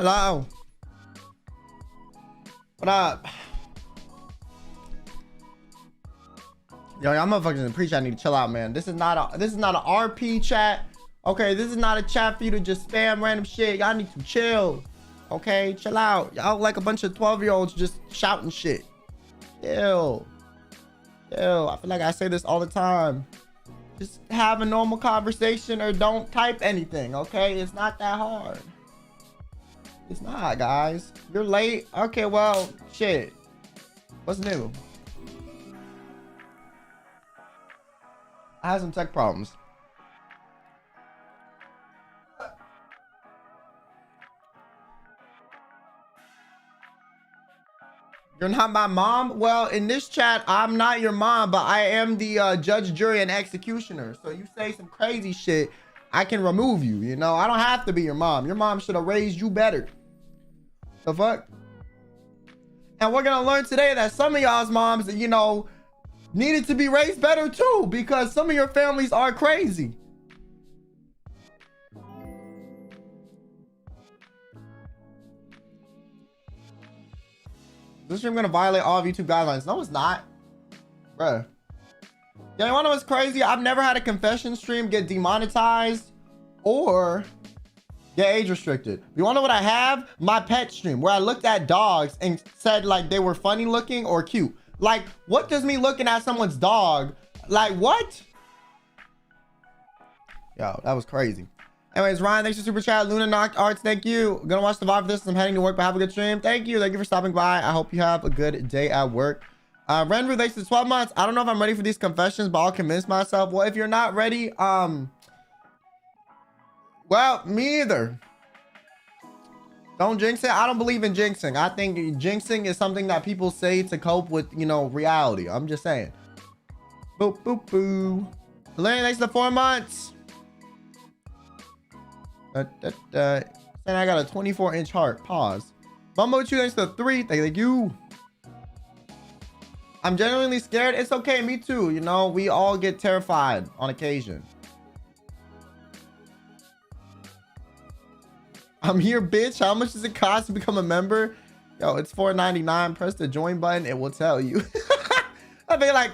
Hello. What up? Yo, y'all motherfuckers preach. I need to chill out, man. This is not a RP chat. Okay, this is not a chat for you to just spam random shit. Y'all need to chill. Okay, chill out. Y'all like a bunch of 12-year-olds just shouting shit. Chill. Chill. I feel like I say this all the time. Just have a normal conversation or don't type anything, okay? It's not that hard. It's not, guys. You're late. Okay, well, shit. What's new? I had some tech problems. You're not my mom? Well, in this chat, I'm not your mom, but I am the judge, jury, and executioner. So you say some crazy shit, I can remove you, you know? I don't have to be your mom. Your mom should have raised you better. The fuck? And we're gonna learn today that some of y'all's moms, you know, needed to be raised better too, because some of your families are crazy. This stream gonna violate all of YouTube guidelines. No, it's not. Bruh. Yeah, you wanna know what's crazy? I've never had a confession stream get demonetized or get age restricted. You wanna know what I have? My pet stream, where I looked at dogs and said like they were funny looking or cute. Like, what does me looking at someone's dog? Like, what? Yo, that was crazy. Anyways, Ryan, thanks for super chat. Luna Knocked Arts, thank you. I'm gonna watch the VOD for this. I'm heading to work, but have a good stream. Thank you. Thank you for stopping by. I hope you have a good day at work. Renru, thanks for 12 months. I don't know if I'm ready for these confessions, but I'll convince myself. Well, if you're not ready, well, me either. Don't jinx it. I don't believe in jinxing. I think jinxing is something that people say to cope with, you know, reality. I'm just saying. Boop, boop, boo. Elaine, thanks for 4 months. And I got a 24-inch heart. Pause. Bumbo Chew, thanks for 3. Thank you. I'm genuinely scared. It's okay. Me too. You know, we all get terrified on occasion. I'm here, bitch. How much does it cost to become a member? Yo, it's $4.99. Press the join button. It will tell you. I'd be like,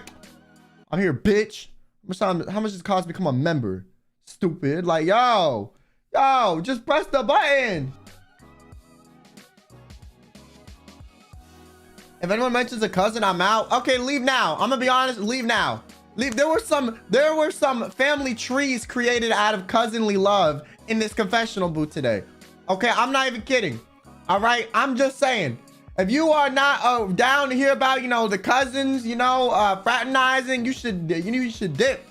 I'm here, bitch. How much does it cost to become a member? Stupid. Like, yo, just press the button. If anyone mentions a cousin, I'm out. Okay, leave now. I'm gonna be honest. Leave now. Leave. There were some family trees created out of cousinly love in this confessional booth today. Okay, I'm not even kidding. All right, I'm just saying. If you are not down to hear about, you know, the cousins, you know, fraternizing, you should dip.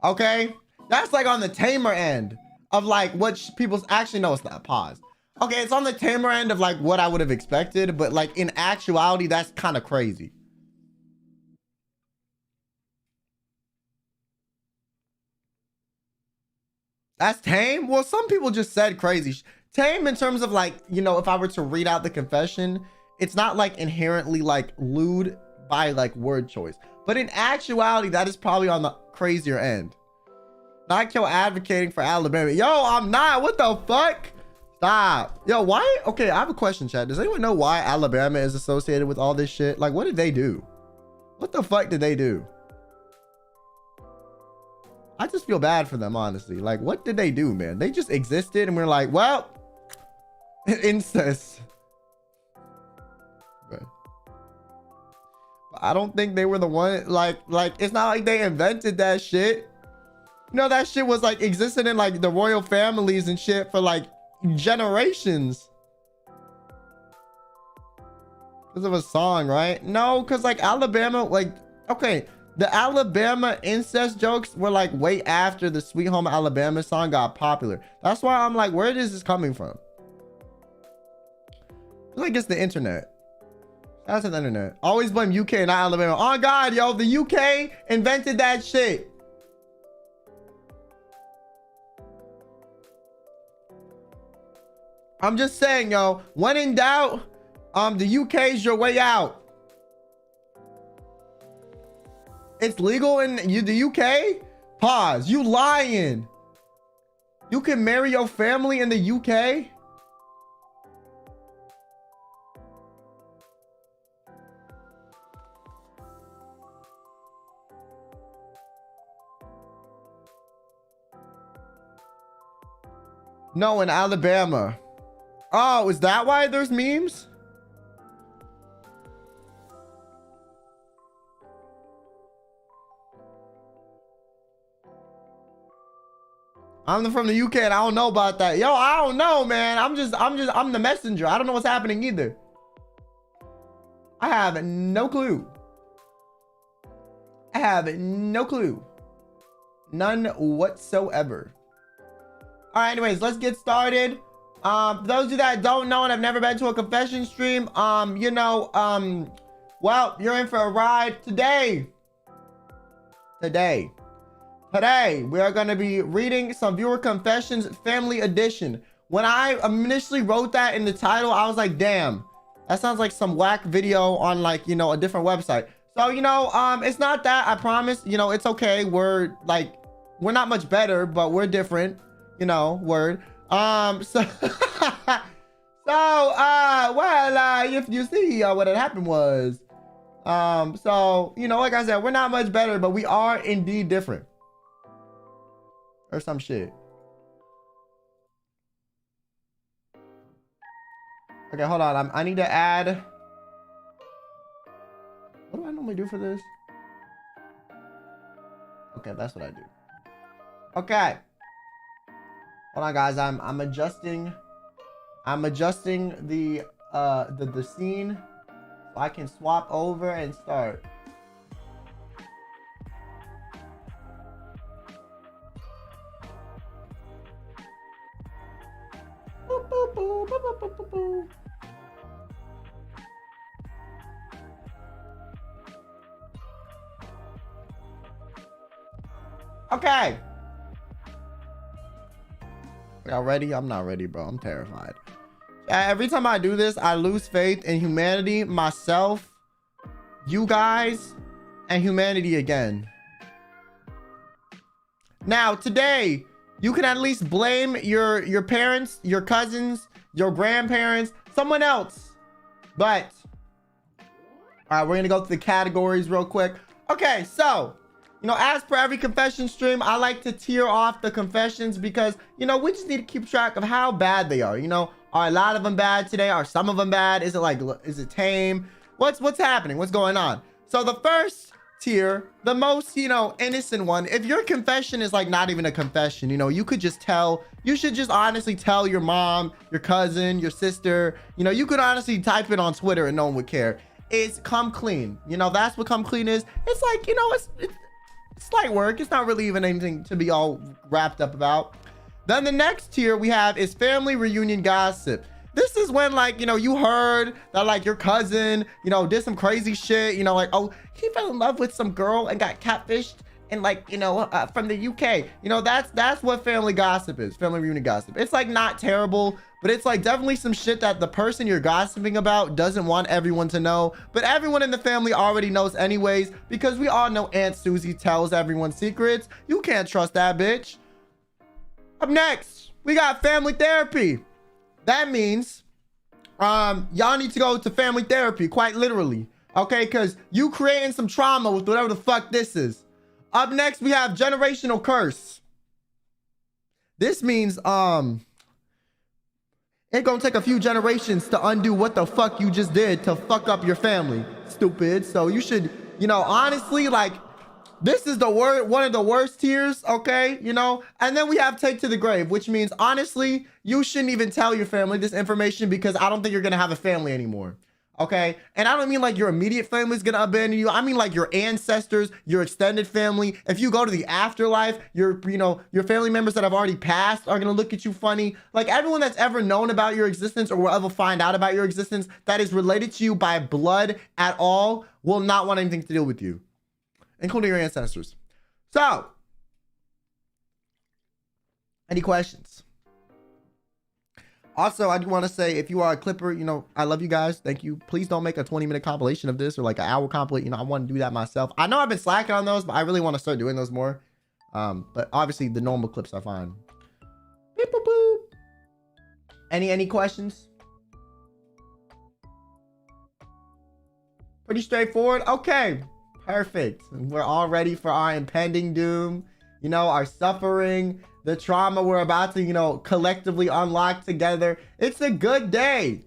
Okay, that's like on the tamer end of like what people's actually know. It's not. Pause. Okay, it's on the tamer end of like what I would have expected, but like in actuality, that's kind of crazy. That's tame? Well, some people just said crazy. Tame in terms of like, you know, if I were to read out the confession, it's not like inherently like lewd by like word choice. But in actuality, that is probably on the crazier end. Not Kyo advocating for Alabama. Yo, I'm not. What the fuck? Stop. Yo, why? Okay, I have a question, chat. Does anyone know why Alabama is associated with all this shit? Like, what did they do? What the fuck did they do? I just feel bad for them, honestly. Like, what did they do, man? They just existed and we're like, well, incest. But I don't think they were the one, like, it's not like they invented that shit. You know, that shit was like existing in like the royal families and shit for like generations. Because of a song, right? No, because like Alabama, like, okay, the Alabama incest jokes were like way after the Sweet Home Alabama song got popular. That's why I'm like, where is this coming from? I feel like it's the internet. That's the internet. Always blame UK, not Alabama. Oh God, yo, the UK invented that shit. I'm just saying, yo, when in doubt, the UK is your way out. It's legal in the UK? Pause. You lying. You can marry your family in the UK? No, in Alabama. Oh, is that why there's memes? I'm from the UK and I don't know about that. Yo, I don't know, man. I'm the messenger. I don't know what's happening either. I have no clue. I have no clue. None whatsoever. All right, anyways, let's get started. For those of you that don't know and have never been to a confession stream, well, you're in for a ride today. Today, we are going to be reading some viewer confessions, family edition. When I initially wrote that in the title, I was like, damn, that sounds like some whack video on like, a different website. So, it's not that, I promise, it's okay. We're not much better, but we're different, word. If you see what had happened was, like I said, we're not much better, but we are indeed different. Or some shit. Okay, hold on. I need to add. What do I normally do for this? Okay, that's what I do. Okay. Hold on, guys. I'm adjusting. I'm adjusting the scene so I can swap over and start. Boop, boop, boop, boop, boop, boop, boop. Okay. Y'all ready? I'm not ready, bro. I'm terrified. Every time I do this, I lose faith in humanity, myself, you guys, and humanity again. Now, today, you can at least blame your parents, your cousins, your grandparents, someone else. But, all right, we're going to go through the categories real quick. Okay, so, as per every confession stream, I like to tier off the confessions because, we just need to keep track of how bad they are. Are a lot of them bad today? Are some of them bad? Is it tame? What's happening? What's going on? So the first tier, the most, innocent one, if your confession is not even a confession, you could just tell, you should just honestly tell your mom, your cousin, your sister, you could honestly type it on Twitter and no one would care. It's come clean. That's what come clean is. It's it's slight work. It's not really even anything to be all wrapped up about. Then the next tier we have is family reunion gossip. This is when you heard that your cousin, did some crazy shit, oh, he fell in love with some girl and got catfished and from the UK. That's what family gossip is, family reunion gossip. It's not terrible, but it's definitely some shit that the person you're gossiping about doesn't want everyone to know, but everyone in the family already knows anyways, because we all know Aunt Susie tells everyone secrets. You can't trust that bitch. Up next, we got family therapy. That means y'all need to go to family therapy, quite literally, okay? Because you creating some trauma with whatever the fuck this is. Up next, we have generational curse. This means it's gonna take a few generations to undo what the fuck you just did to fuck up your family, stupid. So you should, honestly, this is one of the worst tiers, okay? And then we have take to the grave, which means honestly, you shouldn't even tell your family this information because I don't think you're gonna have a family anymore, okay? And I don't mean your immediate family is gonna abandon you. I mean your ancestors, your extended family. If you go to the afterlife, your family members that have already passed are gonna look at you funny. Everyone that's ever known about your existence or will ever find out about your existence that is related to you by blood at all will not want anything to do with you, including your ancestors. So, any questions? Also, I do want to say, if you are a clipper, I love you guys. Thank you. Please don't make a 20-minute compilation of this or an hour compilation. I want to do that myself. I know I've been slacking on those, but I really want to start doing those more. But obviously, the normal clips are fine. Beep, boop, boop. Any questions? Pretty straightforward. Okay. Perfect. We're all ready for our impending doom, our suffering, the trauma we're about to, you know, collectively unlock together. It's a good day.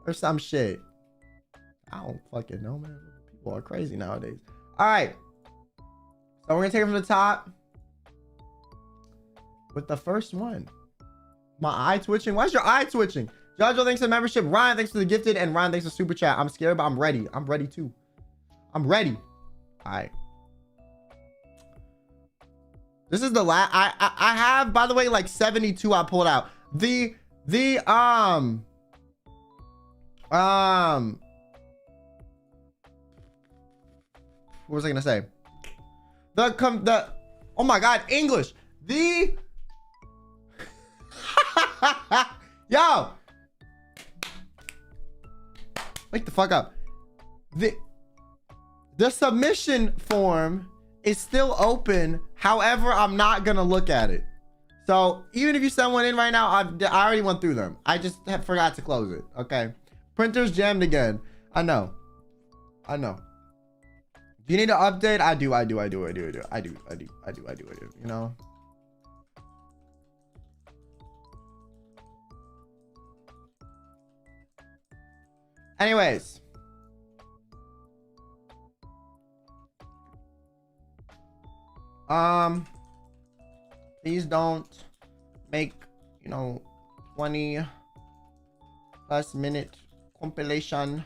Or some shit. I don't fucking know, man. People are crazy nowadays. All right. So we're going to take it from the top. With the first one. My eye twitching. Why's your eye twitching? Jojo, thanks for the membership. Ryan, thanks for the gifted. And Ryan, thanks for super chat. I'm scared, but I'm ready. I'm ready too. I'm ready. All right. This is the last. I have, by the way, like 72 I pulled out. What was I gonna say? Oh my God, English. Yo, wake the fuck up. The submission form is still open. However, I'm not gonna look at it. So even if you send one in right now, I already went through them. I just forgot to close it. Okay. Printer's jammed again. I know. Do you need an update? I do. You know? Anyways. Please don't make, you know, 20+ minute compilation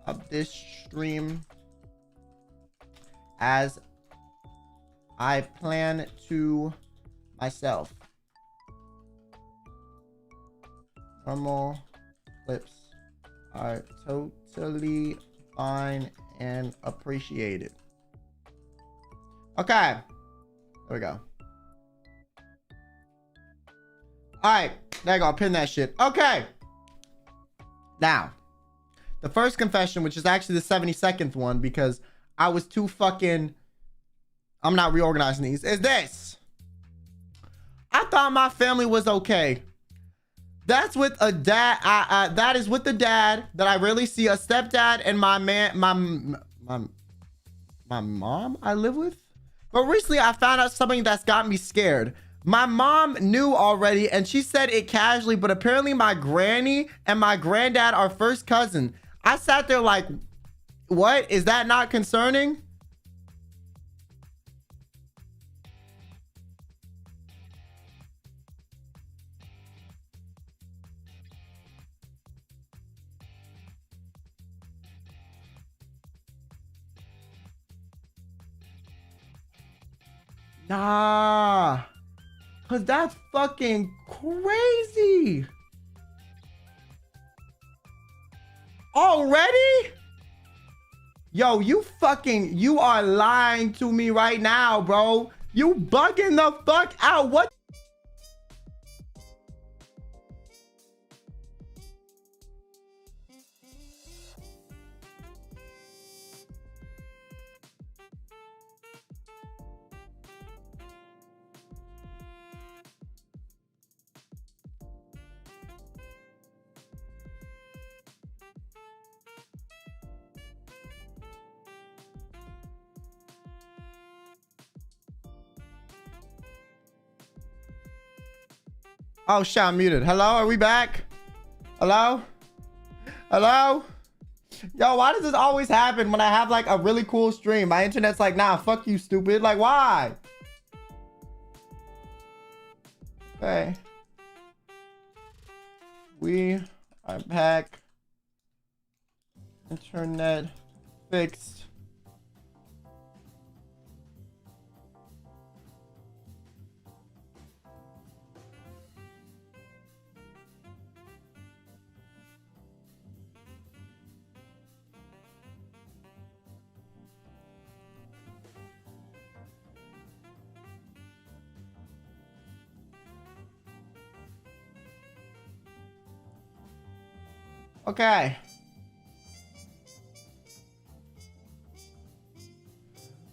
of this stream, as I plan to myself. Normal clips are totally fine and appreciated. Okay, there we go. All right, there you go. I'll pin that shit. Okay, now the first confession, which is actually the 72nd one, because I was too fucking, I'm not reorganizing these, is this. I thought my family was okay. That's with a dad. That is with the dad that I rarely see, a stepdad, and my mom I live with. But recently I found out something that's got me scared. My mom knew already and she said it casually, but apparently my granny and my granddad are first cousin. I sat there like, what? Is that not concerning? Nah, cause that's fucking crazy. Already? Yo, you are lying to me right now, bro. You bugging the fuck out. What? Oh shit, I'm muted. Hello, are we back? Hello? Hello? Yo, why does this always happen when I have like a really cool stream? My internet's like, nah, fuck you, stupid. Like, why? Okay. We are back. Internet fixed. Okay.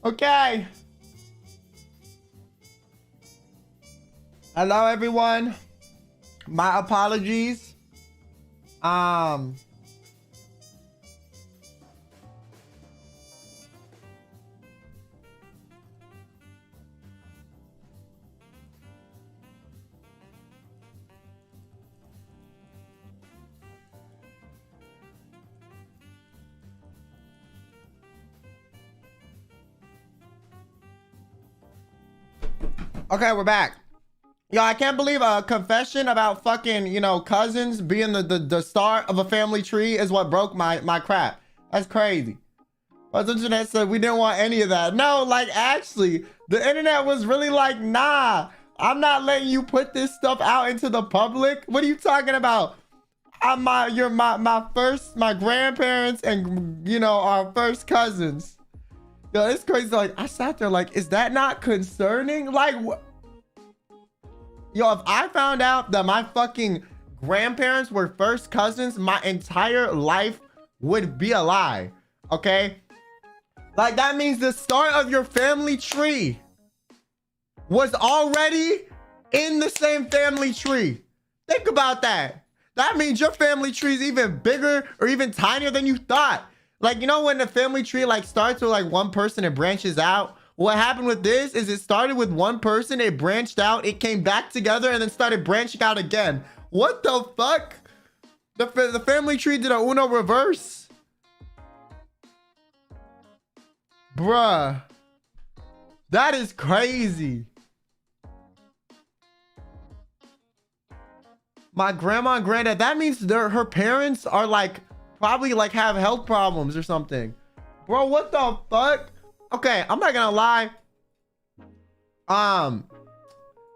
Okay. Hello, everyone. My apologies. Okay, we're back. Yo, I can't believe a confession about fucking, you know, cousins being the start of a family tree is what broke my crap. That's crazy. But the internet said we didn't want any of that. No, like, actually, the internet was really like, nah, I'm not letting you put this stuff out into the public. What are you talking about? You're my grandparents and, you know, our first cousins. Yo, it's crazy. Like, I sat there like, is that not concerning? Like, what? Yo, if I found out that my fucking grandparents were first cousins, my entire life would be a lie, okay? Like, that means the start of your family tree was already in the same family tree. Think about that. That means your family tree is even bigger or even tinier than you thought. Like, you know, when the family tree like starts with like one person and branches out? What happened with this is it started with one person, it branched out, it came back together, and then started branching out again. What the fuck? The family tree did a Uno reverse. Bruh. That is crazy. My grandma and granddad, that means her parents are like, probably like have health problems or something. Bro, what the fuck? Okay, I'm not gonna lie.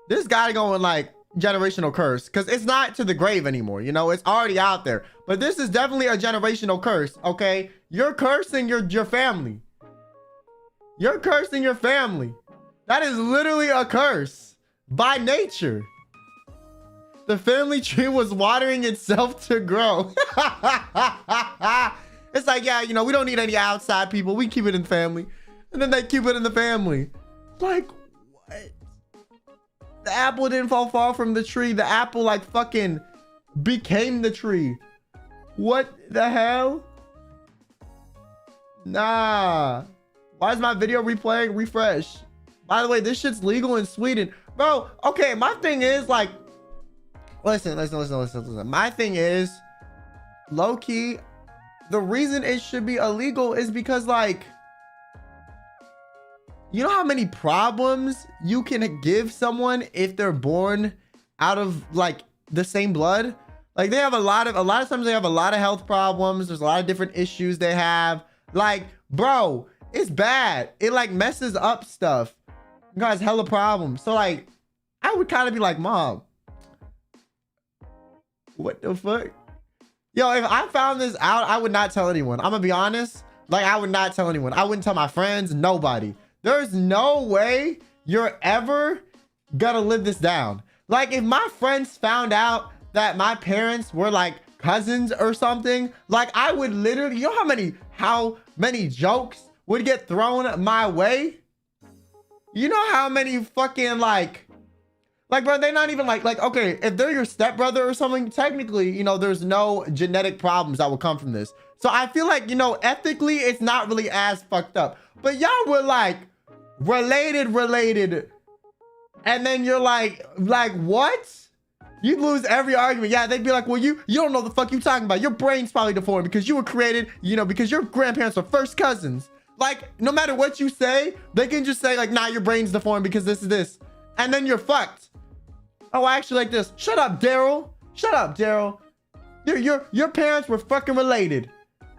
This guy going like generational curse, because it's not to the grave anymore, you know, it's already out there. But this is definitely a generational curse, okay? You're cursing your family. You're cursing your family. That is literally a curse by nature. The family tree was watering itself to grow. It's like, yeah, you know, we don't need any outside people. We keep it in the family. And then they keep it in the family. Like, what? The apple didn't fall far from the tree. The apple, like, fucking became the tree. What the hell? Nah. Why is my video replaying? Refresh. By the way, this shit's legal in Sweden. Bro, okay, my thing is, like, listen. My thing is, low-key, the reason it should be illegal is because, like, you know how many problems you can give someone if they're born out of like the same blood? Like, they have a lot of times they have a lot of health problems. There's a lot of different issues they have. Like, bro, it's bad. It like messes up stuff. You guys, hella problems. So like, I would kind of be like, Mom, what the fuck? Yo, if I found this out, I would not tell anyone. I'm gonna be honest. Like, I would not tell anyone. I wouldn't tell my friends, nobody. There's no way you're ever gonna live this down. Like, if my friends found out that my parents were like cousins or something, like, I would literally, you know how many jokes would get thrown my way? You know how many fucking like, bro, they're not even like, okay, if they're your stepbrother or something, technically, you know, there's no genetic problems that will come from this. So I feel like, you know, ethically, it's not really as fucked up. But y'all were like, related. And then you're like, what? You lose every argument. Yeah, they'd be like, well, you don't know the fuck you talking about. Your brain's probably deformed because you were created, you know, because your grandparents are first cousins. Like, no matter what you say, they can just say like, nah, your brain's deformed because this is this. And then you're fucked. Oh, I actually like this. Shut up, Daryl. Shut up, Daryl. Your parents were fucking related.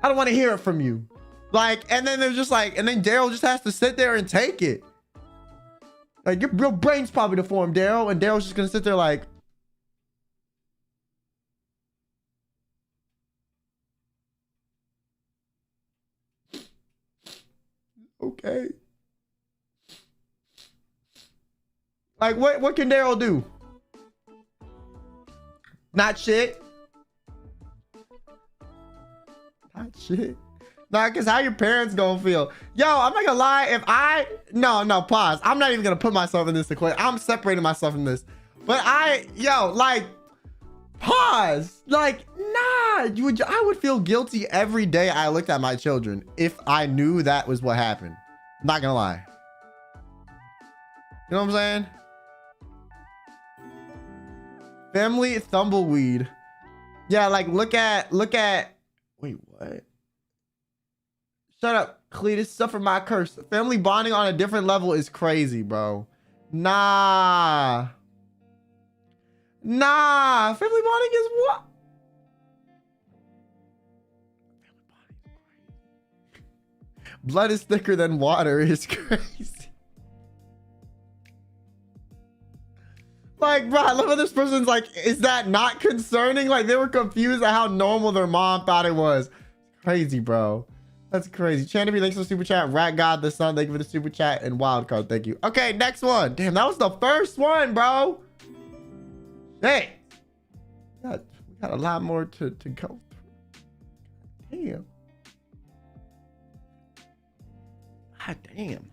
I don't want to hear it from you. Like, and then they're just like, and then Daryl just has to sit there and take it. Like, your brain's probably deformed, Daryl. And Daryl's just gonna sit there like, okay. Like, what can Daryl do? Not shit. Not shit. Nah, because how your parents gonna feel? Yo, I'm not gonna lie. No, pause. I'm not even gonna put myself in this equation. I'm separating myself from this. But like, pause. Like, nah, I would feel guilty every day I looked at my children if I knew that was what happened. Not gonna lie. You know what I'm saying? Family tumbleweed. Yeah, like, look at, wait, what? Shut up, Cletus. Suffer my curse. Family bonding on a different level is crazy, bro. Nah. Nah. Family bonding is what? Blood is thicker than water is crazy. Like, bro, I love how this person's like, is that not concerning? Like, they were confused at how normal their mom thought it was. Crazy, bro. That's crazy. Chandy, thanks for the super chat. Rat God the Sun, thank you for the super chat. And Wild Card, thank you. Okay, next one. Damn, that was the first one, bro. Hey. We got a lot more to go through. Damn. God damn.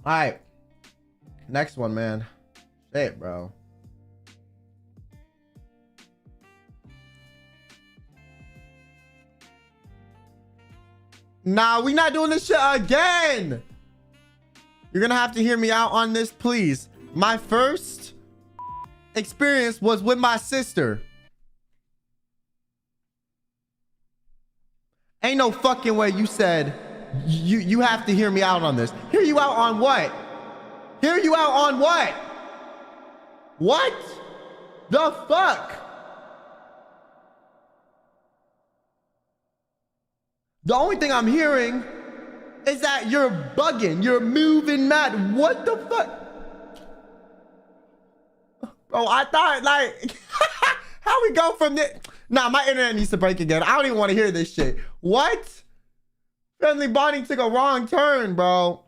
All right. Next one, man. Shit, bro. Nah, we not doing this shit again. You're gonna have to hear me out on this, please. My first experience was with my sister. Ain't no fucking way you said you have to hear me out on this. Hear you out on what? Hear you out on what? What the fuck? The only thing I'm hearing is that you're bugging, you're moving mad. What the fuck? Bro, I thought like, how we go from this? Nah, my internet needs to break again. I don't even want to hear this shit. What? Family bonding took a wrong turn, bro.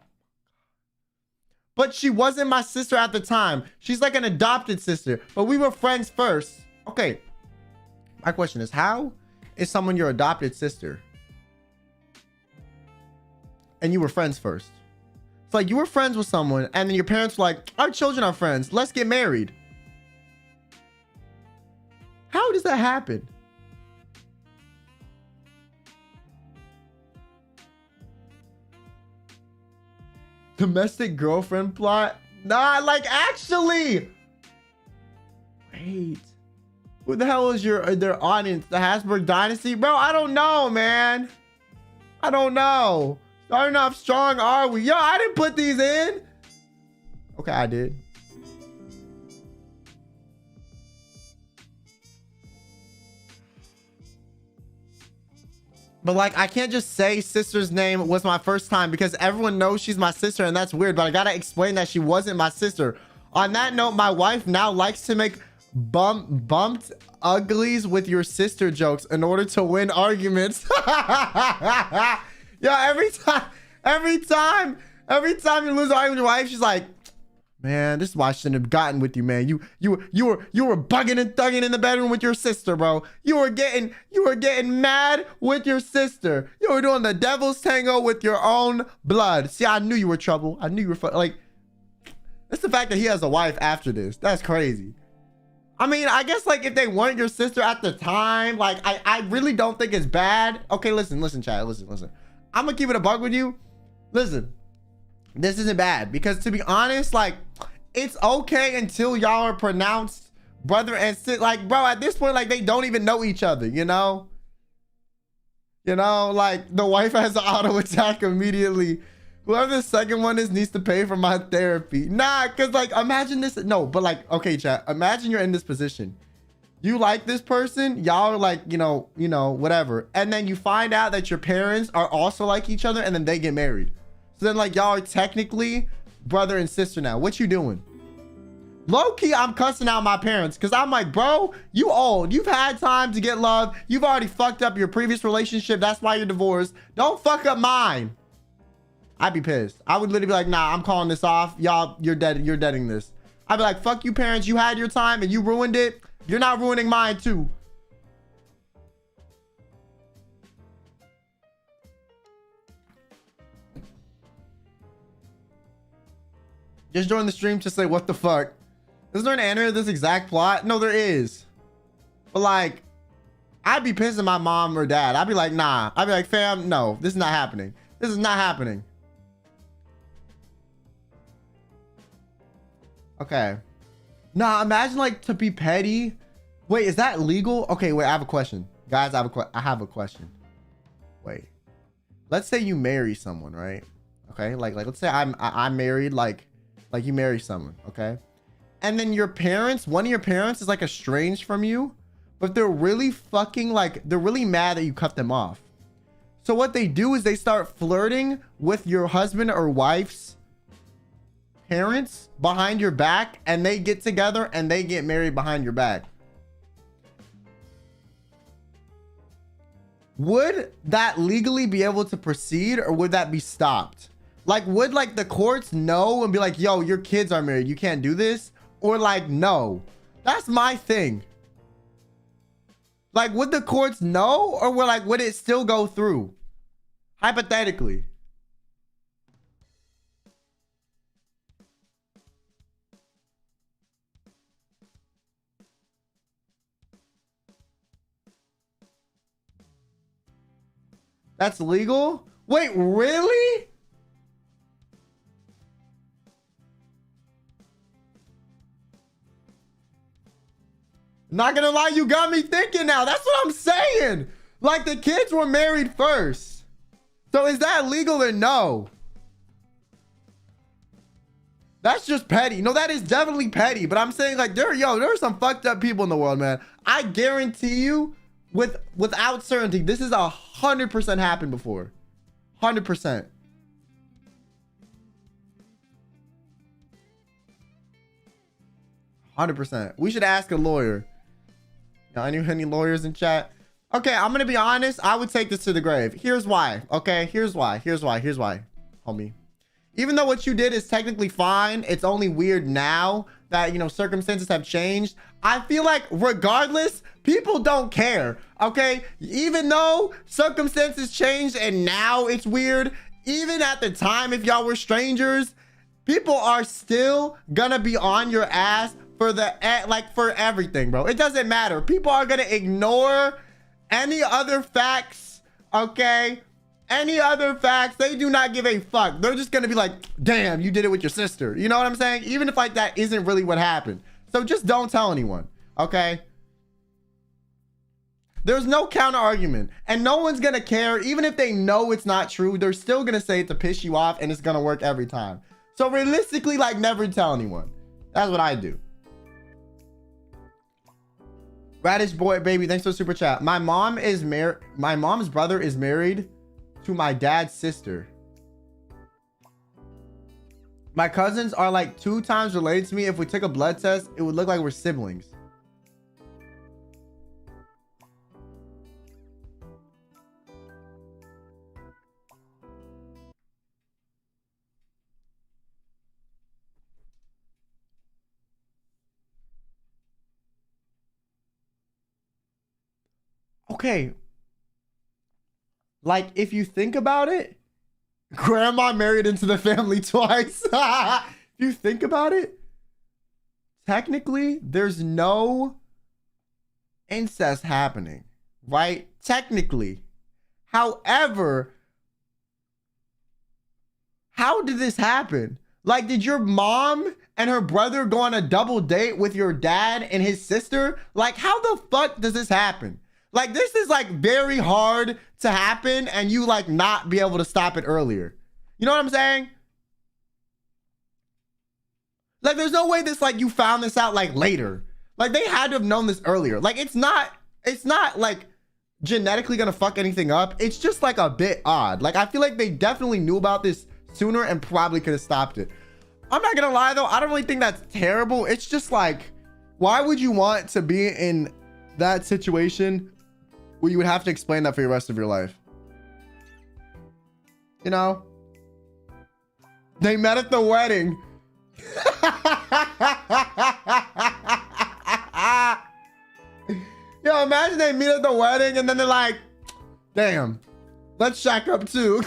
But she wasn't my sister at the time. She's like an adopted sister, but we were friends first. Okay. My question is, how is someone your adopted sister? And you were friends first. It's like you were friends with someone and then your parents were like, our children are friends. Let's get married. How does that happen? Domestic girlfriend plot? Nah, like actually. Wait. Who the hell is their audience? The Habsburg dynasty? Bro, I don't know, man. I don't know. Starting off strong, are we? Yo, I didn't put these in. Okay, I did. But like, I can't just say sister's name was my first time because everyone knows she's my sister and that's weird, but I gotta explain that she wasn't my sister. On that note, my wife now likes to make bumped uglies with your sister jokes in order to win arguments. Yeah, every time you lose an argument with your wife, she's like, man, this is why I shouldn't have gotten with you, man. You were bugging and thugging in the bedroom with your sister, bro. You were getting mad with your sister. You were doing the devil's tango with your own blood. See, I knew you were trouble. I knew you were like, it's the fact that he has a wife after this. That's crazy. I mean, I guess like if they weren't your sister at the time, like I really don't think it's bad. Okay, listen, chat, listen. I'm gonna keep it a bug with you. Listen, this isn't bad because to be honest, like it's okay until y'all are pronounced brother and sister. Like, bro, at this point, like they don't even know each other, you know? Like the wife has an auto attack immediately. Whoever the second one is needs to pay for my therapy. Nah, cause like imagine this. No, but like, okay, chat, imagine you're in this position. You like this person, y'all are like, you know, whatever. And then you find out that your parents are also like each other and then they get married. So then like y'all are technically brother and sister now. What you doing? Low key, I'm cussing out my parents because I'm like, bro, you old. You've had time to get love. You've already fucked up your previous relationship. That's why you're divorced. Don't fuck up mine. I'd be pissed. I would literally be like, nah, I'm calling this off. Y'all, you're dead. You're deading this. I'd be like, fuck you parents. You had your time and you ruined it. You're not ruining mine too. Just join the stream to say, what the fuck? Is there an anime of this exact plot? No, there is. But like, I'd be pissed at my mom or dad. I'd be like, nah. I'd be like, fam, no, this is not happening. This is not happening. Okay. Nah, imagine like to be petty. Wait, is that legal? Okay, wait, I have a question. Guys, I have a question. Wait. Let's say you marry someone, right? Okay, like let's say I'm married, like you marry someone, okay, and then your parents, one of your parents is like estranged from you, but they're really fucking like, they're really mad that you cut them off. So what they do is they start flirting with your husband or wife's parents behind your back, and they get together and they get married behind your back. Would that legally be able to proceed, or would that be stopped? Like, would like the courts know and be like, yo, your kids are married, you can't do this? Or like, no? That's my thing. Like, would the courts know, or would it still go through? Hypothetically. That's legal? Wait, really? Not gonna lie, you got me thinking now. That's what I'm saying. Like, the kids were married first. So is that legal or no? That's just petty. No, that is definitely petty. But I'm saying, like, there are some fucked up people in the world, man. I guarantee you, without certainty, this is 100% happened before. 100%. We should ask a lawyer. Any lawyers in chat? Okay, I'm gonna be honest. I would take this to the grave. Here's why. Okay, here's why, homie. Even though what you did is technically fine, it's only weird now that, you know, circumstances have changed. I feel like regardless, people don't care. Okay, even though circumstances changed and now it's weird, even at the time, if y'all were strangers, people are still gonna be on your ass for for everything, bro. It doesn't matter. People are gonna ignore any other facts, okay? Any other facts. They do not give a fuck. They're just gonna be like, damn, you did it with your sister. You know what I'm saying? Even if like that isn't really what happened. So just don't tell anyone, okay? There's no counter argument, and no one's gonna care. Even if they know it's not true, they're still gonna say it to piss you off, and it's gonna work every time. So realistically, like, never tell anyone. That's what I do. Radish boy baby, thanks for the super chat. My mom's brother is married to my dad's sister. My cousins are like 2 times related to me. If we took a blood test, it would look like we're siblings. Okay. Like, if you think about it, grandma married into the family twice. If you think about it, technically, there's no incest happening, right? Technically. However, how did this happen? Like, did your mom and her brother go on a double date with your dad and his sister? Like, how the fuck does this happen? Like, this is like very hard to happen and you like not be able to stop it earlier. You know what I'm saying? Like, there's no way this, like, you found this out like later. Like, they had to have known this earlier. Like, it's not like genetically gonna fuck anything up. It's just like a bit odd. Like, I feel like they definitely knew about this sooner and probably could have stopped it. I'm not gonna lie though, I don't really think that's terrible. It's just like, why would you want to be in that situation where you would have to explain that for the rest of your life? You know? They met at the wedding. Yo, imagine they meet at the wedding and then they're like, damn, let's shack up too.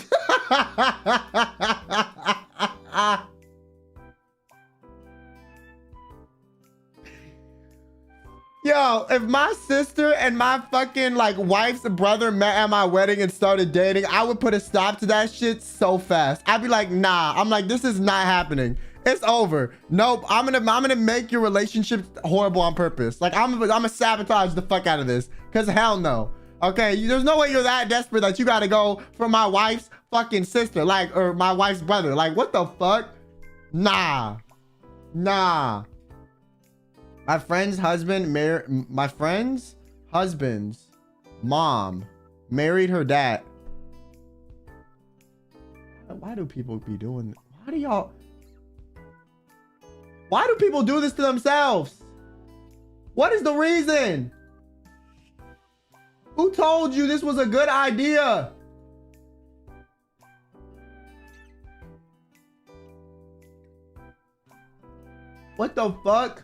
Yo, if my sister and my fucking like wife's brother met at my wedding and started dating, I would put a stop to that shit so fast. I'd be like, nah. I'm like, this is not happening. It's over. Nope. I'm gonna make your relationship horrible on purpose. Like, I'm gonna sabotage the fuck out of this. Cause hell no. Okay, there's no way you're that desperate that you gotta go from my wife's fucking sister, like, or my wife's brother. Like, what the fuck? Nah. Nah. My friend's husband's mom married her dad. Why do people be doing? Why do people do this to themselves? What is the reason? Who told you this was a good idea? What the fuck?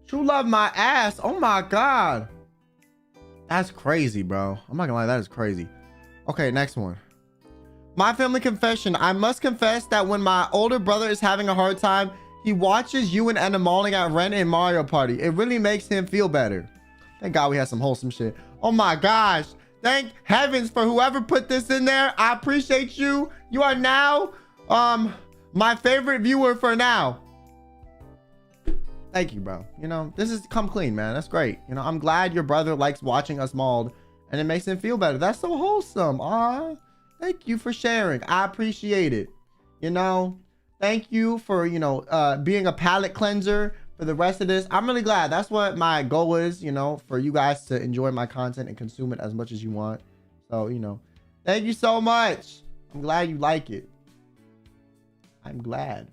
True love my ass. Oh my God. That's crazy, bro. I'm not gonna lie, that is crazy. Okay, next one. My family confession. I must confess that when my older brother is having a hard time, he watches you and Anna mauling at Ren in Mario Party. It really makes him feel better. Thank God we had some wholesome shit. Oh my gosh. Thank heavens for whoever put this in there. I appreciate you. You are now my favorite viewer for now. Thank you, bro. You know, this is come clean, man. That's great. You know, I'm glad your brother likes watching us mauled and it makes him feel better. That's so wholesome. Thank you for sharing. I appreciate it. You know, thank you for, you know, being a palate cleanser for the rest of this. I'm really glad. That's what my goal is, you know, for you guys to enjoy my content and consume it as much as you want. So, you know, thank you so much. I'm glad you like it. I'm glad.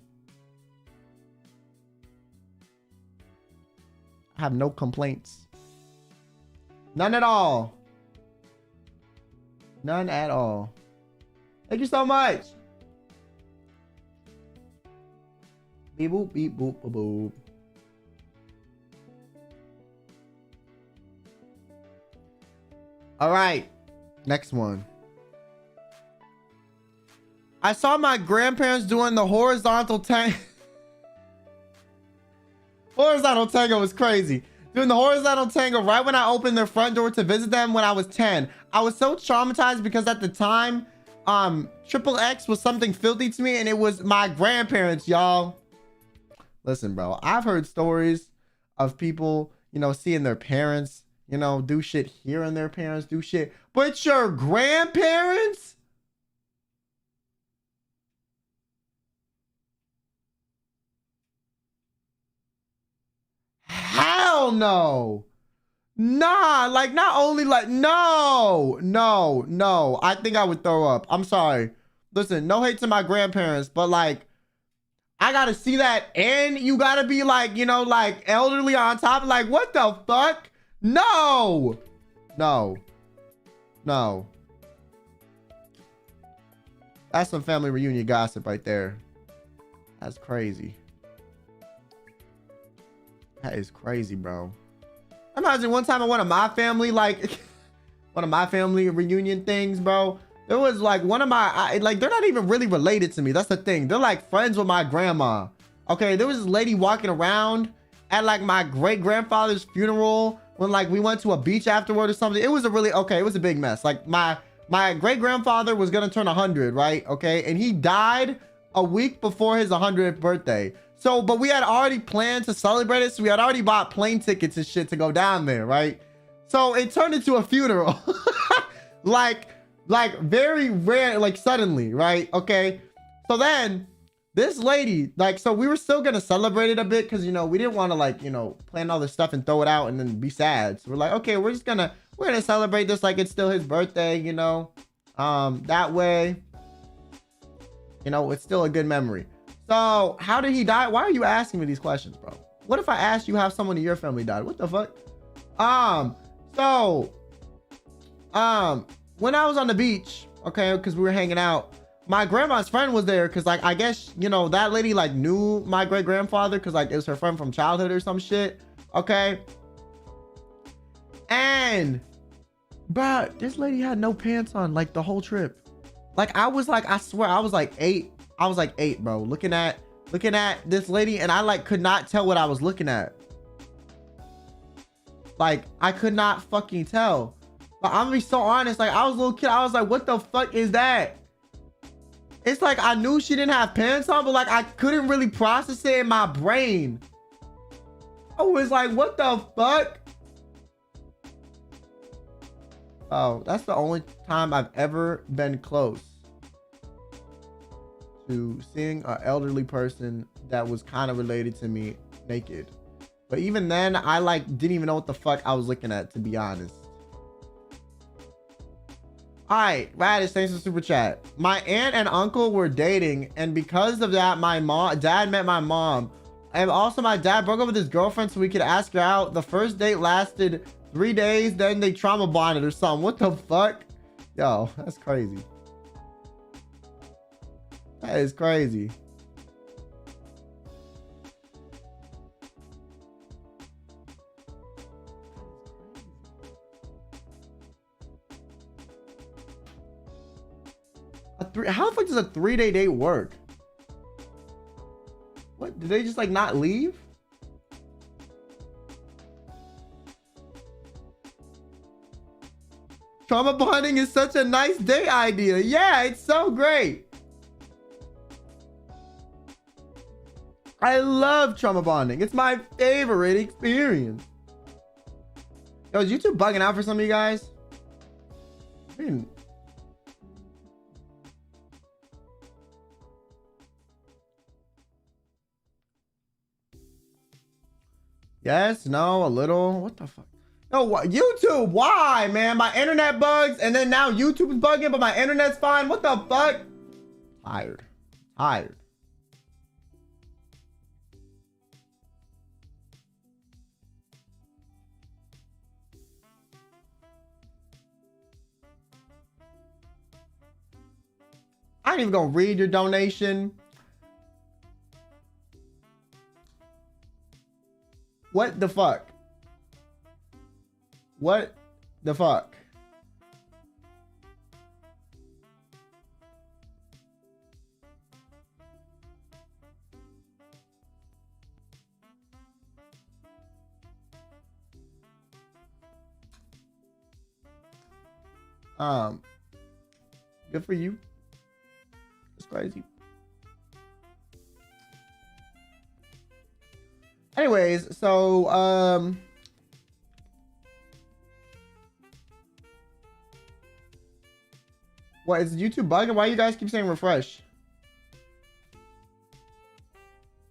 I have no complaints. None at all. None at all. Thank you so much. Beep boop, beep boop, boop, boop. All right, next one. I saw my grandparents doing the horizontal tango. Horizontal tango was crazy. Doing the horizontal tango right when I opened their front door to visit them when I was 10. I was so traumatized because at the time, triple X was something filthy to me and it was my grandparents, y'all. Listen, bro, I've heard stories of people, you know, seeing their parents, you know, do shit, hearing their parents do shit, but your grandparents? Hell no. Nah, like not only like, no. I think I would throw up. I'm sorry. Listen, no hate to my grandparents, but like, I gotta see that and you gotta be like, you know, like elderly on top. Like, what the fuck? No. That's some family reunion gossip right there. That's crazy. That is crazy, bro. Imagine one time at one of my family, like one of my family reunion things, bro. There was like one of my, like, they're not even really related to me. That's the thing. They're like friends with my grandma. Okay, there was this lady walking around at like my great grandfather's funeral when like we went to a beach afterward or something. It was a really, okay, it was a big mess. Like my great grandfather was gonna turn 100, right? Okay, and he died a week before his 100th birthday. So, but we had already planned to celebrate it. So we had already bought plane tickets and shit to go down there, right? So it turned into a funeral. like very rare, like suddenly, right? Okay. So then this lady, like, so we were still going to celebrate it a bit because, you know, we didn't want to like, you know, plan all this stuff and throw it out and then be sad. So we're like, okay, we're going to celebrate this like it's still his birthday, you know, that way, you know, it's still a good memory. So how did he die? Why are you asking me these questions, bro? What if I asked you how someone in your family died? What the fuck? When I was on the beach, okay, because we were hanging out, my grandma's friend was there because like I guess, you know, that lady like knew my great grandfather because like it was her friend from childhood or some shit. Okay. And bro, this lady had no pants on like the whole trip. Like I was like, I swear I was like 8. I was like 8, bro, looking at this lady and I like could not tell what I was looking at. Like I could not fucking tell. But I'm gonna be so honest, like I was a little kid, I was like, what the fuck is that? It's like I knew she didn't have pants on, but like I couldn't really process it in my brain. I was like, what the fuck? Oh, that's the only time I've ever been close to seeing an elderly person that was kind of related to me naked. But even then, I like didn't even know what the fuck I was looking at, to be honest. All right, Radish, thanks for the super chat. My aunt and uncle were dating, and because of that, my dad met my mom. And also, my dad broke up with his girlfriend so we could ask her out. The first date lasted 3 days, then they trauma bonded or something. What the fuck? Yo, that's crazy. That is crazy. How the fuck does a 3-day date work? What? Did they just like not leave? Trauma bonding is such a nice date idea. Yeah, it's so great. I love trauma bonding. It's my favorite experience. Yo, is YouTube bugging out for some of you guys? I mean, yes, no, a little. What the fuck? No, what? YouTube, why, man? My internet bugs, and then now YouTube is bugging, but my internet's fine. What the fuck? Tired. Tired. I ain't even gonna read your donation. What the fuck? What the fuck? Good for you. It's crazy. Anyways, so what is YouTube bugging? Why you guys keep saying refresh?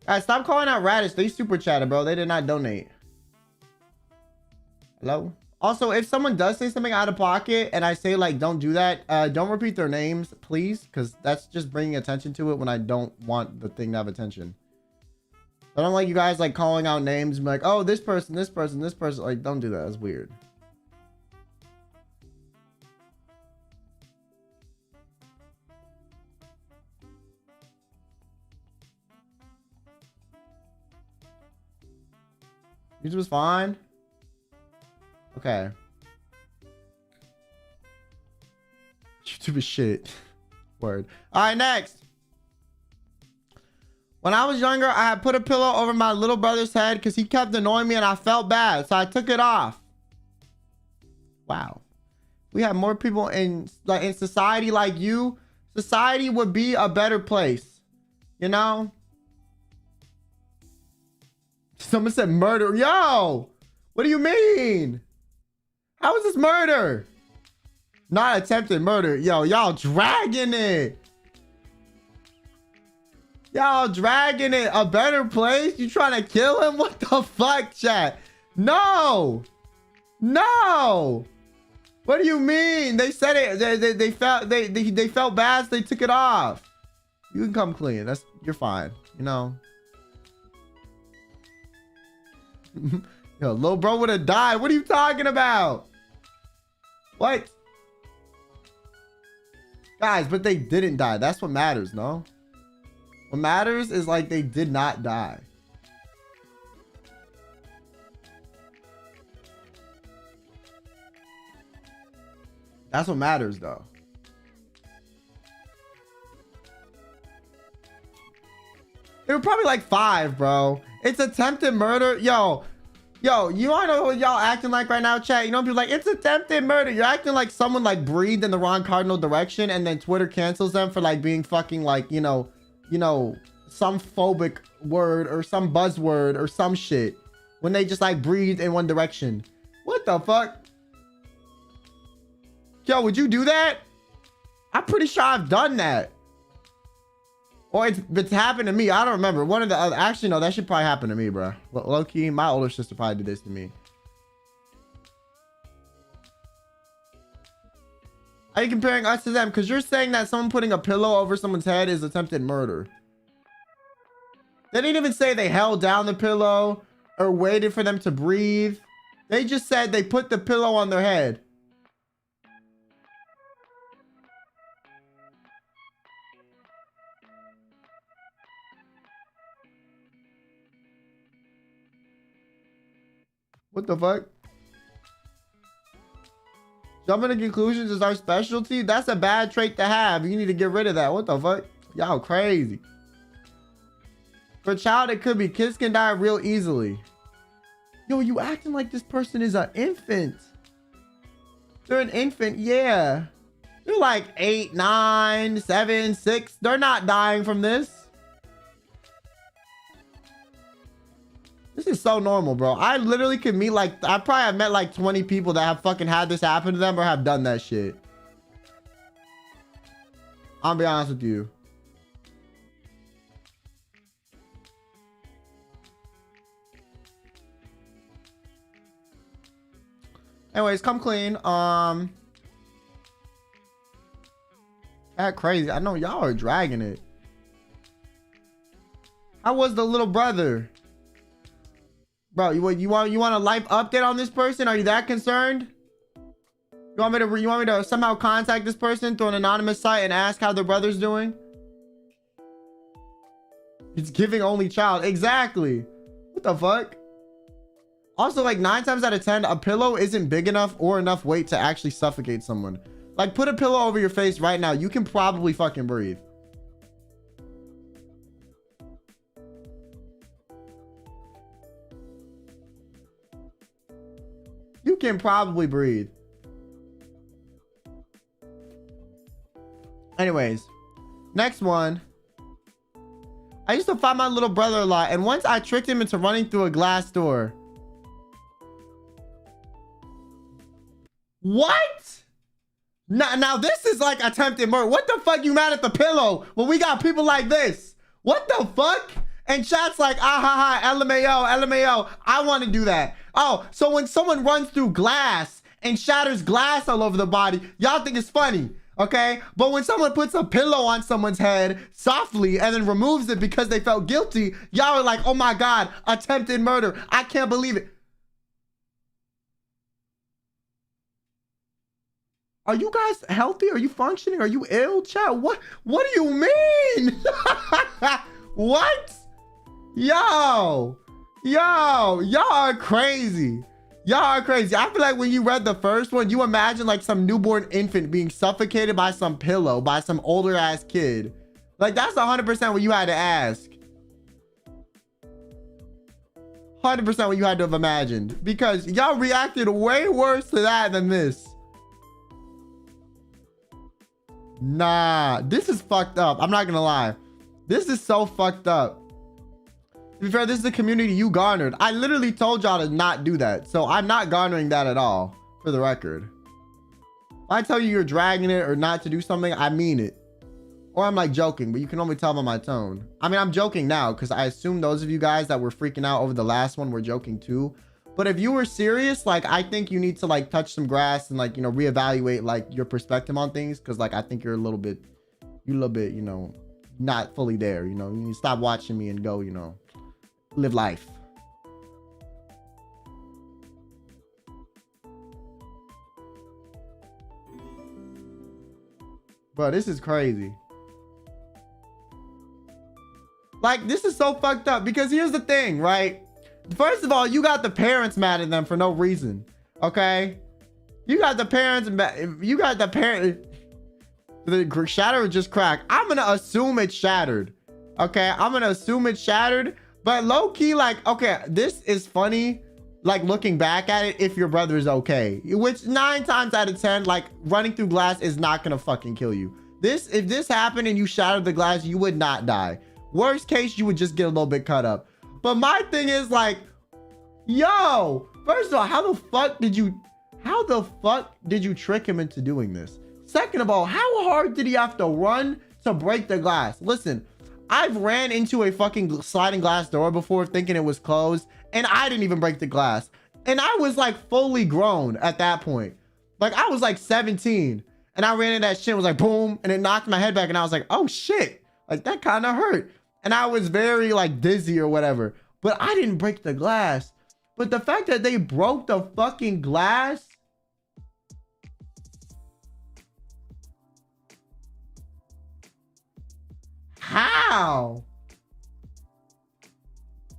Guys, stop calling out Radish. They super chatted, bro. They did not donate. Hello? Also, if someone does say something out of pocket and I say like don't do that, don't repeat their names, please, because that's just bringing attention to it when I don't want the thing to have attention. I don't like you guys like calling out names and be like, oh, this person, this person, this person. Like, don't do that. That's weird. YouTube was fine. Okay. YouTube is shit. Word. All right, next. When I was younger, I had put a pillow over my little brother's head because he kept annoying me and I felt bad. So I took it off. Wow. We have more people in society like you. Society would be a better place. You know? Someone said murder. Yo! What do you mean? How is this murder? Not attempted murder. Yo, y'all dragging it. Y'all dragging it. A better place? You trying to kill him? What the fuck, chat? No. No. What do you mean? They said it. They felt bad, so they took it off. You can come clean. You're fine. You know. Yo, little bro would have died. What are you talking about? What? Guys, but they didn't die. That's what matters, no? What matters is like they did not die. That's what matters, though. They were probably like 5, bro. It's attempted murder. Yo, you wanna know what y'all acting like right now, chat? You know, people like, it's attempted murder. You're acting like someone like breathed in the wrong cardinal direction and then Twitter cancels them for like being fucking like, you know, some phobic word or some buzzword or some shit. when they just like breathe in one direction. What the fuck? Yo, would you do that? I'm pretty sure I've done that. Or it's happened to me. I don't remember. One of the other, actually, no, that should probably happen to me, bro. Low key, my older sister probably did this to me. Are you comparing us to them? Because you're saying that someone putting a pillow over someone's head is attempted murder. They didn't even say they held down the pillow or waited for them to breathe. They just said they put the pillow on their head. What the fuck? Jumping to conclusions is our specialty? That's a bad trait to have. You need to get rid of that. What the fuck? Y'all crazy. For a child, it could be. Kids can die real easily. Yo, you acting like this person is an infant. They're an infant, yeah. They're like 8, 9, 7, 6. They're not dying from this. This is so normal, bro. I literally could meet like, I probably have met like 20 people that have fucking had this happen to them or have done that shit. I'll be honest with you. Anyways, come clean. That crazy. I know y'all are dragging it. How was the little brother? Bro, you want a life update on this person? Are you that concerned? You want me to somehow contact this person through an anonymous site and ask how their brother's doing? It's giving only child. Exactly. What the fuck? Also, like 9 times out of 10, a pillow isn't big enough or enough weight to actually suffocate someone. Like, put a pillow over your face right now. You can probably fucking breathe. You can probably breathe. Anyways, next one. I used to find my little brother a lot, and once I tricked him into running through a glass door. What? Now this is like attempted murder. What the fuck you mad at the pillow when we got people like this? What the fuck? And chat's like, ah ha ha, LMAO, LMAO. I want to do that. Oh, so when someone runs through glass and shatters glass all over the body, y'all think it's funny, okay? But when someone puts a pillow on someone's head softly and then removes it because they felt guilty, y'all are like, oh my God, attempted murder. I can't believe it. Are you guys healthy? Are you functioning? Are you ill, chat? What do you mean? What? Yo, y'all are crazy. Y'all are crazy. I feel like when you read the first one, you imagine like some newborn infant being suffocated by some pillow, by some older ass kid. Like that's 100% what you had to ask. 100% what you had to have imagined, because y'all reacted way worse to that than this. Nah, this is fucked up. I'm not gonna lie. This is so fucked up. To be fair, this is the community you garnered. I literally told y'all to not do that. So I'm not garnering that at all, for the record. If I tell you you're dragging it or not to do something, I mean it. Or I'm like joking, but you can only tell by my tone. I mean, I'm joking now because I assume those of you guys that were freaking out over the last one were joking too. But if you were serious, like, I think you need to like touch some grass and like, you know, reevaluate like your perspective on things. Cause like, I think you're a little bit, you know, not fully there, you know, you need to stop watching me and go, you know, live life. Bro, this is crazy. Like, this is so fucked up because here's the thing, right? First of all, you got the parents mad at them for no reason. Okay? You got the parents, the shatter just cracked. I'm gonna assume it's shattered. Okay? I'm gonna assume it's shattered. But low key, like, okay, this is funny, like looking back at it, if your brother is okay, which 9 times out of 10, like running through glass is not gonna fucking kill you. If this happened and you shattered the glass, you would not die. Worst case, you would just get a little bit cut up. But my thing is like, Yo, first of all, how the fuck did you trick him into doing this? Second of all, how hard did he have to run to break the glass? Listen, I've ran into a fucking sliding glass door before thinking it was closed, and I didn't even break the glass. And I was like fully grown at that point. Like I was like 17, and I ran into that shit, was like boom, and it knocked my head back, and I was like, oh shit, like that kind of hurt. And I was very like dizzy or whatever, but I didn't break the glass. But the fact that they broke the fucking glass. How?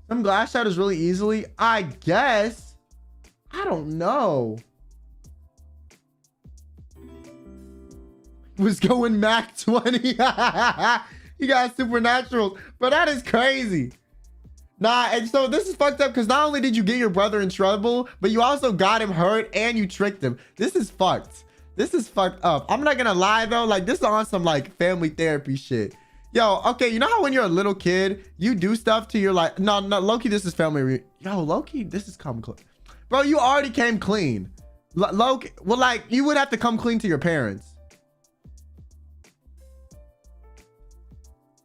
Some glass shatters really easily, I guess. I don't know. Was going Mac 20. You got supernaturals, but that is crazy. Nah, and so this is fucked up because not only did you get your brother in trouble, but you also got him hurt and you tricked him. This is fucked. This is fucked up. I'm not gonna lie though, like this is on some like family therapy shit. Yo, okay, you know how when you're a little kid, you do stuff to your like, no, Loki, this is family. Yo, Loki, this is come clean. Bro, you already came clean. Loki, well, like you would have to come clean to your parents.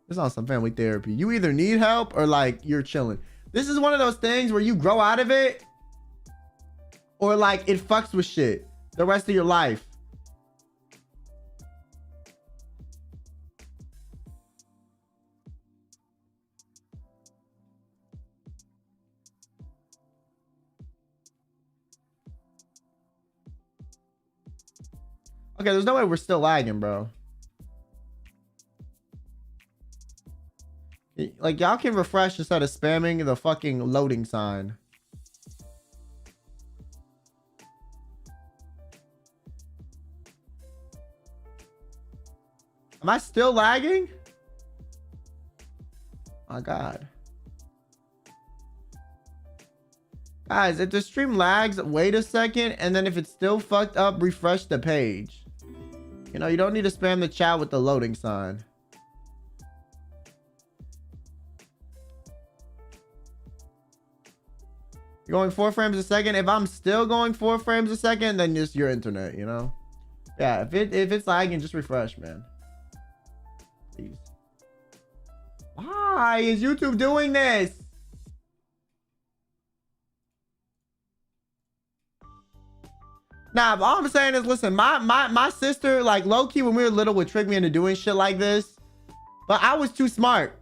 This is on some family therapy. You either need help or like you're chilling. This is one of those things where you grow out of it or like it fucks with shit the rest of your life. Okay, there's no way we're still lagging, bro. Like, y'all can refresh instead of spamming the fucking loading sign. Am I still lagging? My God. Guys, if the stream lags, wait a second. And then if it's still fucked up, refresh the page. You know, you don't need to spam the chat with the loading sign. You're going 4 frames a second. If I'm still going 4 frames a second, then just your internet, you know? Yeah, if it's lagging, just refresh, man. Please. Why is YouTube doing this? Nah, but all I'm saying is, listen, my sister, like, low-key, when we were little, would trick me into doing shit like this. But I was too smart.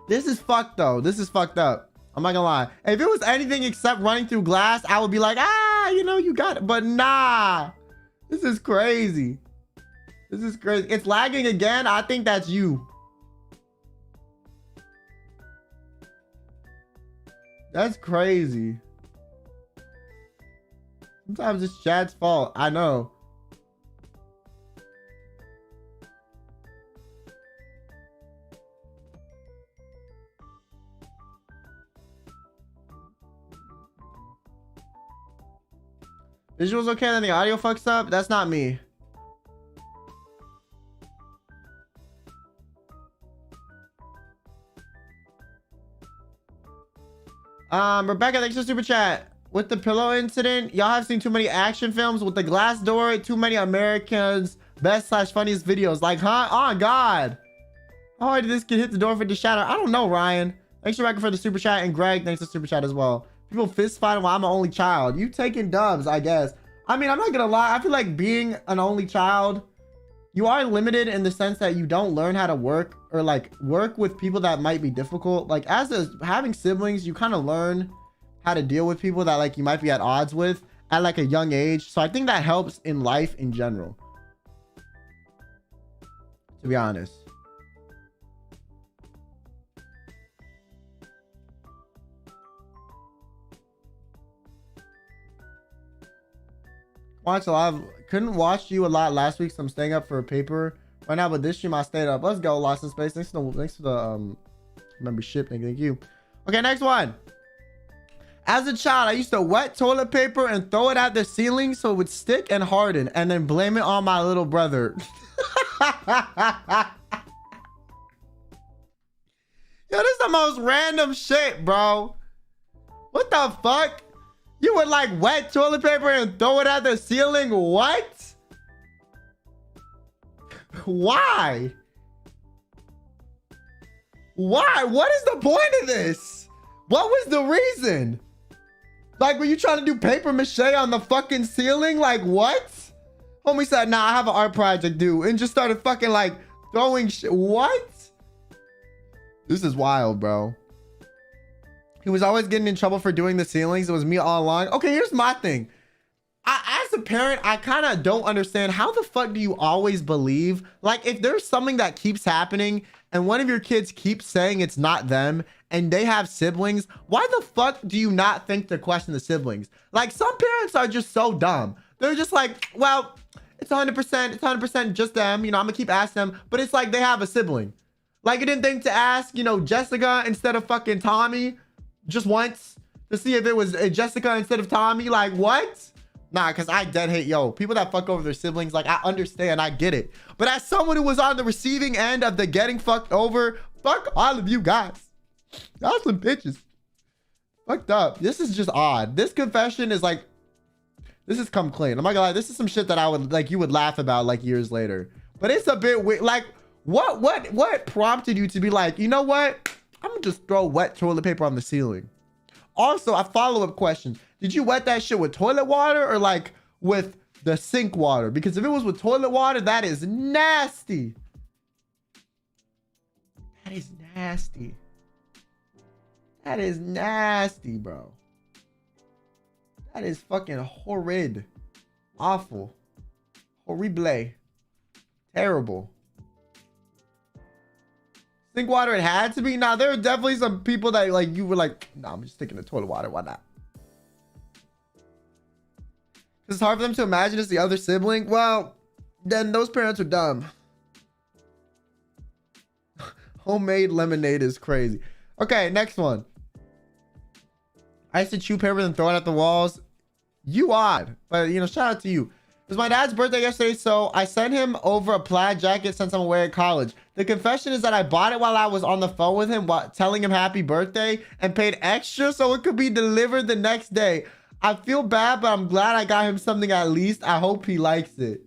This is fucked, though. This is fucked up. I'm not gonna lie. If it was anything except running through glass, I would be like, ah, you know, you got it. But nah. This is crazy. This is crazy. It's lagging again. I think that's you. That's crazy. Sometimes it's Chad's fault. I know. Visuals okay, then the audio fucks up? That's not me. Rebecca, thanks for super chat. With the pillow incident, y'all have seen too many action films with the glass door. Too many Americans' best/funniest videos. Like, huh? Oh, God. How hard did this kid hit the door for the shatter? I don't know, Ryan. Thanks, Rebecca, for the super chat. And Greg, thanks for super chat as well. People fist fighting while I'm an only child. You taking dubs, I guess. I mean, I'm not gonna lie. I feel like being an only child, you are limited in the sense that you don't learn how to work or like work with people that might be difficult. Like having siblings, you kind of learn how to deal with people that like you might be at odds with at like a young age. So I think that helps in life in general, to be honest. Watch a lot of, couldn't watch you a lot last week, so I'm staying up for a paper right now, but this stream I stayed up. Let's go, Lost in Space. Thanks for the membership. Thank you. Okay, next one. As a child, I used to wet toilet paper and throw it at the ceiling so it would stick and harden, and then blame it on my little brother. Yo, this is the most random shit, bro. What the fuck? You would like wet toilet paper and throw it at the ceiling? What? Why? Why? What is the point of this? What was the reason? Like, were you trying to do paper mache on the fucking ceiling? Like, what? Homie said, nah, I have an art project due, and just started fucking like throwing shit. What? This is wild, bro. He was always getting in trouble for doing the ceilings. It was me all along. Okay, here's my thing. As a parent, I kind of don't understand, how the fuck do you always believe, like, if there's something that keeps happening and one of your kids keeps saying it's not them and they have siblings, why the fuck do you not think to question the siblings? Like, some parents are just so dumb. They're just like, well, it's 100% just them. You know, I'm gonna keep asking them, but it's like they have a sibling. Like, you didn't think to ask, you know, Jessica instead of fucking Tommy just once to see if it was Jessica instead of Tommy? Like, what? Nah, because I dead hate, yo, people that fuck over their siblings, like, I understand, I get it. But as someone who was on the receiving end of the getting fucked over, fuck all of you guys. Y'all some bitches. Fucked up. This is just odd. This confession is like, this has come clean. I'm not gonna lie, this is some shit that I would, like, you would laugh about, like, years later. But it's a bit weird. Like, what prompted you to be like, you know what? I'm gonna just throw wet toilet paper on the ceiling. Also, a follow-up question. Did you wet that shit with toilet water or like with the sink water? Because if it was with toilet water, that is nasty. That is nasty. That is nasty, bro. That is fucking horrid. Awful. Horrible. Terrible. Sink water, it had to be? Nah, there are definitely some people that like you were like, nah, I'm just thinking of toilet water. Why not? It's hard for them to imagine it's the other sibling. Well, then those parents are dumb. Homemade lemonade is crazy. Okay, next one. I used to chew paper and throw it at the walls. You odd, but you know, shout out to you. It was my dad's birthday yesterday, so I sent him over a plaid jacket since I'm away at college. The confession is that I bought it while I was on the phone with him, telling him happy birthday, and paid extra so it could be delivered the next day. I feel bad, but I'm glad I got him something at least. I hope he likes it.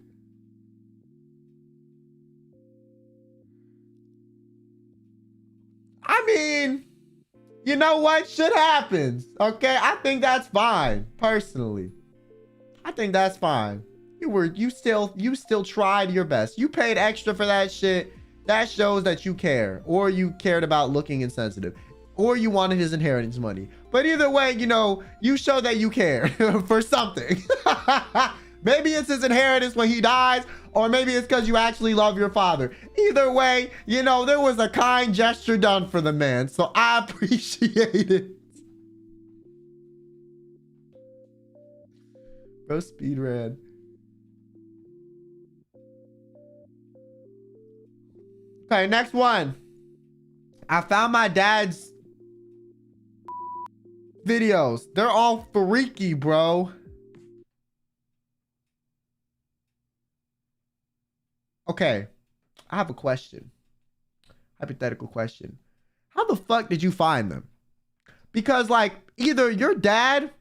I mean, you know what? Shit happens. Okay, I think that's fine. Personally, I think that's fine. You still tried your best. You paid extra for that shit. That shows that you care, or you cared about looking insensitive, or you wanted his inheritance money. But either way, you know, you show that you care for something. Maybe it's his inheritance when he dies, or maybe it's because you actually love your father. Either way, you know, there was a kind gesture done for the man, so I appreciate it. Bro, speed ran. Okay, next one. I found my dad's videos. They're all freaky, bro. Okay, I have a question. Hypothetical question. How the fuck did you find them? Because like, either your dad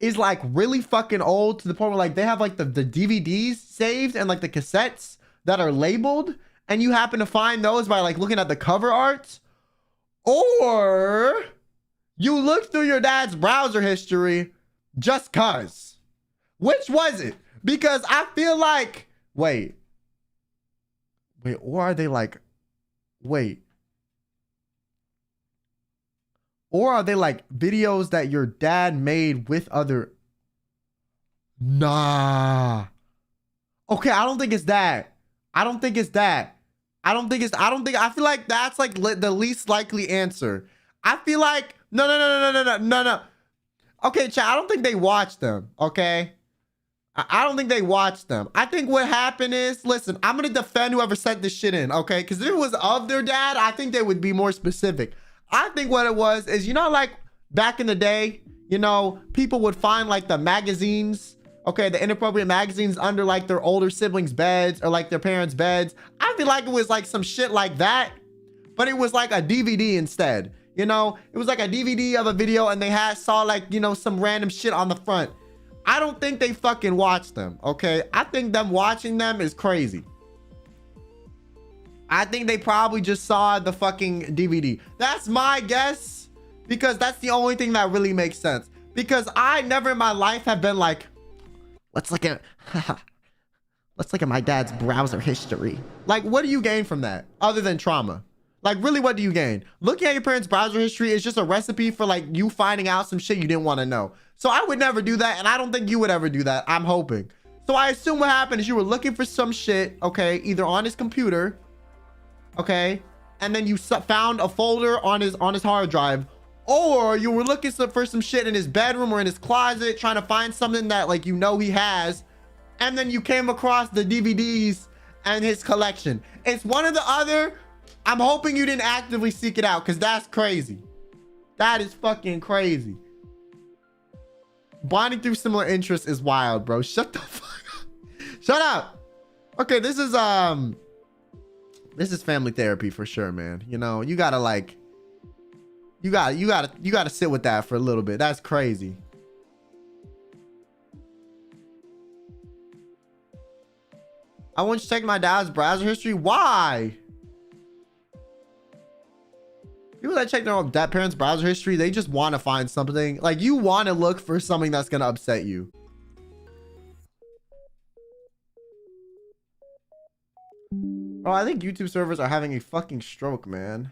is like really fucking old to the point where like they have like the DVDs saved and like the cassettes that are labeled, and you happen to find those by like looking at the cover art, or you looked through your dad's browser history just cuz. Which was it? Because I feel like, wait, or are they like, or are they like videos that your dad made with other? Nah. Okay, I don't think it's that. I feel like that's like the least likely answer. I feel like, no. Okay, chat, I don't think they watched them, okay? I don't think they watched them. I think what happened is, listen, I'm gonna defend whoever sent this shit in, okay? Because if it was of their dad, I think they would be more specific. I think what it was is, you know, like back in the day, you know, people would find like the magazines, okay, the inappropriate magazines under like their older siblings' beds or like their parents' beds. I feel like it was like some shit like that, but it was like a DVD instead. You know, it was like a DVD of a video and they saw like, you know, some random shit on the front. I don't think they fucking watched them, okay? I think them watching them is crazy. I think they probably just saw the fucking DVD. That's my guess, because that's the only thing that really makes sense. Because I never in my life have been like, let's look at my dad's browser history. Like, what do you gain from that other than trauma? Like, really, what do you gain? Looking at your parents' browser history is just a recipe for like you finding out some shit you didn't want to know. So I would never do that, and I don't think you would ever do that. I'm hoping. So I assume what happened is you were looking for some shit, okay, either on his computer, okay, and then you found a folder on his hard drive, or you were looking for some shit in his bedroom or in his closet, trying to find something that like you know he has, and then you came across the DVDs and his collection. It's one or the other. I'm hoping you didn't actively seek it out, because that's crazy. That is fucking crazy. Bonding through similar interests is wild, bro. Shut the fuck up. Shut up. Okay, this is family therapy for sure, man. You know, you gotta like, you gotta sit with that for a little bit. That's crazy. I want to check my dad's browser history. Why? People that check their parents' browser history, they just want to find something. Like, you want to look for something that's going to upset you. Oh, I think YouTube servers are having a fucking stroke, man.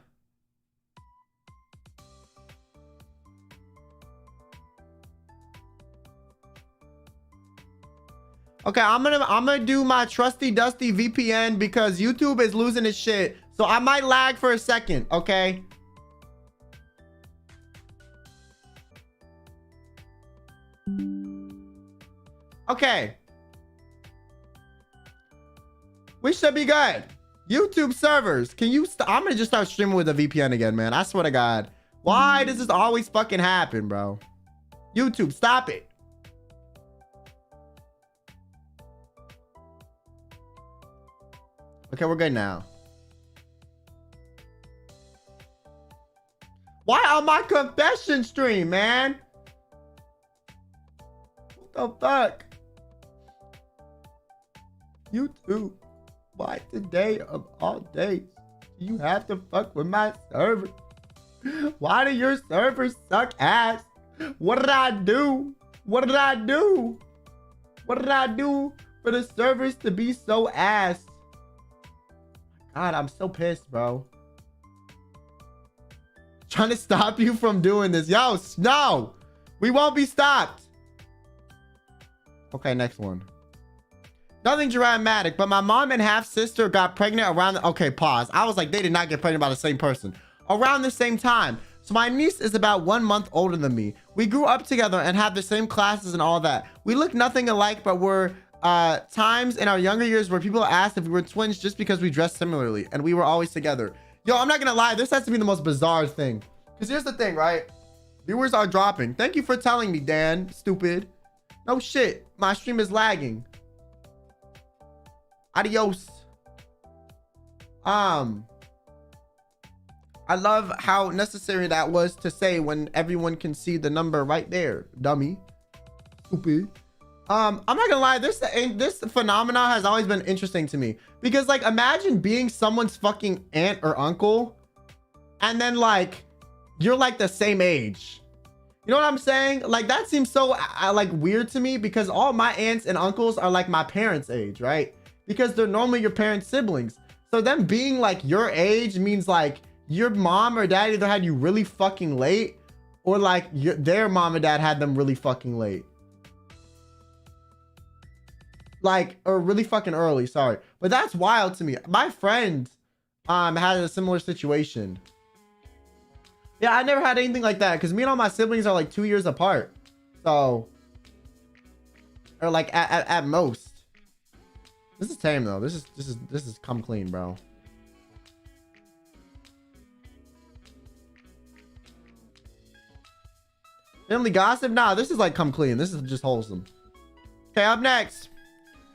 Okay, I'm gonna do my trusty dusty VPN because YouTube is losing its shit. So I might lag for a second, okay? Okay. We should be good. YouTube servers, can you I'm gonna just start streaming with a VPN again, man. I swear to God. Why does this always fucking happen, bro? YouTube, stop it. Okay, we're good now. Why on my confession stream, man? What the fuck? YouTube, why today of all days do you have to fuck with my server? Why do your servers suck ass? What did I do? What did I do? What did I do for the servers to be so ass? God, I'm so pissed, bro. Trying to stop you from doing this. Yo, no, we won't be stopped. Okay, next one. Nothing dramatic, but my mom and half sister got pregnant around okay, pause. I was like, they did not get pregnant by the same person. Around the same time. So my niece is about 1 month older than me. We grew up together and had the same classes and all that. We look nothing alike, but we're times in our younger years where people asked if we were twins just because we dressed similarly and we were always together. Yo, I'm not gonna lie, this has to be the most bizarre thing, because here's the thing, right? Viewers are dropping. Thank you for telling me, Dan. Stupid. No shit, my stream is lagging. Adios. I love how necessary that was to say when everyone can see the number right there, dummy. Stupid. I'm not gonna lie, this phenomena has always been interesting to me, because like, imagine being someone's fucking aunt or uncle and then like you're like the same age. You know what I'm saying? Like, that seems so like weird to me, because all my aunts and uncles are like my parents' age, right? Because they're normally your parents' siblings. So them being like your age means like your mom or dad either had you really fucking late, or like their mom and dad had them really fucking late. Like, or really fucking early, sorry. But that's wild to me. My friend had a similar situation. Yeah, I never had anything like that, because me and all my siblings are like 2 years apart. So, or like at most. This is tame though. This is come clean, bro. Family gossip? Nah, this is like come clean. This is just wholesome. Okay, up next.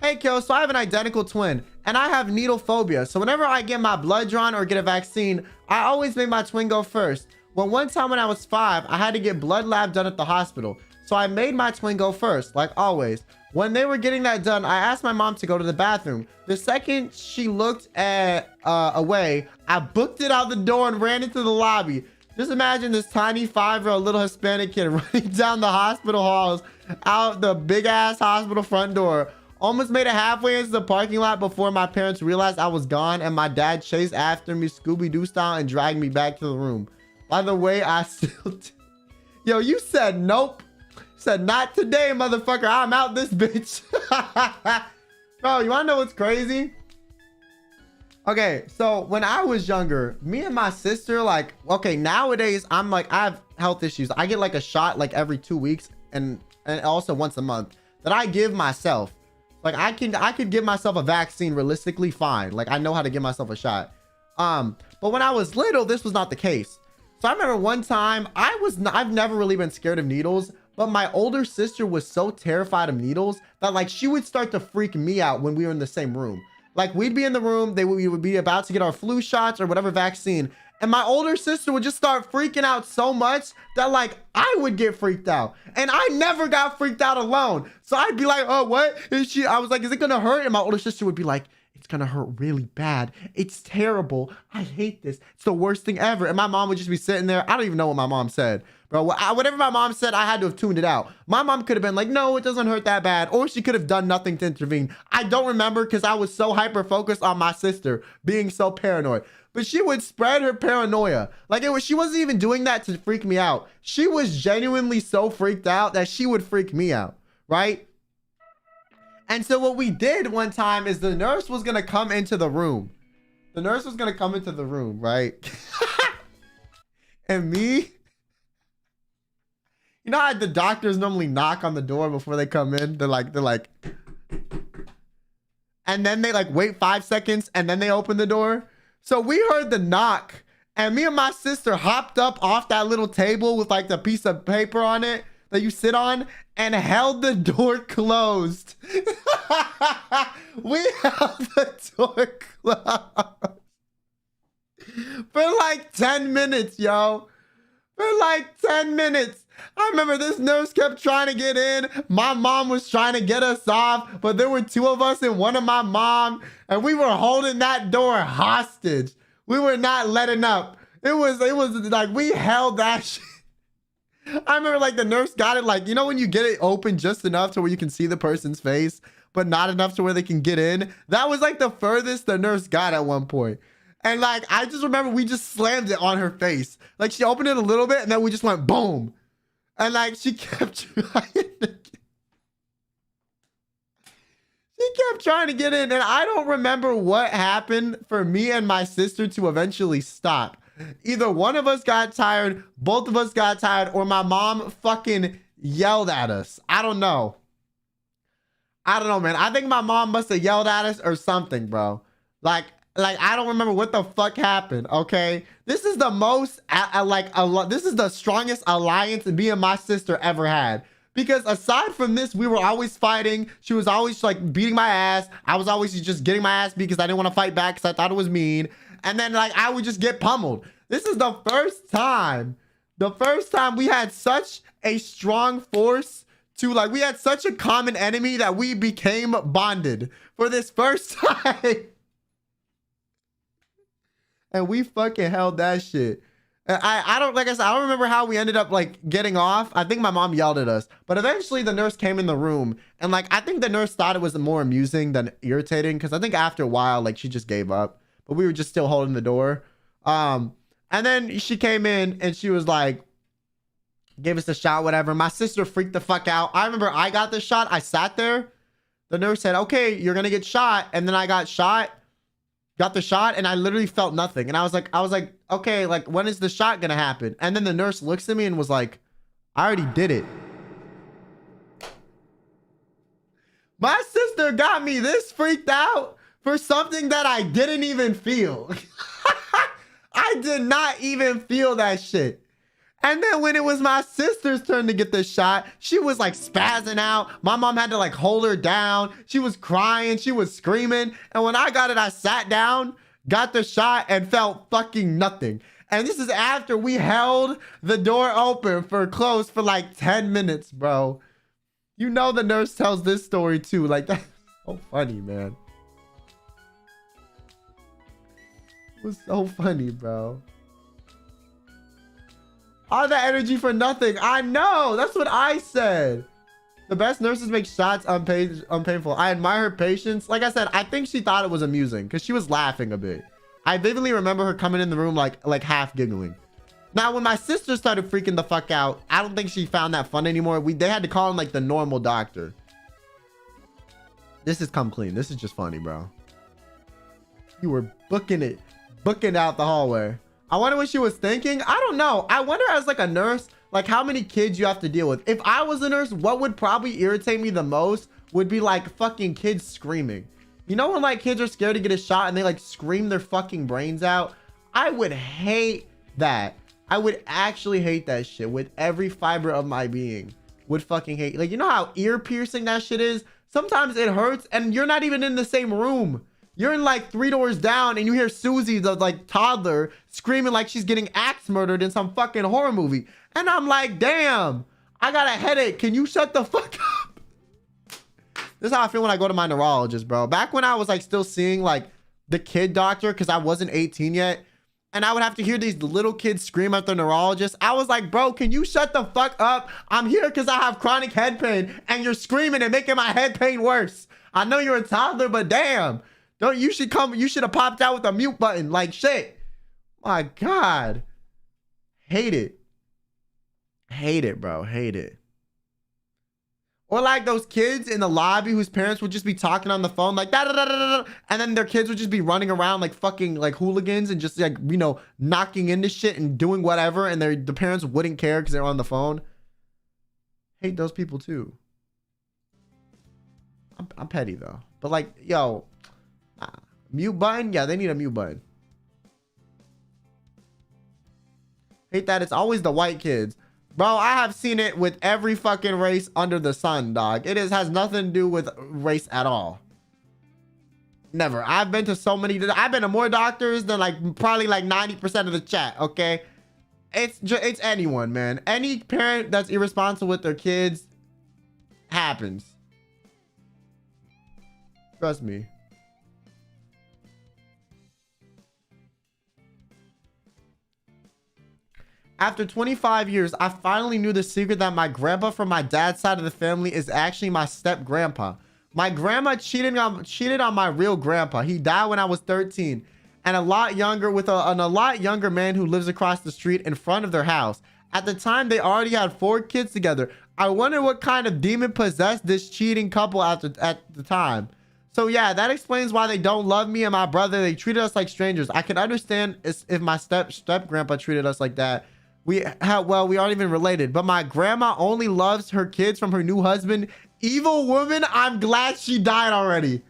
Hey, Kyo, so I have an identical twin, and I have needle phobia. So whenever I get my blood drawn or get a vaccine, I always make my twin go first. Well, one time when I was 5, I had to get blood lab done at the hospital. So I made my twin go first, like always. When they were getting that done, I asked my mom to go to the bathroom. The second she looked away, I booked it out the door and ran into the lobby. Just imagine this tiny 5-year-old little Hispanic kid running down the hospital halls, out the big ass hospital front door. Almost made it halfway into the parking lot before my parents realized I was gone, and my dad chased after me Scooby-Doo style and dragged me back to the room. By the way, I still... Yo, you said nope. Said not today, motherfucker. I'm out this bitch. Bro, you wanna know what's crazy? Okay, so when I was younger, me and my sister, like, okay, nowadays I'm like, I have health issues. I get like a shot like every 2 weeks and also once a month that I give myself. Like I could give myself a vaccine realistically fine. Like I know how to give myself a shot. But when I was little, this was not the case. So I remember one time I've never really been scared of needles, but my older sister was so terrified of needles that like she would start to freak me out when we were in the same room. Like we'd be in the room, we would be about to get our flu shots or whatever vaccine, and my older sister would just start freaking out so much that like I would get freaked out, and I never got freaked out alone. So I'd be like, oh, what is she? I was like, is it gonna hurt? And my older sister would be like, it's gonna hurt really bad. It's terrible. I hate this. It's the worst thing ever. And my mom would just be sitting there. I don't even know what my mom said, bro. Whatever my mom said, I had to have tuned it out. My mom could have been like, no, it doesn't hurt that bad. Or she could have done nothing to intervene. I don't remember because I was so hyper-focused on my sister being so paranoid. But she would spread her paranoia. Like she wasn't even doing that to freak me out. She was genuinely so freaked out that she would freak me out, right? And so what we did one time is the nurse was going to come into the room. The nurse was going to come into the room, right? And me, you know how the doctors normally knock on the door before they come in? They're like, and then they like wait 5 seconds and then they open the door. So we heard the knock and me and my sister hopped up off that little table with like the piece of paper on it that you sit on and held the door closed. We held the door closed for like 10 minutes, yo. For like 10 minutes. I remember this nurse kept trying to get in. My mom was trying to get us off, but there were 2 of us and one of my mom, and we were holding that door hostage. We were not letting up. It was like we held that shit. I remember like the nurse got it, like, you know, when you get it open just enough to where you can see the person's face, but not enough to where they can get in. That was like the furthest the nurse got at one point. And like, I just remember we just slammed it on her face. Like she opened it a little bit and then we just went boom. And like, she kept trying to get in. And I don't remember what happened for me and my sister to eventually stop. Either one of us got tired, both of us got tired, or my mom fucking yelled at us. I don't know. I don't know, man. I think my mom must have yelled at us or something, bro. Like I don't remember what the fuck happened, okay? This is the most, this is the strongest alliance me and my sister ever had. Because aside from this, we were always fighting. She was always like beating my ass. I was always just getting my ass beat because I didn't want to fight back because I thought it was mean. And then like I would just get pummeled. This is the first time we had such a strong force to like, we had such a common enemy that we became bonded for this first time. And we fucking held that shit. I don't, like I said, I don't remember how we ended up like getting off. I think my mom yelled at us, but eventually the nurse came in the room and like, I think the nurse thought it was more amusing than irritating. Cause I think after a while, like she just gave up, but we were just still holding the door. And then she came in and she was like, gave us a shot, whatever. My sister freaked the fuck out. I remember I got the shot. I sat there. The nurse said, okay, you're going to get shot. And then I got the shot and I literally felt nothing. And I was like, okay, like when is the shot going to happen? And then the nurse looks at me and was like, I already did it. My sister got me this freaked out for something that I didn't even feel. I did not even feel that shit. And then when it was my sister's turn to get the shot, she was like spazzing out. My mom had to like hold her down. She was crying. She was screaming. And when I got it, I sat down, got the shot and felt fucking nothing. And this is after we held the door open for close for like 10 minutes, bro. You know the nurse tells this story too. Like, that's so funny, man. It was so funny, bro. All that energy for nothing. I know. That's what I said. The best nurses make shots unpainful. I admire her patience. Like I said, I think she thought it was amusing because she was laughing a bit. I vividly remember her coming in the room like half giggling. Now, when my sister started freaking the fuck out, I don't think she found that fun anymore. They had to call in like the normal doctor. This is come clean. This is just funny, bro. You were booking out the hallway. I wonder what she was thinking. I don't know. I wonder as like a nurse, like how many kids you have to deal with. If I was a nurse, what would probably irritate me the most would be like fucking kids screaming. You know when like kids are scared to get a shot and they like scream their fucking brains out? I would hate that. I would actually hate that shit with every fiber of my being. Would fucking hate. Like, you know how ear piercing that shit is? Sometimes it hurts and you're not even in the same room. You're in like 3 doors down and you hear Susie, the like toddler, screaming like she's getting axe murdered in some fucking horror movie. And I'm like, damn, I got a headache. Can you shut the fuck up? This is how I feel when I go to my neurologist, bro. Back when I was like still seeing like the kid doctor because I wasn't 18 yet. And I would have to hear these little kids scream at the neurologist. I was like, bro, can you shut the fuck up? I'm here because I have chronic head pain and you're screaming and making my head pain worse. I know you're a toddler, but damn. Don't you should have popped out with a mute button like shit. My God. Hate it. Hate it, bro. Hate it. Or like those kids in the lobby whose parents would just be talking on the phone like da da da da da, and then their kids would just be running around like fucking like hooligans and just like, you know, knocking into shit and doing whatever, and the parents wouldn't care because they're on the phone. Hate those people too. I'm petty though. But like, yo, mute button? Yeah, they need a mute button. Hate that it's always the white kids. Bro, I have seen it with every fucking race under the sun, dog. Has nothing to do with race at all. Never. I've been to more doctors than like probably like 90% of the chat, okay? It's anyone, man. Any parent that's irresponsible with their kids happens. Trust me. After 25 years, I finally knew the secret that my grandpa from my dad's side of the family is actually my step grandpa. My grandma cheated on my real grandpa. He died when I was 13 and a lot younger with a lot younger man who lives across the street in front of their house. At the time, they already had 4 kids together. I wonder what kind of demon possessed this cheating couple at the time. So yeah, that explains why they don't love me and my brother. They treated us like strangers. I can understand if my step grandpa treated us like that. We aren't even related, but my grandma only loves her kids from her new husband. Evil woman, I'm glad she died already.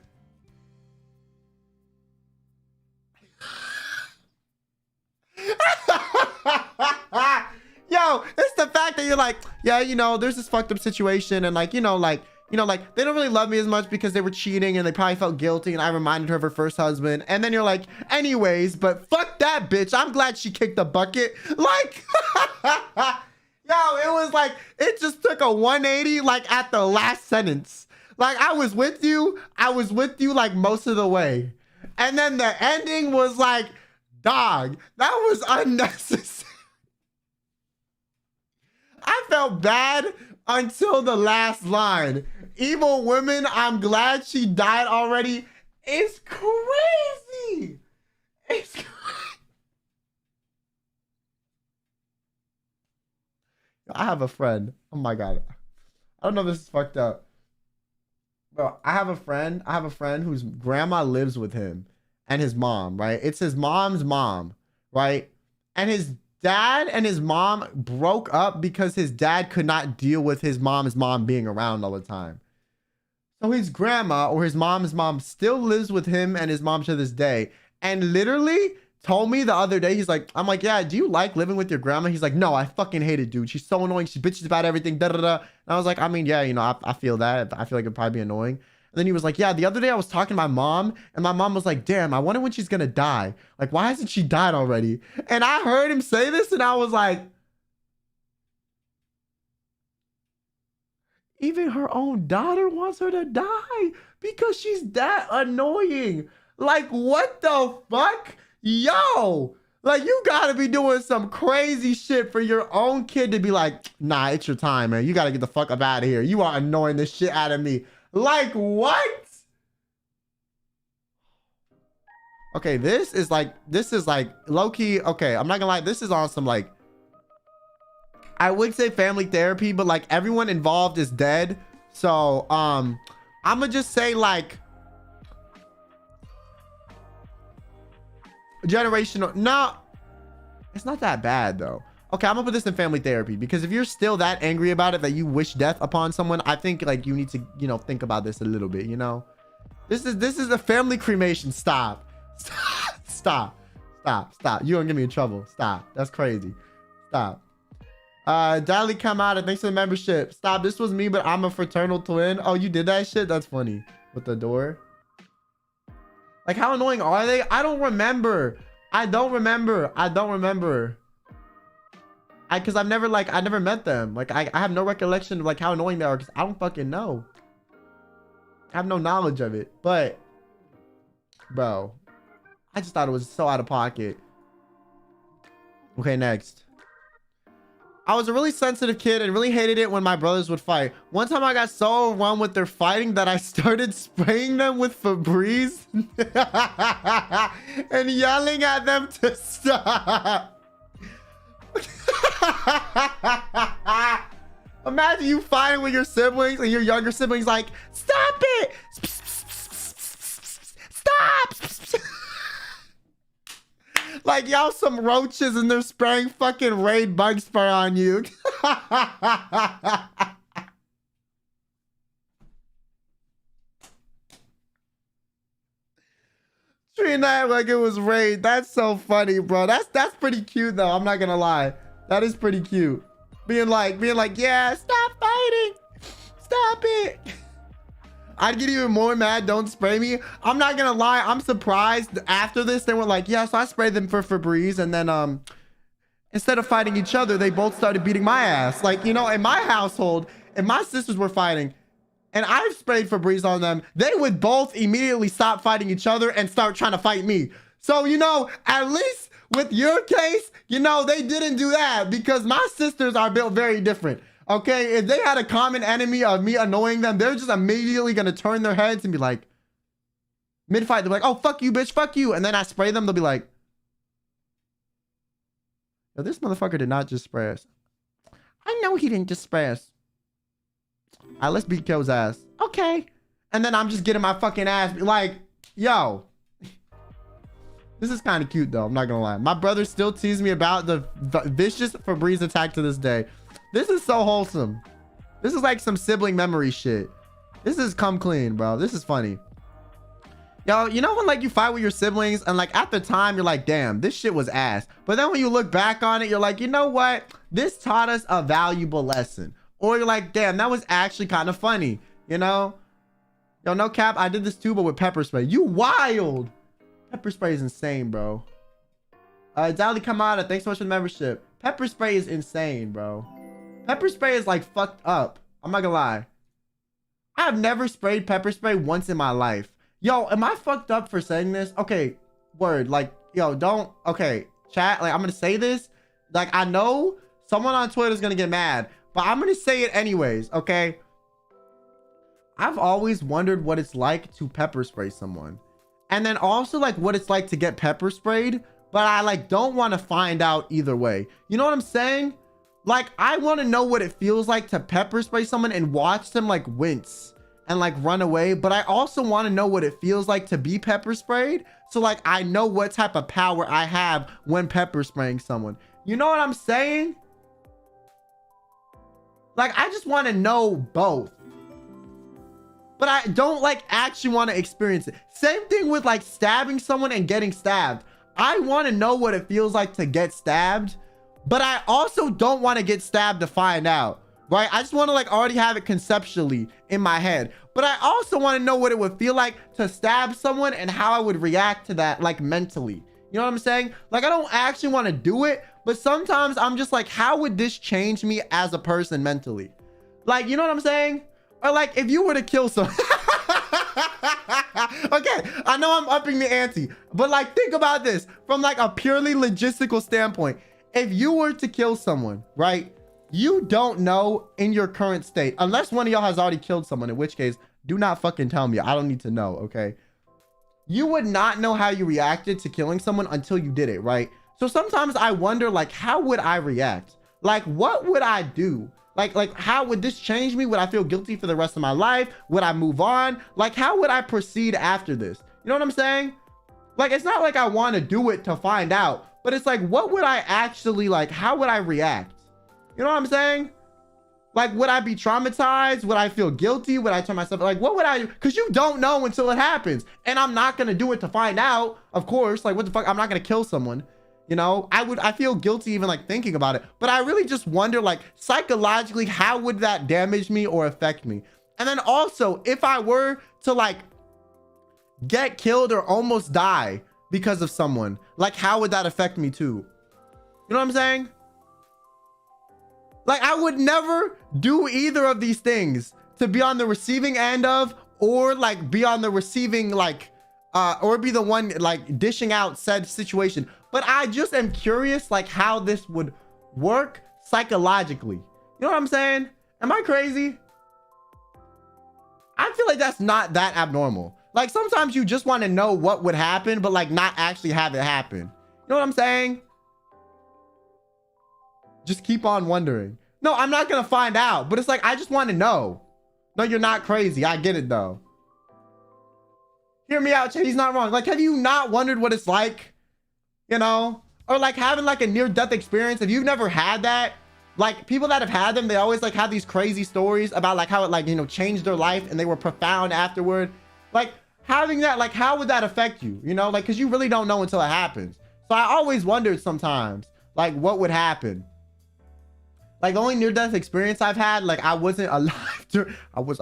Yo, it's the fact that you're like, yeah, you know, there's this fucked up situation and like, like they don't really love me as much because they were cheating and they probably felt guilty and I reminded her of her first husband. And then you're like, anyways, but fuck that bitch. I'm glad she kicked the bucket. Like, yo, it was like, it just took a 180 like at the last sentence. Like I was with you like most of the way. And then the ending was like, dog, that was unnecessary. I felt bad until the last line. Evil woman, I'm glad she died already. It's crazy. It's crazy. I have a friend. Oh my God. I don't know if this is fucked up. Bro, I have a friend whose grandma lives with him and his mom, right? It's his mom's mom, right? And his dad and his mom broke up because his dad could not deal with his mom's mom being around all the time. So his grandma or his mom's mom still lives with him and his mom to this day. And literally told me the other day, I'm like, yeah, do you like living with your grandma? He's like, no, I fucking hate it, dude. She's so annoying. She bitches about everything. Da, da, da. And I was like, I mean, yeah, you know, I feel that. I feel like it'd probably be annoying. And then he was like, yeah, the other day I was talking to my mom, and my mom was like, damn, I wonder when she's gonna die. Like, why hasn't she died already? And I heard him say this, and I was like, even her own daughter wants her to die because she's that annoying. Like, what the fuck? Yo, like, you gotta be doing some crazy shit for your own kid to be like, nah, it's your time, man. You gotta get the fuck up out of here. You are annoying the shit out of me. Like, what? Okay, this is like low-key. Okay, I'm not gonna lie. This is on some, like, I would say family therapy, but like everyone involved is dead. So, I'm gonna just say like generational. No, it's not that bad though. Okay, I'm gonna put this in family therapy because if you're still that angry about it that you wish death upon someone, I think like you need to, you know, think about this a little bit, you know. This is a family cremation. Stop. Stop. You don't get me in trouble. Stop. That's crazy. Stop. Dally come out and thanks for the membership. Stop. This was me, but I'm a fraternal twin. Oh, you did that shit? That's funny. With the door. Like, how annoying are they? I don't remember. Because I never met them. Like, I have no recollection of like how annoying they are because I don't fucking know. I have no knowledge of it. But, bro, I just thought it was so out of pocket. Okay, next. I was a really sensitive kid and really hated it when my brothers would fight. One time I got so overwhelmed with their fighting that I started spraying them with Febreze and yelling at them to stop. Imagine you fighting with your siblings and your younger siblings like, stop it! Stop! Like, y'all some roaches and they're spraying fucking Raid bug spray on you. Treating that like it was Raid. That's so funny, bro. That's pretty cute though. I'm not gonna lie. That is pretty cute. Being like, yeah, stop fighting. Stop it. I'd get even more mad. Don't spray me. I'm not gonna lie. I'm surprised after this. They were like, yeah, so I sprayed them for Febreze. And then instead of fighting each other, they both started beating my ass. Like, you know, in my household, if my sisters were fighting and I've sprayed Febreze on them, they would both immediately stop fighting each other and start trying to fight me. So, you know, at least with your case, you know, they didn't do that because my sisters are built very different. Okay, if they had a common enemy of me annoying them, they're just immediately gonna turn their heads and be like, mid-fight, they're like, oh, fuck you, bitch, fuck you. And then I spray them, they'll be like, yo, this motherfucker did not just spray us. I know he didn't just spray us. All right, let's beat Kyo's ass. Okay. And then I'm just getting my fucking ass, like, yo. This is kind of cute, though, I'm not gonna lie. My brother still teases me about the vicious Febreze attack to this day. This is so wholesome. This is like some sibling memory shit. This is come clean, bro. This is funny. Yo, you know when like you fight with your siblings and like at the time you're like, damn, this shit was ass. But then when you look back on it, you're like, you know what? This taught us a valuable lesson. Or you're like, damn, that was actually kind of funny. You know? Yo, no cap, I did this too, but with pepper spray. You wild. Pepper spray is insane, bro. Dally Kamada, thanks so much for the membership. Pepper spray is insane, bro. Pepper spray is like fucked up. I'm not gonna lie. I've never sprayed pepper spray once in my life. Yo, am I fucked up for saying this? Okay, word. Like, yo, don't. Okay, chat. Like, I'm gonna say this. Like, I know someone on Twitter is gonna get mad, but I'm gonna say it anyways. Okay. I've always wondered what it's like to pepper spray someone, and then also like what it's like to get pepper sprayed. But I like don't want to find out either way. You know what I'm saying? Like, I want to know what it feels like to pepper spray someone and watch them like wince and like run away. But I also want to know what it feels like to be pepper sprayed. So like, I know what type of power I have when pepper spraying someone. You know what I'm saying? Like, I just want to know both. But I don't like actually want to experience it. Same thing with like stabbing someone and getting stabbed. I want to know what it feels like to get stabbed. But I also don't want to get stabbed to find out, right? I just want to like already have it conceptually in my head. But but I also want to know what it would feel like to stab someone and how I would react to that, like mentally. You know what I'm saying? Like, I don't actually want to do it, but sometimes I'm just like, how would this change me as a person mentally? Like, you know what I'm saying? Or like, if you were to kill someone. Okay, I know I'm upping the ante, but like, think about this from like a purely logistical standpoint. If you were to kill someone, right? You don't know in your current state, unless one of y'all has already killed someone, in which case, do not fucking tell me. I don't need to know, okay? You would not know how you reacted to killing someone until you did it, right? So sometimes I wonder, like, how would I react? Like, what would I do? Like, how would this change me? Would I feel guilty for the rest of my life? Would I move on? Like, how would I proceed after this? You know what I'm saying? Like, it's not like I want to do it to find out, but it's like, what would I actually, like, how would I react? You know what I'm saying? Like, would I be traumatized? Would I feel guilty? Would I tell myself, like, what would I do? Because you don't know until it happens. And I'm not going to do it to find out, of course. Like, what the fuck? I'm not going to kill someone. You know, I feel guilty even like thinking about it, but I really just wonder, like, psychologically, how would that damage me or affect me? And then also, if I were to like get killed or almost die because of someone, like, how would that affect me too? You know what I'm saying? Like, I would never do either of these things to be on the receiving end of, or like be on the receiving, like, or be the one like dishing out said situation. But I just am curious, like, how this would work psychologically. You know what I'm saying? Am I crazy? I feel like that's not that abnormal. Like, sometimes you just want to know what would happen, but like not actually have it happen. You know what I'm saying? Just keep on wondering. No, I'm not going to find out, but it's like, I just want to know. No, you're not crazy. I get it though. Hear me out, Chet. He's not wrong. Like, have you not wondered what it's like? You know, or like having like a near-death experience. If you've never had that, like, people that have had them, they always like have these crazy stories about like how it, like, you know, changed their life and they were profound afterward. Like, having that, like, how would that affect you? You know, like, because you really don't know until it happens. So I always wondered sometimes, like, what would happen? Like, the only near-death experience I've had, like, I wasn't alive to, I was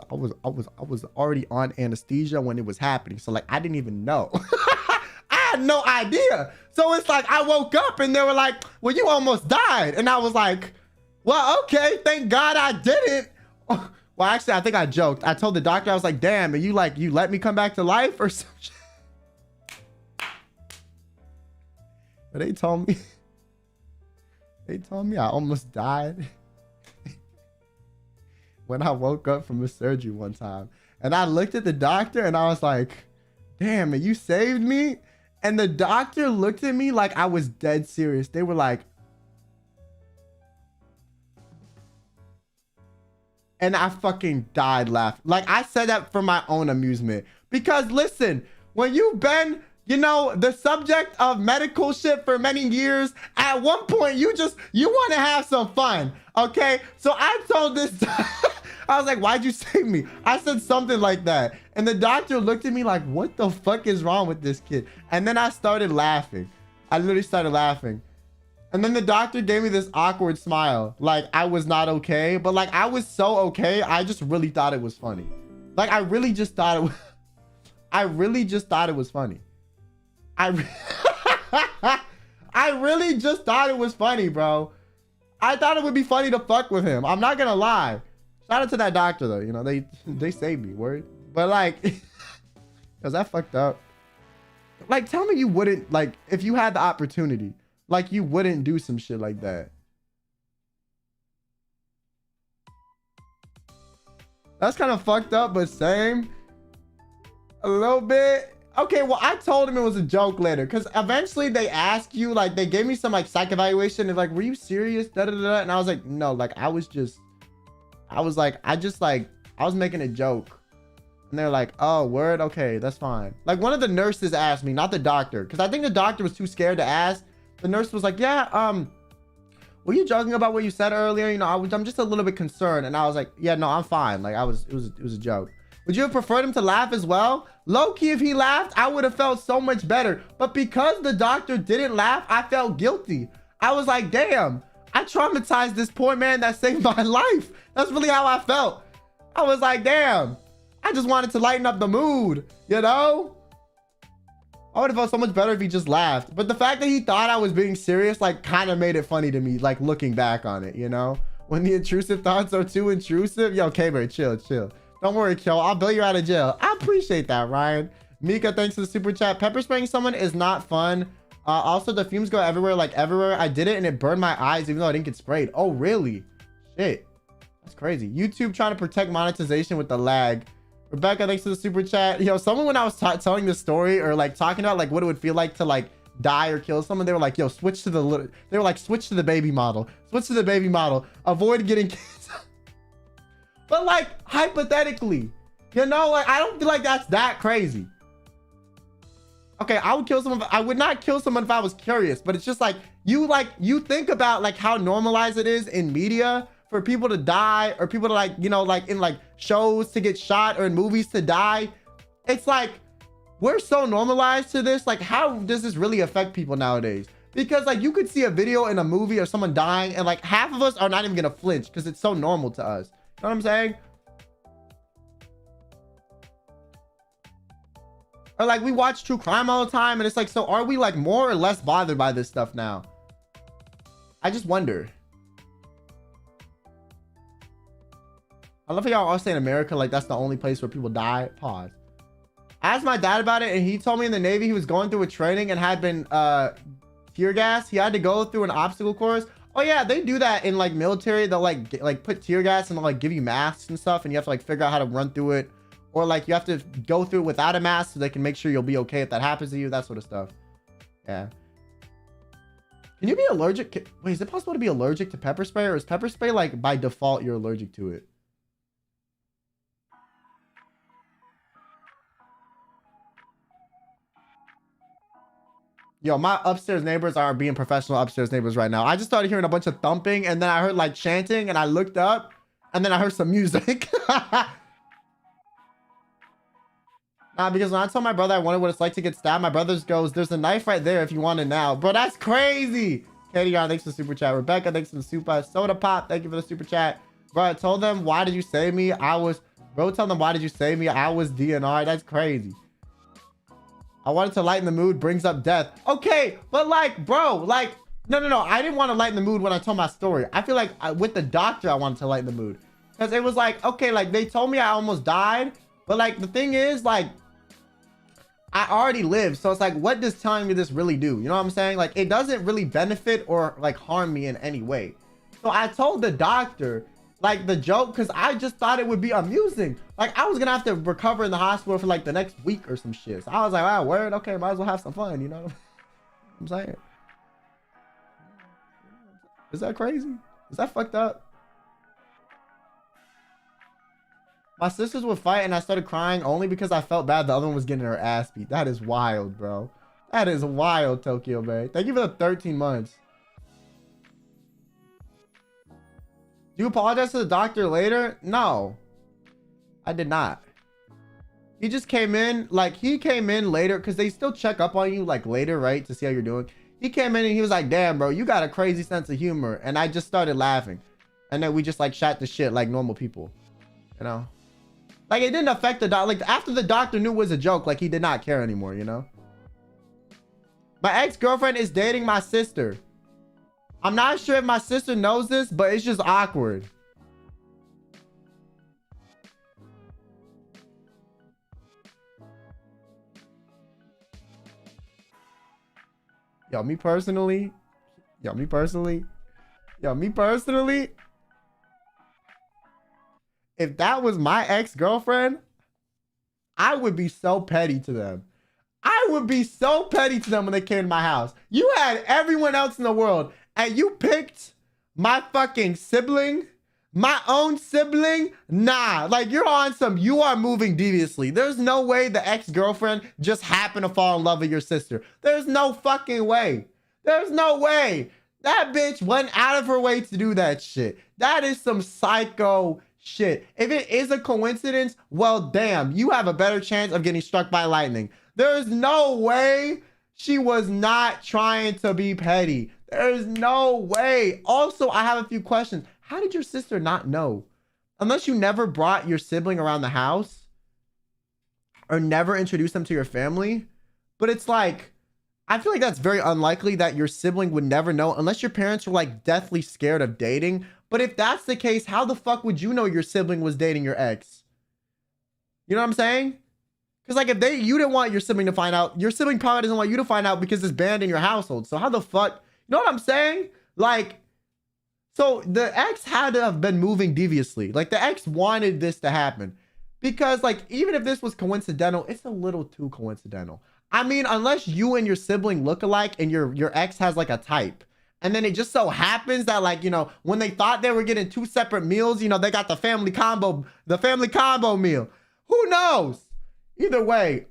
already on anesthesia when it was happening. So like, I didn't even know. I had no idea. So it's like, I woke up and they were like, well, you almost died. And I was like, well, okay, thank God I didn't. Well, actually, I think I joked. I told the doctor, I was like, damn, and you like, you let me come back to life or something? But they told me I almost died when I woke up from a surgery one time. And I looked at the doctor and I was like, damn, man, you saved me. And the doctor looked at me like I was dead serious. They were like, and I fucking died laughing. Like, I said that for my own amusement. Because listen, when you've been, you know, the subject of medical shit for many years, at one point you want to have some fun. Okay. So I told this, I was like, why'd you save me? I said something like that. And the doctor looked at me like, what the fuck is wrong with this kid? And then I started laughing. I literally started laughing. And then the doctor gave me this awkward smile. Like, I was not okay. But like, I was so okay. I just really thought it was funny. Like, I really just thought it was, I really just thought it was funny. I really just thought it was funny, bro. I thought it would be funny to fuck with him. I'm not gonna lie. Shout out to that doctor though. You know, they saved me, word. But like, cause that fucked up. Like, tell me you wouldn't, like, if you had the opportunity, like, you wouldn't do some shit like that. That's kind of fucked up, but same. A little bit. Okay, well, I told him it was a joke later, because eventually they ask you, like, they gave me some, like, psych evaluation, and, like, were you serious? Da-da-da-da. And I was like, no, like, I was making a joke. And they're like, oh, word? Okay, that's fine. Like, one of the nurses asked me, not the doctor, because I think the doctor was too scared to ask. The nurse was like, yeah, were you joking about what you said earlier? You know, I'm just a little bit concerned. And I was like, yeah, no, I'm fine. Like, it was a joke. Would you have preferred him to laugh as well? Low-key, if he laughed, I would have felt so much better. But because the doctor didn't laugh, I felt guilty. I was like, damn, I traumatized this poor man that saved my life. That's really how I felt. I was like, damn, I just wanted to lighten up the mood, you know? I would have felt so much better if he just laughed. But the fact that he thought I was being serious, like, kind of made it funny to me, like, looking back on it, you know? When the intrusive thoughts are too intrusive. Yo, K-Bear, chill. Don't worry, Kyo. I'll bail you out of jail. I appreciate that, Ryan. Mika, thanks for the super chat. Pepper spraying someone is not fun. Also, the fumes go everywhere, like, everywhere. I did it, and it burned my eyes, even though I didn't get sprayed. Oh, really? Shit. That's crazy. YouTube trying to protect monetization with the lag. Rebecca, thanks for the super chat. Yo, someone when I was telling this story or like talking about like what it would feel like to like die or kill someone, they were like, yo, switch to the they were like, switch to the baby model. Switch to the baby model. Avoid getting kids. But like hypothetically, you know, like I don't feel like that's that crazy. Okay, I would kill someone. I would not kill someone if I was curious, but it's just like you think about like how normalized it is in media for people to die or people to like, you know, like in like shows to get shot or in movies to die. It's like, we're so normalized to this. Like, how does this really affect people nowadays? Because like you could see a video in a movie of someone dying and like half of us are not even gonna flinch because it's so normal to us. You know what I'm saying? Or like we watch true crime all the time and it's like, so are we like more or less bothered by this stuff now? I just wonder. I love how y'all all say in America like that's the only place where people die. Pause. I asked my dad about it and he told me in the Navy he was going through a training and had been tear gas. He had to go through an obstacle course. Oh yeah, they do that in like military. They'll like put tear gas and they'll like give you masks and stuff and you have to like figure out how to run through it. Or like you have to go through it without a mask so they can make sure you'll be okay if that happens to you. That sort of stuff. Yeah. Can you be allergic? Wait, is it possible to be allergic to pepper spray, or is pepper spray like by default you're allergic to it? Yo, my upstairs neighbors are being professional upstairs neighbors right now. I just started hearing a bunch of thumping and then I heard like chanting and I looked up and then I heard some music. Nah, because when I told my brother I wanted what it's like to get stabbed, my brother goes, there's a knife right there if you want it now. Bro, that's crazy. Katie, thanks for the super chat. Rebecca, thanks for the super. Soda Pop, thank you for the super chat. Bro, I told them, why did you save me? Bro, tell them, why did you save me? I was DNR. That's crazy. I wanted to lighten the mood, brings up death. Okay, but like, bro, like, no. I didn't want to lighten the mood when I told my story. I feel like with the doctor, I wanted to lighten the mood. Because it was like, okay, like they told me I almost died. But like, the thing is, like, I already lived. So it's like, what does telling me this really do? You know what I'm saying? Like, it doesn't really benefit or like harm me in any way. So I told the doctor, like the joke, because I just thought it would be amusing. Like I was gonna have to recover in the hospital for like the next week or some shit. So I was like, wow, word, okay, might as well have some fun, you know what I'm saying? Is that crazy? Is that fucked up? My sisters would fight and I started crying only because I felt bad the other one was getting her ass beat. That is wild, bro. That is wild, Tokyo Bay. Thank you for the 13 months. Do you apologize to the doctor later? No, I did not. He just came in, like he came in later because they still check up on you like later, right? To see how you're doing. He came in and he was like, damn, bro, you got a crazy sense of humor. And I just started laughing. And then we just like shot the shit like normal people, you know? Like it didn't affect the doctor. Like after the doctor knew it was a joke, like he did not care anymore, you know? My ex-girlfriend is dating my sister. I'm not sure if my sister knows this, but it's just awkward. Yo, me personally, if that was my ex-girlfriend, I would be so petty to them. I would be so petty to them when they came to my house. You had everyone else in the world and you picked my fucking sibling, my own sibling. Nah, like you're on some, you are moving deviously. There's no way the ex-girlfriend just happened to fall in love with your sister. There's no fucking way. There's no way. That bitch went out of her way to do that shit. That is some psycho shit. If it is a coincidence, well, damn, you have a better chance of getting struck by lightning. There's no way she was not trying to be petty. There's no way. Also, I have a few questions. How did your sister not know? Unless you never brought your sibling around the house. or never introduce them to your family. But it's like, I feel like that's very unlikely that your sibling would never know unless your parents were like deathly scared of dating. But if that's the case, how the fuck would you know your sibling was dating your ex? You know what I'm saying? Because like if you didn't want your sibling to find out, your sibling probably doesn't want you to find out because it's banned in your household. So how the fuck, you know what I'm saying? Like, so the ex had to have been moving deviously. Like the ex wanted this to happen because like, even if this was coincidental, it's a little too coincidental. I mean, unless you and your sibling look alike and your ex has like a type. And then it just so happens that like, you know, when they thought they were getting 2 separate meals, you know, they got the family combo meal. Who knows? Either way,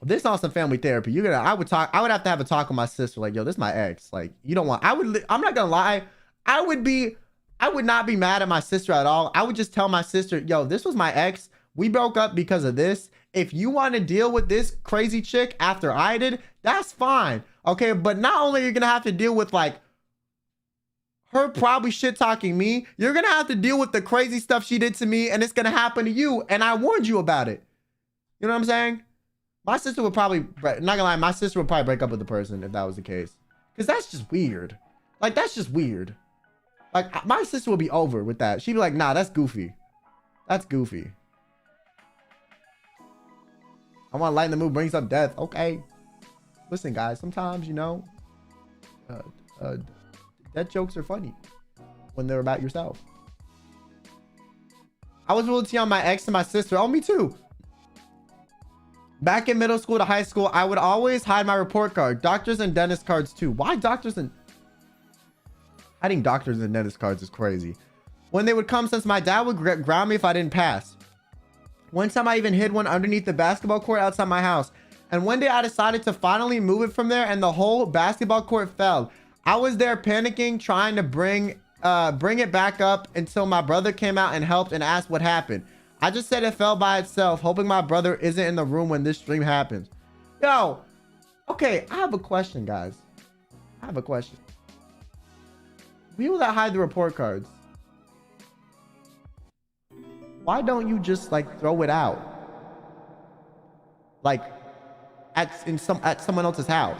this is not some family therapy. I would have to have a talk with my sister. Like, yo, this is my ex. Like, you don't want, I'm not gonna lie. I would not be mad at my sister at all. I would just tell my sister, yo, this was my ex. We broke up because of this. If you want to deal with this crazy chick after I did, that's fine. Okay, but not only are you gonna have to deal with like her probably shit talking me, you're gonna have to deal with the crazy stuff she did to me, and it's gonna happen to you. And I warned you about it. You know what I'm saying? My sister would probably, not gonna lie, my sister would probably break up with the person if that was the case. Because that's just weird. Like, that's just weird. Like, my sister would be over with that. She'd be like, nah, that's goofy. That's goofy. I want to lighten the mood, brings up death. Okay. Listen, guys, sometimes, you know, death jokes are funny when they're about yourself. I was really tea on my ex and my sister. Oh, me too. Back in middle school to high school, I would always hide my report card. Doctors and dentist cards too. Why doctors and... Hiding doctors and dentist cards is crazy. When they would come, since my dad would ground me if I didn't pass. One time I even hid one underneath the basketball court outside my house. And one day I decided to finally move it from there and the whole basketball court fell. I was there panicking, trying to bring it back up until my brother came out and helped and asked what happened. I just said it fell by itself, hoping my brother isn't in the room when this stream happens. Yo, okay, I have a question, guys. I have a question. People that hide the report cards, why don't you just like throw it out? Like at someone else's house.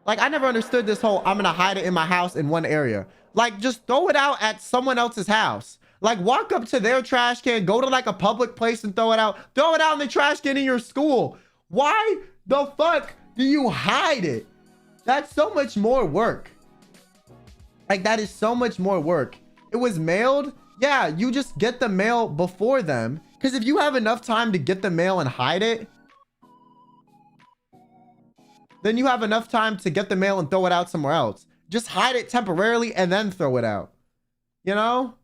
Like, I never understood this whole I'm gonna hide it in my house in one area. Like, just throw it out at someone else's house. Like, walk up to their trash can, go to like a public place and throw it out. Throw it out in the trash can in your school. Why the fuck do you hide it? That's so much more work. Like, that is so much more work. It was mailed. Yeah, you just get the mail before them. Because if you have enough time to get the mail and hide it, then you have enough time to get the mail and throw it out somewhere else. Just hide it temporarily and then throw it out. You know?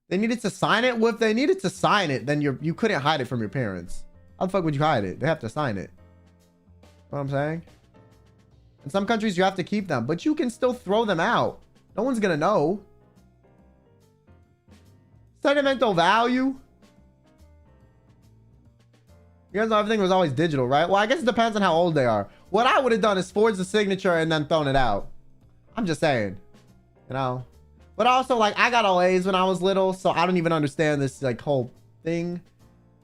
They needed to sign it. Well, if they needed to sign it, then you couldn't hide it from your parents. How the fuck would you hide it? They have to sign it. You know what I'm saying? In some countries, you have to keep them, but you can still throw them out. No one's gonna know. Sentimental value. You guys know everything was always digital, right? Well, I guess it depends on how old they are. What I would have done is forged the signature and then thrown it out. I'm just saying, you know. But also, like, I got all A's when I was little, so I don't even understand this like whole thing.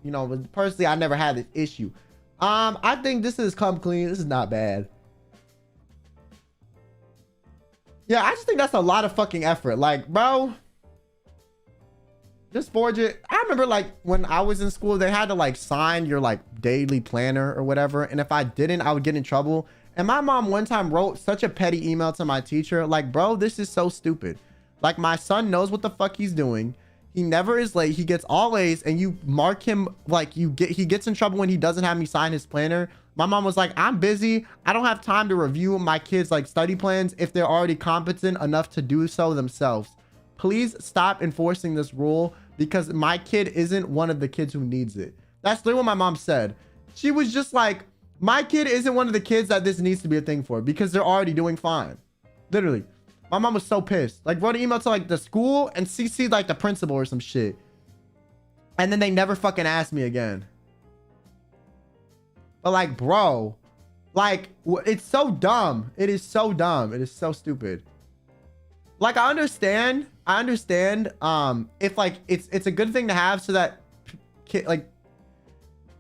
You know, but personally, I never had this issue. I think this is come clean. This is not bad. Yeah, I just think that's a lot of fucking effort. Like, bro, just forge it. I remember like when I was in school, they had to like sign your like daily planner or whatever. And if I didn't, I would get in trouble. And my mom one time wrote such a petty email to my teacher. Like, bro, this is so stupid. Like, my son knows what the fuck he's doing. He never is late. He gets all A's, and you mark him like he gets in trouble when he doesn't have me sign his planner. My mom was like, I'm busy. I don't have time to review my kids' like study plans if they're already competent enough to do so themselves. Please stop enforcing this rule because my kid isn't one of the kids who needs it. That's literally what my mom said. She was just like, my kid isn't one of the kids that this needs to be a thing for because they're already doing fine. Literally. My mom was so pissed. Like, wrote an email to like the school and CC'd like the principal or some shit. And then they never fucking asked me again. But like, bro, like, it's so dumb. It is so dumb. It is so stupid. Like, I understand I understand if like it's a good thing to have so that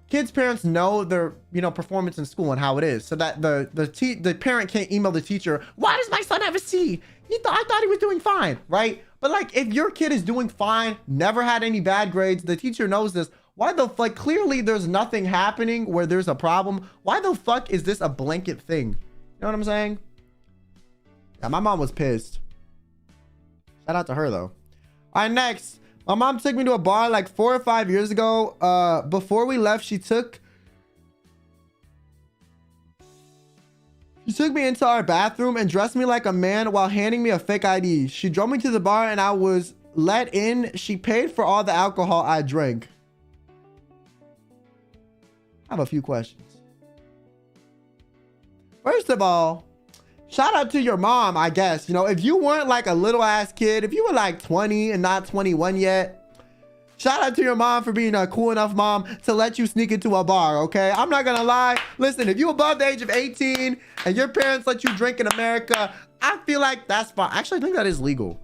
kids' parents know their, you know, performance in school and how it is, so that the parent can't email the teacher, why does my son have a C? I thought he was doing fine, right? But like, if your kid is doing fine, never had any bad grades, the teacher knows this, why the fuck, clearly there's nothing happening where there's a problem. Why the fuck is this a blanket thing? You know what I'm saying? Yeah, my mom was pissed. Shout out to her though. All right, next. My mom took me to a bar like 4 or 5 years ago. Before we left, she took me into our bathroom and dressed me like a man while handing me a fake ID. She drove me to the bar and I was let in. She paid for all the alcohol I drank. I have a few questions. First of all, shout out to your mom, I guess. You know, if you weren't like a little ass kid, if you were like 20 and not 21 yet, shout out to your mom for being a cool enough mom to let you sneak into a bar, okay? I'm not gonna lie. Listen, if you above the age of 18 and your parents let you drink in America, I feel like that's fine. Actually, I think that is legal.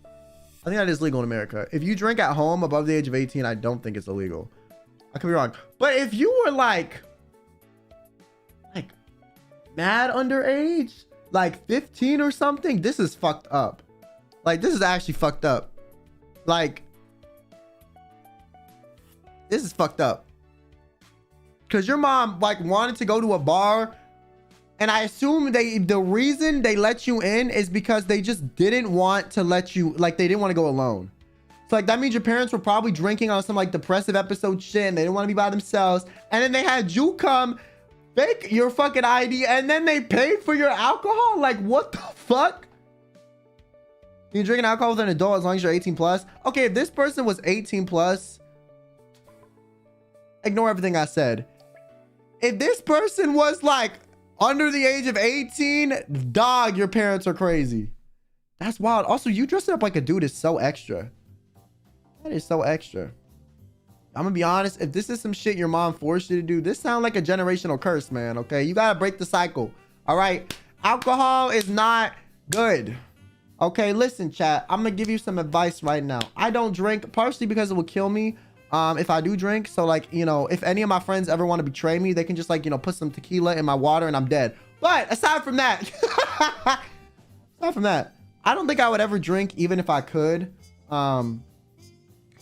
I think that is legal in America. If you drink at home above the age of 18, I don't think it's illegal. I could be wrong. But if you were like mad underage, like 15 or something, this is fucked up. Like, this is actually fucked up. Like, this is fucked up. Because your mom like wanted to go to a bar, and I assume the reason they let you in is because they just didn't want to let you, like, they didn't want to go alone. So like, that means your parents were probably drinking on some like depressive episode shit and they didn't want to be by themselves, and then they had you come fake your fucking ID and then they paid for your alcohol. Like, what the fuck? You drinking alcohol with an adult as long as you're 18 plus. Okay, if this person was 18 plus, ignore everything I said. If this person was like under the age of 18, dog, your parents are crazy. That's wild. Also, you dressing up like a dude is so extra. That is so extra. I'm gonna be honest, if this is some shit your mom forced you to do, this sounds like a generational curse, man. Okay, you gotta break the cycle. All right, alcohol is not good. Okay, listen, chat, I'm gonna give you some advice right now. I don't drink, partially because it will kill me if I do drink. So like, you know, if any of my friends ever want to betray me, they can just like, you know, put some tequila in my water and I'm dead. But aside from that, I don't think I would ever drink even if I could.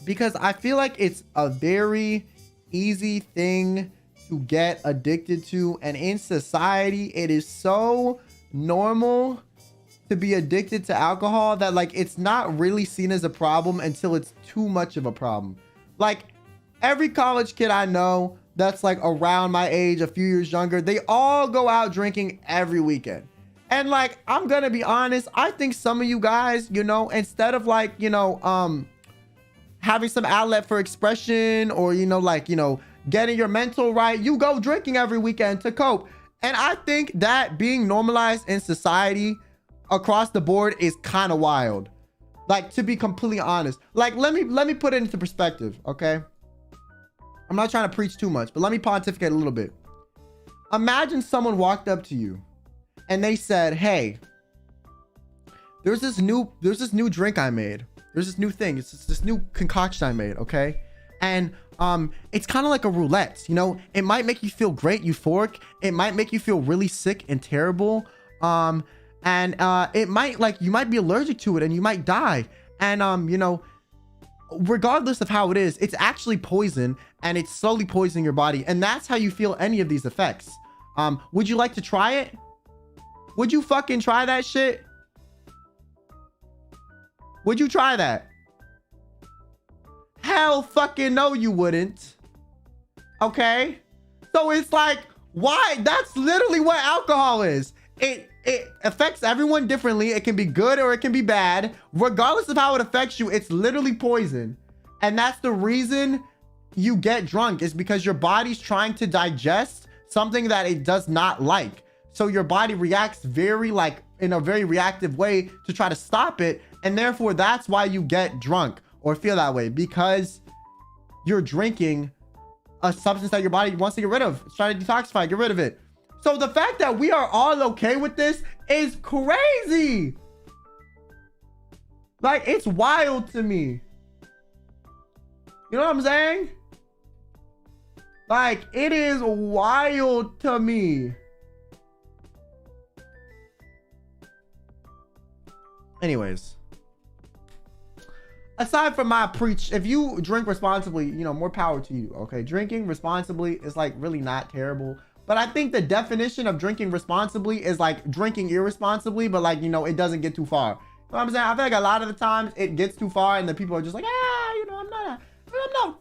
Because I feel like it's a very easy thing to get addicted to. And in society, it is so normal to be addicted to alcohol that like, it's not really seen as a problem until it's too much of a problem. Like, every college kid I know that's like around my age, a few years younger, they all go out drinking every weekend. And like, I'm gonna be honest, I think some of you guys, you know, instead of like, you know, having some outlet for expression or, you know, like, you know, getting your mental right, you go drinking every weekend to cope. And I think that being normalized in society across the board is kind of wild. Like, to be completely honest, like, let me put it into perspective. Okay, I'm not trying to preach too much, but let me pontificate a little bit. Imagine someone walked up to you and they said, hey, there's this new drink I made. There's this new thing. It's this new concoction I made, okay? And it's kind of like a roulette, you know? It might make you feel great, euphoric. It might make you feel really sick and terrible. And it might, like, you might be allergic to it and you might die. And, you know, regardless of how it is, it's actually poison and it's slowly poisoning your body. And that's how you feel any of these effects. Would you like to try it? Would you fucking try that shit? Would you try that? Hell fucking no, you wouldn't. Okay? So it's like, why? That's literally what alcohol is. It affects everyone differently. It can be good or it can be bad. Regardless of how it affects you, it's literally poison. And that's the reason you get drunk, is because your body's trying to digest something that it does not like. So your body reacts very like in a very reactive way to try to stop it. And therefore that's why you get drunk or feel that way, because you're drinking a substance that your body wants to get rid of. It's trying to detoxify, get rid of it. So the fact that we are all okay with this is crazy. Like, it's wild to me. You know what I'm saying? Like, it is wild to me. Anyways, aside from my preach, if you drink responsibly, you know, more power to you. Okay, drinking responsibly is like really not terrible, but I think the definition of drinking responsibly is like drinking irresponsibly, but like, you know, it doesn't get too far. You know what I'm saying? I feel like a lot of the times it gets too far and the people are just like, you know, I'm not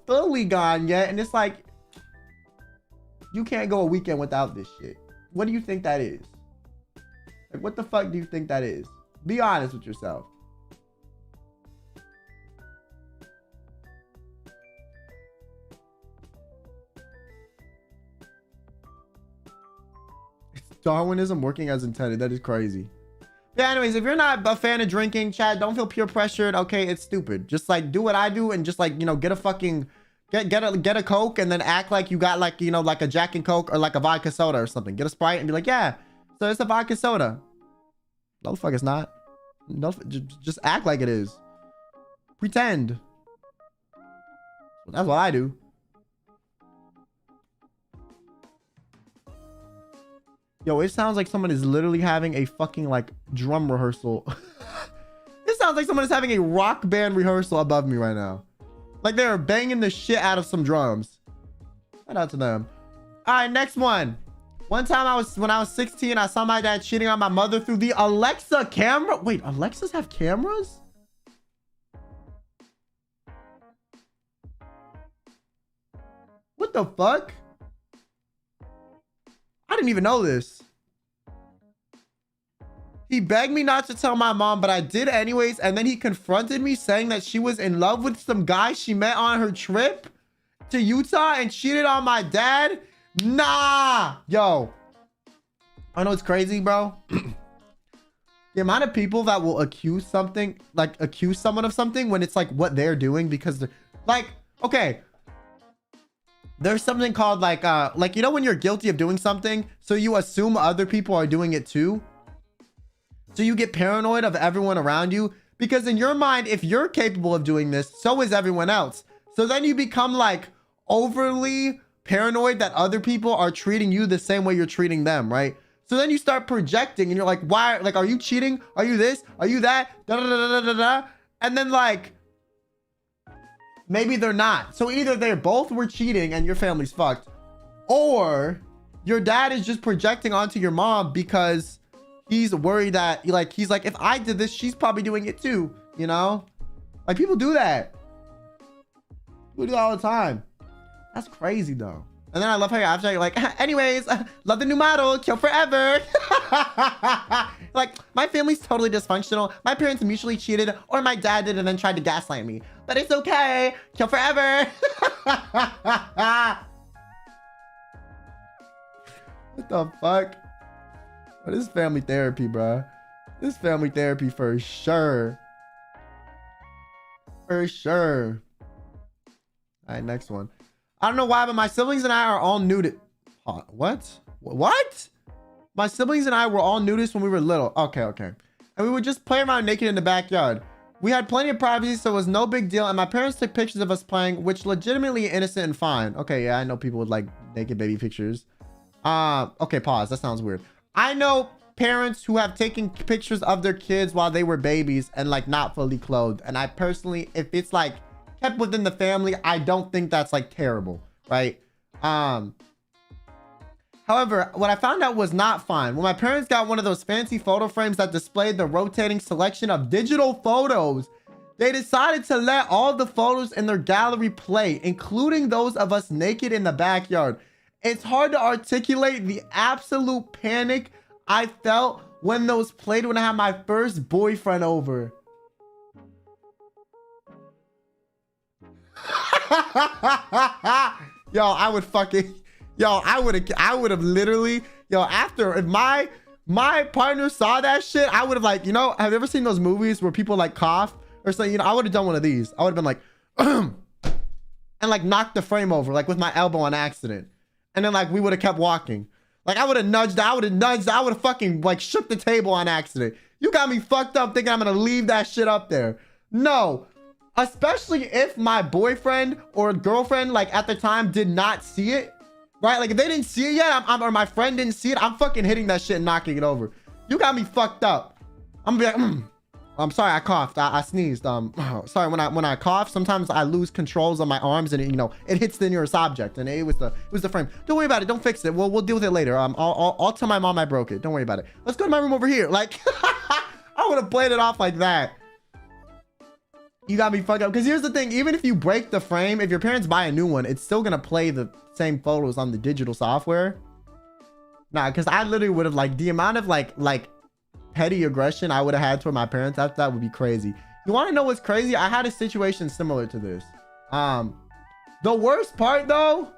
fully gone yet. And it's like, you can't go a weekend without this shit. What do you think that is? Like, what the fuck do you think that is? Be honest with yourself. Darwinism working as intended. That is crazy. Yeah, anyways, if you're not a fan of drinking, Chad, don't feel peer pressured. Okay, it's stupid. Just like do what I do and just like, you know, get a fucking get a Coke and then act like you got like, you know, like a Jack and Coke or like a vodka soda or something. Get a Sprite and be like, yeah, so it's a vodka soda. No, the fuck it's not. No, just act like it is. Pretend. That's what I do. Yo, it sounds like someone is literally having a fucking like drum rehearsal. It sounds like someone is having a rock band rehearsal above me right now. Like they're banging the shit out of some drums. Shout out to them. All right, next one. One time when I was 16, I saw my dad cheating on my mother through the Alexa camera. Wait, Alexas have cameras? What the fuck? I didn't even know this. He begged me not to tell my mom, but I did anyways. And then he confronted me saying that she was in love with some guy she met on her trip to Utah and cheated on my dad. Nah, yo, I know it's crazy, bro. The amount of people that will accuse someone of something when it's like what they're doing, because they're like, okay, there's something called like, you know, when you're guilty of doing something, so you assume other people are doing it too. So you get paranoid of everyone around you, because in your mind, if you're capable of doing this, so is everyone else. So then you become like overly paranoid that other people are treating you the same way you're treating them, right? So then you start projecting and you're like, why? Like, are you cheating? Are you this? Are you that? Da, da, da, da, da, da. And then like, maybe they're not. So either they both were cheating and your family's fucked, or your dad is just projecting onto your mom because he's worried that he's like, if I did this, she's probably doing it too, you know? Like people do that. People do that all the time. That's crazy though. And then I love how you're after, you're like, anyways, love the new model, Kyo forever. Like, my family's totally dysfunctional. My parents mutually cheated, or my dad did and then tried to gaslight me. But it's okay, Kyo forever. What the fuck? Oh, this is family therapy, bro. This is family therapy for sure. For sure. All right, next one. I don't know why, but my siblings and I are all nudist. What? What? My siblings and I were all nudists when we were little. Okay. And we would just play around naked in the backyard. We had plenty of privacy, so it was no big deal. And my parents took pictures of us playing, which legitimately innocent and fine. Okay, yeah, I know people would like naked baby pictures. Okay, pause. That sounds weird. I know parents who have taken pictures of their kids while they were babies and like not fully clothed. And I personally, if it's like kept within the family, I don't think that's like terrible, right? However, what I found out was not fine. When my parents got one of those fancy photo frames that displayed the rotating selection of digital photos, they decided to let all the photos in their gallery play, including those of us naked in the backyard. It's hard to articulate the absolute panic I felt when those played when I had my first boyfriend over. Yo, I would fucking, yo, I would have literally, yo, after, if my partner saw that shit, I would have like, you know, have you ever seen those movies where people like cough or something? You know, I would have done one of these. I would have been like, and like knocked the frame over, like with my elbow on accident. And then like, we would have kept walking. Like I would have nudged, I would have fucking like shook the table on accident. You got me fucked up thinking I'm gonna leave that shit up there. No. Especially if my boyfriend or girlfriend, like at the time, did not see it, right? Like if they didn't see it yet, or my friend didn't see it, I'm fucking hitting that shit and knocking it over. You got me fucked up. I'm gonna be like, I'm sorry, I coughed. I sneezed. Sorry, when I cough, sometimes I lose controls on my arms, and it hits the nearest object, and it was the frame. Don't worry about it. Don't fix it. We'll deal with it later. I'll tell my mom I broke it. Don't worry about it. Let's go to my room over here. Like, I would have played it off like that. You got me fucked up. Because here's the thing. Even if you break the frame, if your parents buy a new one, it's still going to play the same photos on the digital software. Nah, because I literally would have, like, the amount of, like petty aggression I would have had toward my parents, that would be crazy. You want to know what's crazy? I had a situation similar to this. The worst part, though,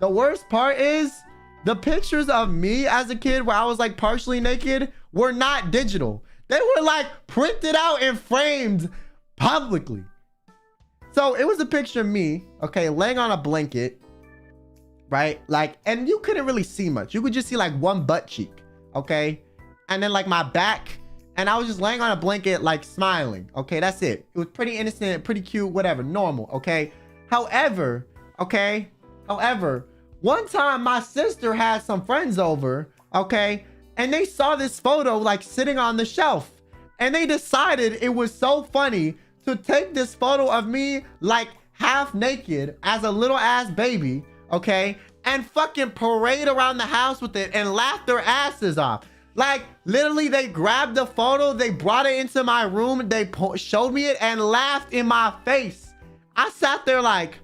is the pictures of me as a kid where I was, like, partially naked were not digital. They were, like, printed out and framed publicly. So it was a picture of me, okay, laying on a blanket, right? Like, and you couldn't really see much. You could just see like one butt cheek, okay? And then like my back, and I was just laying on a blanket, like smiling. Okay, that's it. It was pretty innocent, pretty cute, whatever, normal, okay? However, one time my sister had some friends over, okay? And they saw this photo like sitting on the shelf, and they decided it was so funny to take this photo of me like half naked as a little ass baby, okay, and fucking parade around the house with it and laugh their asses off. Like literally they grabbed the photo, they brought it into my room, they showed me it and laughed in my face. I sat there like,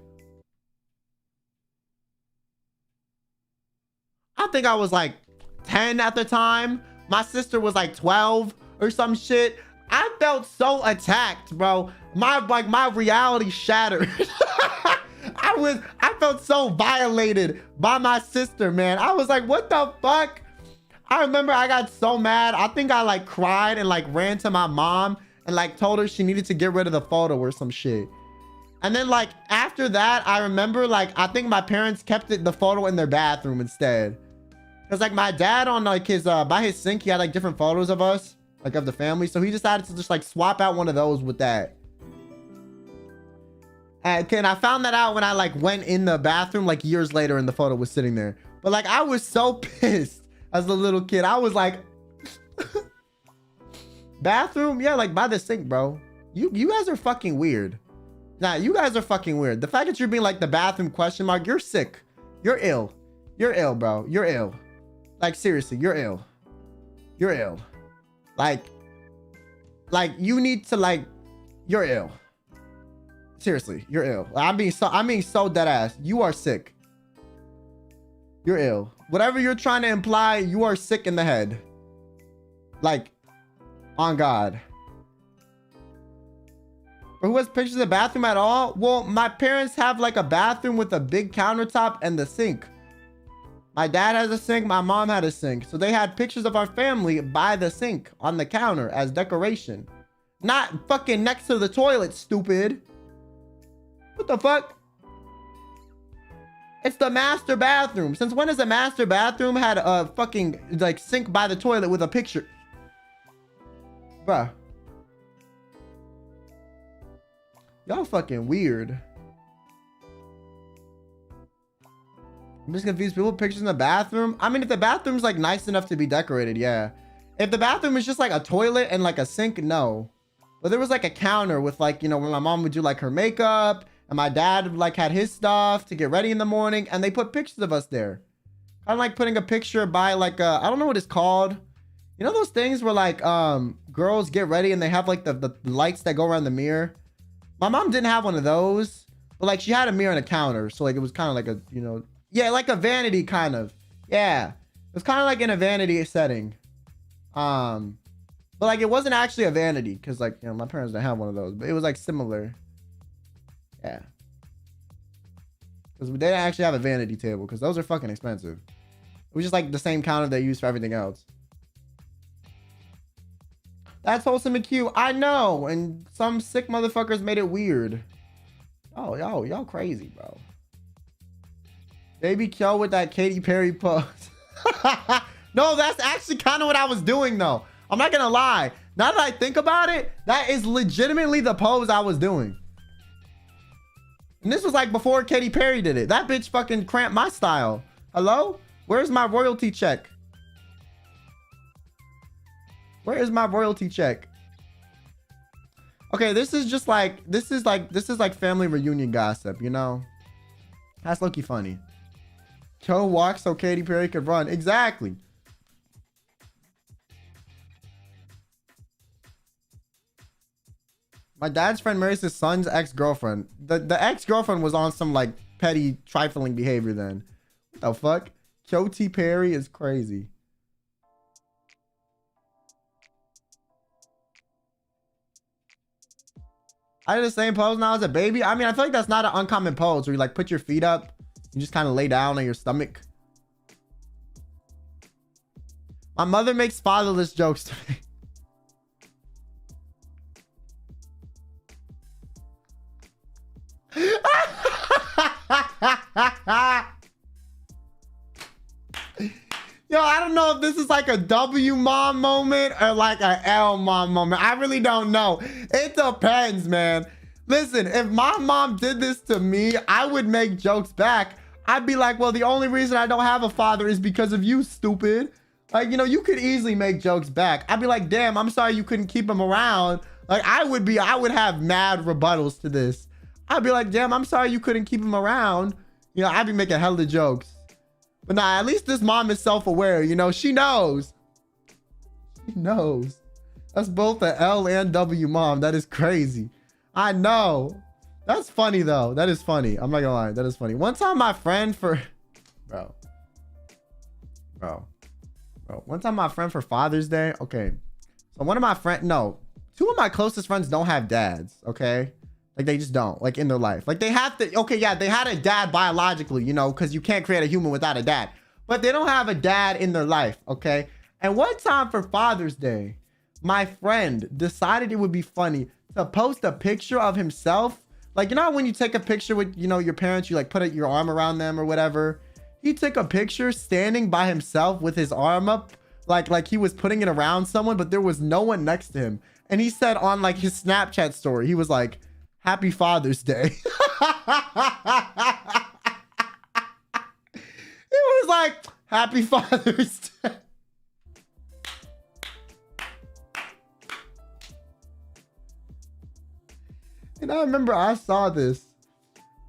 I think I was like 10 at the time. My sister was like 12 or some shit. I felt so attacked, bro. My reality shattered. I felt so violated by my sister, man. I was like, what the fuck? I remember I got so mad. I think I like cried and like ran to my mom and like told her she needed to get rid of the photo or some shit. And then like after that, I remember like I think my parents kept the photo in their bathroom instead. Cause like my dad on like his by his sink, he had like different photos of us, like of the family. So he decided to just like swap out one of those with that. And I found that out when I like went in the bathroom like years later and the photo was sitting there. But like I was so pissed as a little kid. I was like, bathroom? Yeah, like by the sink, bro. You guys are fucking weird. Nah, you guys are fucking weird. The fact that you're being like the bathroom question mark, you're sick. You're ill. You're ill, bro. You're ill. Like seriously, you're ill. You're ill. Like you need to like, you're ill. Seriously, you're ill. I'm being so dead ass. You are sick. You're ill. Whatever you're trying to imply, you are sick in the head. Like, on God. Or who has pictures of the bathroom at all? Well, my parents have like a bathroom with a big countertop and the sink. My dad has a sink, my mom had a sink. So they had pictures of our family by the sink on the counter as decoration. Not fucking next to the toilet, stupid. What the fuck? It's the master bathroom. Since when has a master bathroom had a fucking like sink by the toilet with a picture? Bruh. Y'all fucking weird. I'm just confused. People pictures in the bathroom. I mean, if the bathroom's like nice enough to be decorated, yeah. If the bathroom is just like a toilet and like a sink, no. But there was like a counter with like, you know, when my mom would do like her makeup and my dad like had his stuff to get ready in the morning, and they put pictures of us there. Kind of like putting a picture by like I don't know what it's called. You know those things where like girls get ready and they have like the lights that go around the mirror. My mom didn't have one of those, but like she had a mirror and a counter, so like it was kind of like a, you know, yeah, like a vanity kind of. Yeah, it was kind of like in a vanity setting. But like it wasn't actually a vanity because like, you know, my parents didn't have one of those, but it was like similar. Yeah, because they didn't actually have a vanity table because those are fucking expensive. It was just like the same counter they use for everything else. That's wholesome and cute. I know, and some sick motherfuckers made it weird. Oh, y'all crazy, bro. Baby Kyo with that Katy Perry pose. No, that's actually kind of what I was doing though. I'm not gonna lie. Now that I think about it, that is legitimately the pose I was doing. And this was like before Katy Perry did it. That bitch fucking cramped my style. Hello? Where's my royalty check? Where is my royalty check? Okay, this is just like, this is like family reunion gossip, you know? That's low-key funny. Kyo walked so Katy Perry could run. Exactly. My dad's friend marries his son's ex-girlfriend. The ex-girlfriend was on some like petty trifling behavior then. What the fuck? Kyo T. Perry is crazy. I did the same pose when I was a baby. I mean, I feel like that's not an uncommon pose where you like put your feet up. You just kind of lay down on your stomach. My mother makes fatherless jokes to me. Yo, I don't know if this is like a W mom moment or like a L mom moment. I really don't know. It depends, man. Listen, if my mom did this to me, I would make jokes back. I'd be like, well, the only reason I don't have a father is because of you, stupid. Like, you know, you could easily make jokes back. I'd be like, damn, I'm sorry you couldn't keep him around. Like, I would have mad rebuttals to this. I'd be like, damn, I'm sorry you couldn't keep him around. You know, I'd be making hella jokes. But nah, at least this mom is self-aware. You know, she knows. She knows. That's both an L and W mom. That is crazy. I know. That's funny, though. That is funny. I'm not gonna lie. That is funny. One time my friend for... Bro. One time my friend for Father's Day. Okay. So one of my friends... No. Two of my closest friends don't have dads. Okay. Like, they just don't, like, in their life. Like, they have to, okay, yeah, they had a dad biologically, you know, because you can't create a human without a dad. But they don't have a dad in their life, okay? And one time for Father's Day, my friend decided it would be funny to post a picture of himself. Like, you know when you take a picture with, you know, your parents, you, like, put your arm around them or whatever? He took a picture standing by himself with his arm up, like he was putting it around someone, but there was no one next to him. And he said on, like, his Snapchat story, he was like, Happy Father's Day. It was like, Happy Father's Day. And I remember I saw this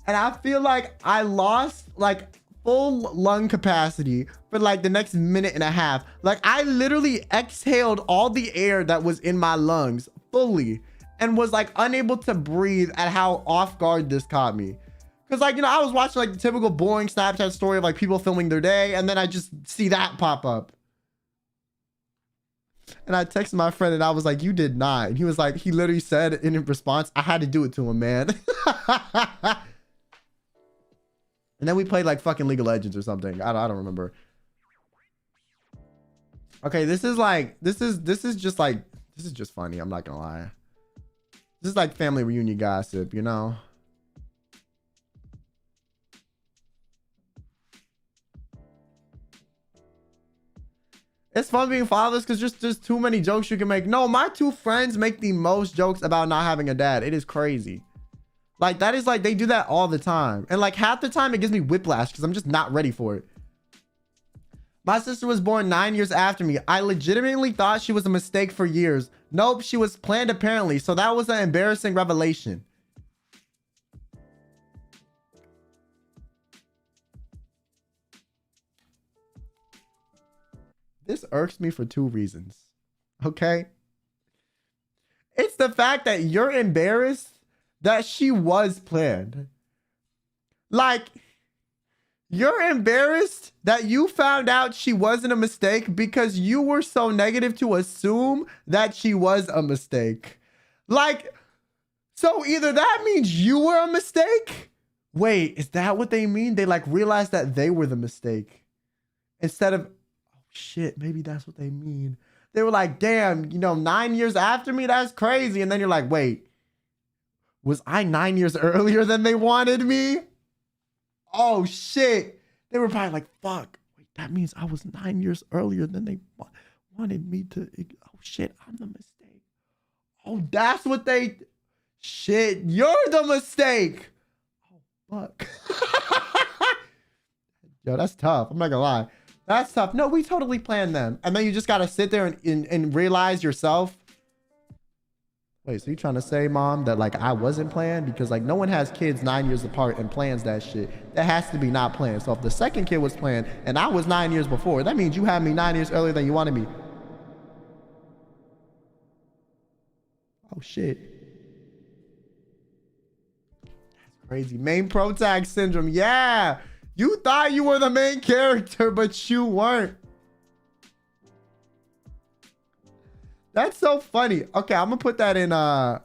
and I feel like I lost like full lung capacity for like the next minute and a half. Like I literally exhaled all the air that was in my lungs fully. And was like unable to breathe at how off guard this caught me. Cause like, you know, I was watching like the typical boring Snapchat story of like people filming their day. And then I just see that pop up. And I texted my friend and I was like, you did not. And he was like, he literally said in response, I had to do it to him, man. And then we played like fucking League of Legends or something. I don't remember. Okay, this is just funny. I'm not gonna lie. This is like family reunion gossip, you know? It's fun being fatherless because there's too many jokes you can make. No, my two friends make the most jokes about not having a dad. It is crazy. Like, that is like, they do that all the time. And like half the time it gives me whiplash because I'm just not ready for it. My sister was born 9 years after me. I legitimately thought she was a mistake for years. Nope, she was planned apparently. So that was an embarrassing revelation. This irks me for two reasons. Okay? It's the fact that you're embarrassed that she was planned. Like, you're embarrassed that you found out she wasn't a mistake because you were so negative to assume that she was a mistake. Like, so either that means you were a mistake? Wait, is that what they mean? They like realized that they were the mistake. Instead of, oh shit, maybe that's what they mean. They were like, damn, you know, 9 years after me, that's crazy. And then you're like, wait, was I 9 years earlier than they wanted me? Oh shit. They were probably like, fuck, wait, that means I was 9 years earlier than they wanted me to. Oh shit, I'm the mistake. Oh, that's what they... Shit, you're the mistake. Oh, fuck. Yo, that's tough. I'm not gonna lie. That's tough. No, we totally planned them. And then you just gotta sit there and realize yourself. Wait, so you trying to say, Mom, that like I wasn't planned? Because like no one has kids 9 years apart and plans that shit. That has to be not planned. So if the second kid was planned and I was 9 years before, that means you had me 9 years earlier than you wanted me. Oh shit. That's crazy. Main protag syndrome. Yeah. You thought you were the main character, but you weren't. That's so funny. Okay, I'm gonna put that in let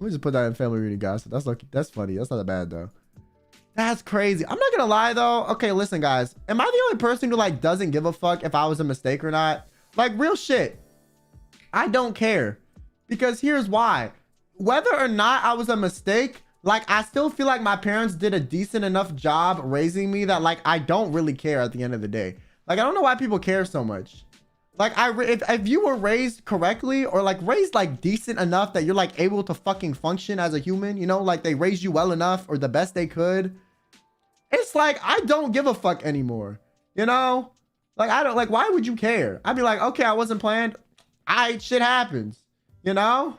me just put that in family reading gossip. That's funny. That's not that bad though. That's crazy. I'm not gonna lie though. Okay, listen guys. Am I the only person who like doesn't give a fuck if I was a mistake or not? Like real shit. I don't care. Because here's why. Whether or not I was a mistake, like I still feel like my parents did a decent enough job raising me that like I don't really care at the end of the day. Like I don't know why people care so much. Like if you were raised correctly or like raised like decent enough that you're like able to fucking function as a human, you know, like they raised you well enough or the best they could. It's like I don't give a fuck anymore. You know? Like I don't like why would you care? I'd be like, okay, I wasn't planned. Shit happens. You know?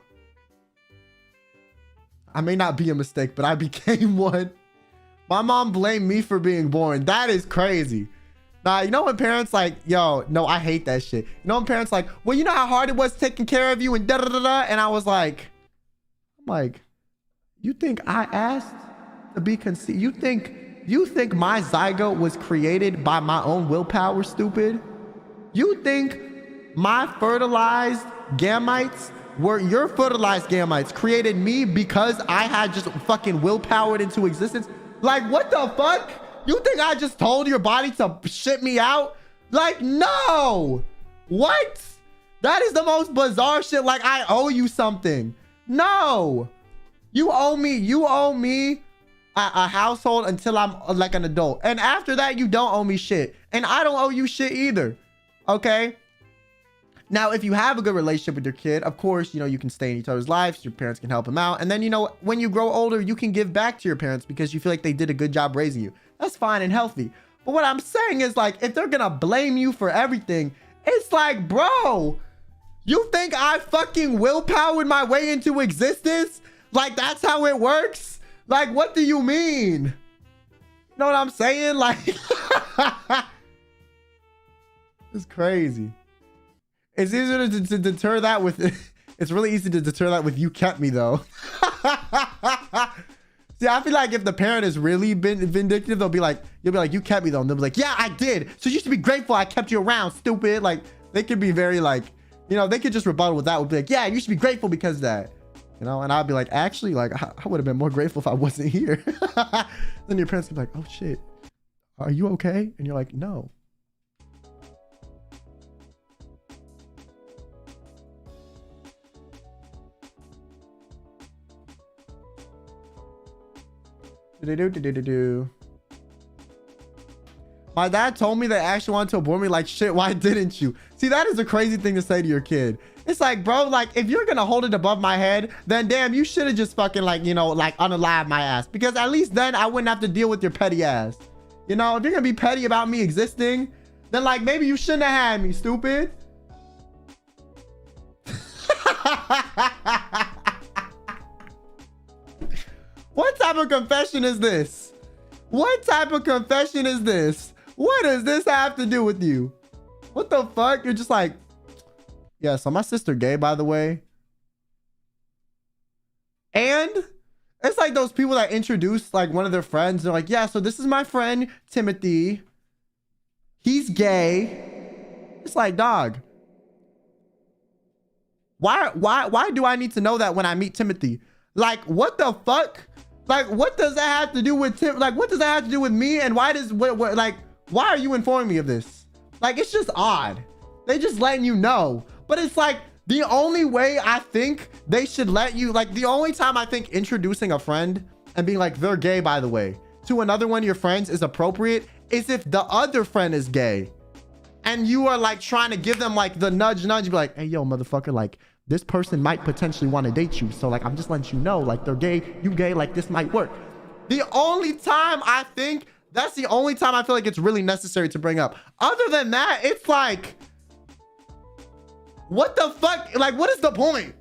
I may not be a mistake, but I became one. My mom blamed me for being born. That is crazy. Nah, you know when parents like, yo, no, I hate that shit. You know when parents like, well, you know how hard it was taking care of you and da da da da. And I was like, you think I asked to be conceived? You think my zygote was created by my own willpower, stupid? You think my fertilized gametes were your fertilized gametes created me because I had just fucking willpowered into existence? Like, what the fuck? You think I just told your body to shit me out? Like, no. What? That is the most bizarre shit. Like, I owe you something. No. You owe me a household until I'm like an adult. And after that, you don't owe me shit. And I don't owe you shit either. Okay? Now, if you have a good relationship with your kid, of course, you know, you can stay in each other's lives. Your parents can help them out. And then, you know, when you grow older, you can give back to your parents because you feel like they did a good job raising you. That's fine and healthy. But what I'm saying is like, if they're gonna blame you for everything, it's like, bro, you think I fucking willpowered my way into existence? Like, that's how it works? Like, what do you mean? You know what I'm saying? Like, it's crazy. It's easier to deter that with, it's really easy to deter that with you kept me though. See, I feel like if the parent is really vindictive, they'll be like, you'll be like, you kept me though. And they'll be like, yeah, I did. So you should be grateful I kept you around, stupid. Like, they could be very like, you know, they could just rebuttal with that. Would be like, yeah, you should be grateful because of that. You know, and I'd be like, actually, like, I would have been more grateful if I wasn't here. Then your parents would be like, oh shit, are you okay? And you're like, no. My dad told me they actually wanted to abort me. Like, shit, why didn't you? See, that is a crazy thing to say to your kid. It's like, bro, like, if you're gonna hold it above my head, then damn, you should have just fucking like, you know, like unalive my ass, because at least then I wouldn't have to deal with your petty ass. You know, if you're gonna be petty about me existing, then like maybe you shouldn't have had me, stupid. What type of confession is this? What type of confession is this? What does this have to do with you? What the fuck? You're just like, yeah, so my sister gay, by the way. And it's like those people that introduce like one of their friends. They're like, yeah, so this is my friend, Timothy. He's gay. It's like, dog. Why do I need to know that when I meet Timothy? Like, what the fuck? Like, what does that have to do with Tim? Like, what does that have to do with me? And why does, like, why are you informing me of this? Like, it's just odd. They just letting you know. But it's like, the only way I think they should let you, like, the only time I think introducing a friend and being like, they're gay, by the way, to another one of your friends is appropriate is if the other friend is gay. and you are like trying to give them like the nudge, be like, hey, yo, motherfucker, like this person might potentially want to date you. So like, I'm just letting you know, like they're gay, you gay, like this might work. The only time I think, that's the only time I feel like it's really necessary to bring up. Other than that, it's like, what the fuck? Like, what is the point?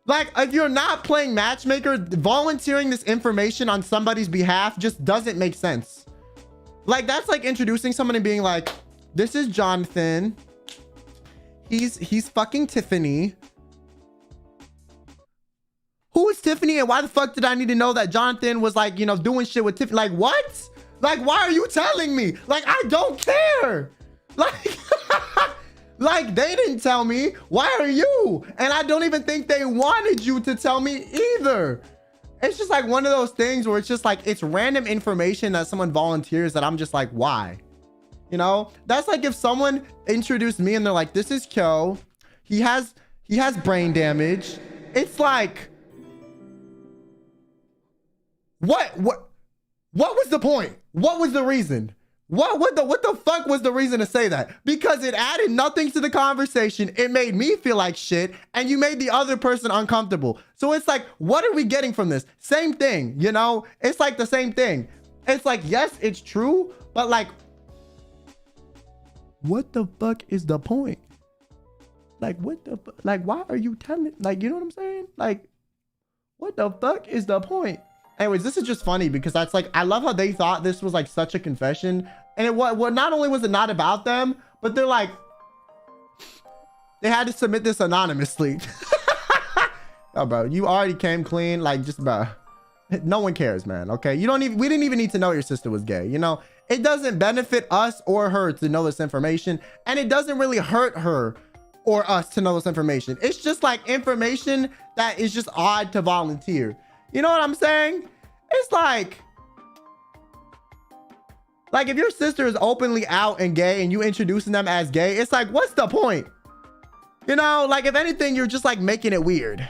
Like, if you're not playing matchmaker, volunteering this information on somebody's behalf just doesn't make sense. Like, that's like introducing someone and being like, this is Jonathan. He's fucking Tiffany. Who is Tiffany and why the fuck did I need to know that Jonathan was like, you know, doing shit with Tiffany? Like, what? Like, why are you telling me? Like, I don't care. Like, like they didn't tell me. Why are you? And I don't even think they wanted you to tell me either. It's just like one of those things where it's just like, it's random information that someone volunteers that I'm just like, why? You know, that's like if someone introduced me and they're like, this is Kyo. He has brain damage. It's like, what was the point? What was the reason? What the fuck was the reason to say that? Because it added nothing to the conversation. It made me feel like shit, and you made the other person uncomfortable. So it's like, what are we getting from this? Same thing, you know? It's like the same thing. It's like, yes, it's true, but like, what the fuck is the point? Like, what the fuck? Like, why are you telling? Like, you know what I'm saying? Like, what the fuck is the point? Anyways, this is just funny because that's like, I love how they thought this was like such a confession. And it was, well, not only was it not about them, but they're like, they had to submit this anonymously. Oh, bro, you already came clean. Like, just about, no one cares, man. Okay. We didn't even need to know your sister was gay. You know, it doesn't benefit us or her to know this information. And it doesn't really hurt her or us to know this information. It's just like information that is just odd to volunteer. You know what I'm saying? It's like if your sister is openly out and gay and you introducing them as gay, it's like, what's the point? You know, like if anything, you're just like making it weird.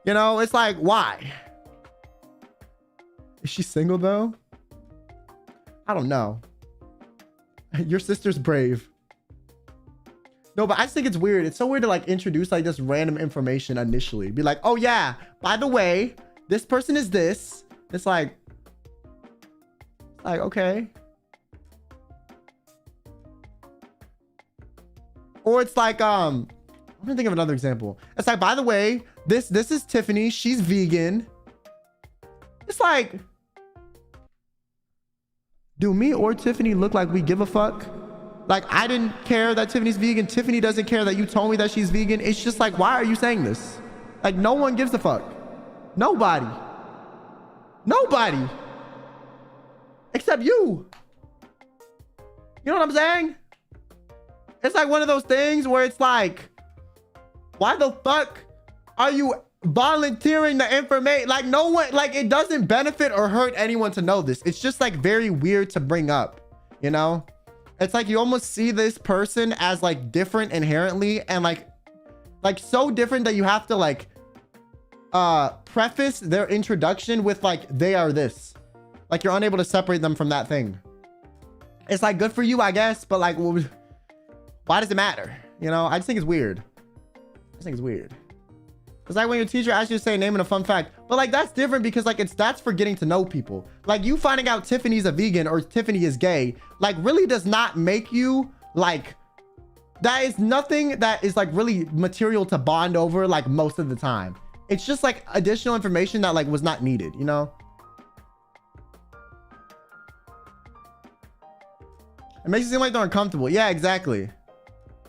You know, it's like, why? Is she single though? I don't know. Your sister's brave. No, but I just think it's weird. It's so weird to like introduce like this random information initially. Be like, oh yeah, by the way, this person is this. It's like, okay. Or it's like, I'm gonna think of another example. It's like, by the way, this is Tiffany. She's vegan. It's like, do me or Tiffany look like we give a fuck? Like, I didn't care that Tiffany's vegan. Tiffany doesn't care that you told me that she's vegan. It's just like, why are you saying this? Like, no one gives a fuck. Nobody. Nobody. Except you. You know what I'm saying? It's like one of those things where it's like, why the fuck are you volunteering the information? Like, no one, like, it doesn't benefit or hurt anyone to know this. It's just like very weird to bring up, you know? It's like you almost see this person as like different inherently and like so different that you have to like preface their introduction with like, they are this. Like you're unable to separate them from that thing. It's like, good for you, I guess, but like, well, why does it matter? You know, I just think it's weird. I just think it's weird. It's like when your teacher asks you to say a name and a fun fact, but like that's different because like that's for getting to know people. Like you finding out Tiffany's a vegan or Tiffany is gay, like really does not make you like, that is nothing that is like really material to bond over like most of the time. It's just like additional information that like was not needed, you know? It makes it seem like they're uncomfortable. Yeah, exactly.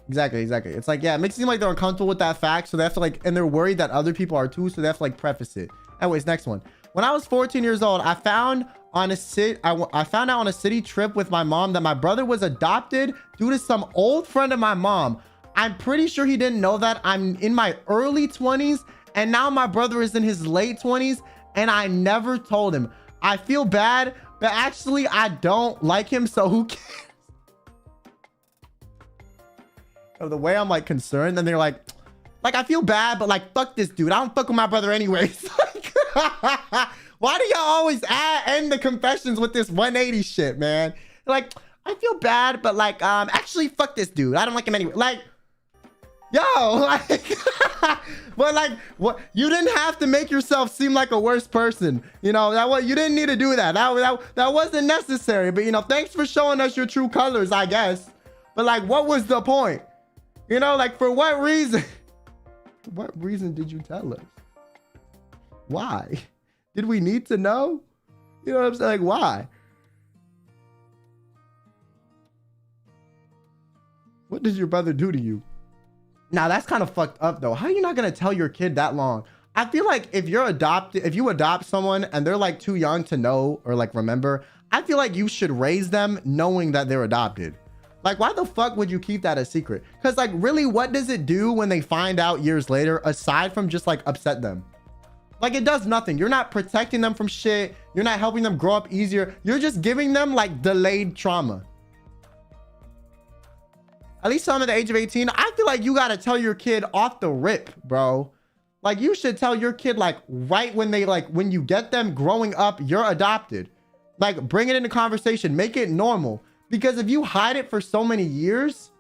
Exactly. It's like, yeah, it makes it seem like they're uncomfortable with that fact. So they have to like, and they're worried that other people are too. So they have to like preface it. Anyways, next one. When I was 14 years old, I found out on a city trip with my mom that my brother was adopted due to some old friend of my mom. I'm pretty sure he didn't know that. I'm in my early 20s and now my brother is in his late 20s and I never told him. I feel bad, but actually I don't like him. So who cares? The way I'm like concerned, and they're like I feel bad, but like fuck this dude. I don't fuck with my brother anyways. Like, why do y'all always end the confessions with this 180 shit, man? Like, I I feel bad, but like, actually, fuck this dude. I don't like him anyway. Like, yo, like, but like, what? You didn't have to make yourself seem like a worse person. You know, you didn't need to do that. That wasn't necessary. But, you know, thanks for showing us your true colors, I guess. But like, what was the point? You know, like, for what reason? What reason did you tell us? Why? Did we need to know? You know what I'm saying? Like, why? What did your brother do to you? Now, that's kind of fucked up, though. How are you not going to tell your kid that long? I feel like if you adopt someone and they're like too young to know or like remember, I feel like you should raise them knowing that they're adopted. Like, why the fuck would you keep that a secret? Because like, really, what does it do when they find out years later, aside from just like upset them? Like, it does nothing. You're not protecting them from shit. You're not helping them grow up easier. You're just giving them like delayed trauma. At least I'm at the age of 18. I feel like you got to tell your kid off the rip, bro. Like, you should tell your kid, like, right when they, like, when you get them growing up, you're adopted. Like, bring it into conversation. Make it normal. Because if you hide it for so many years,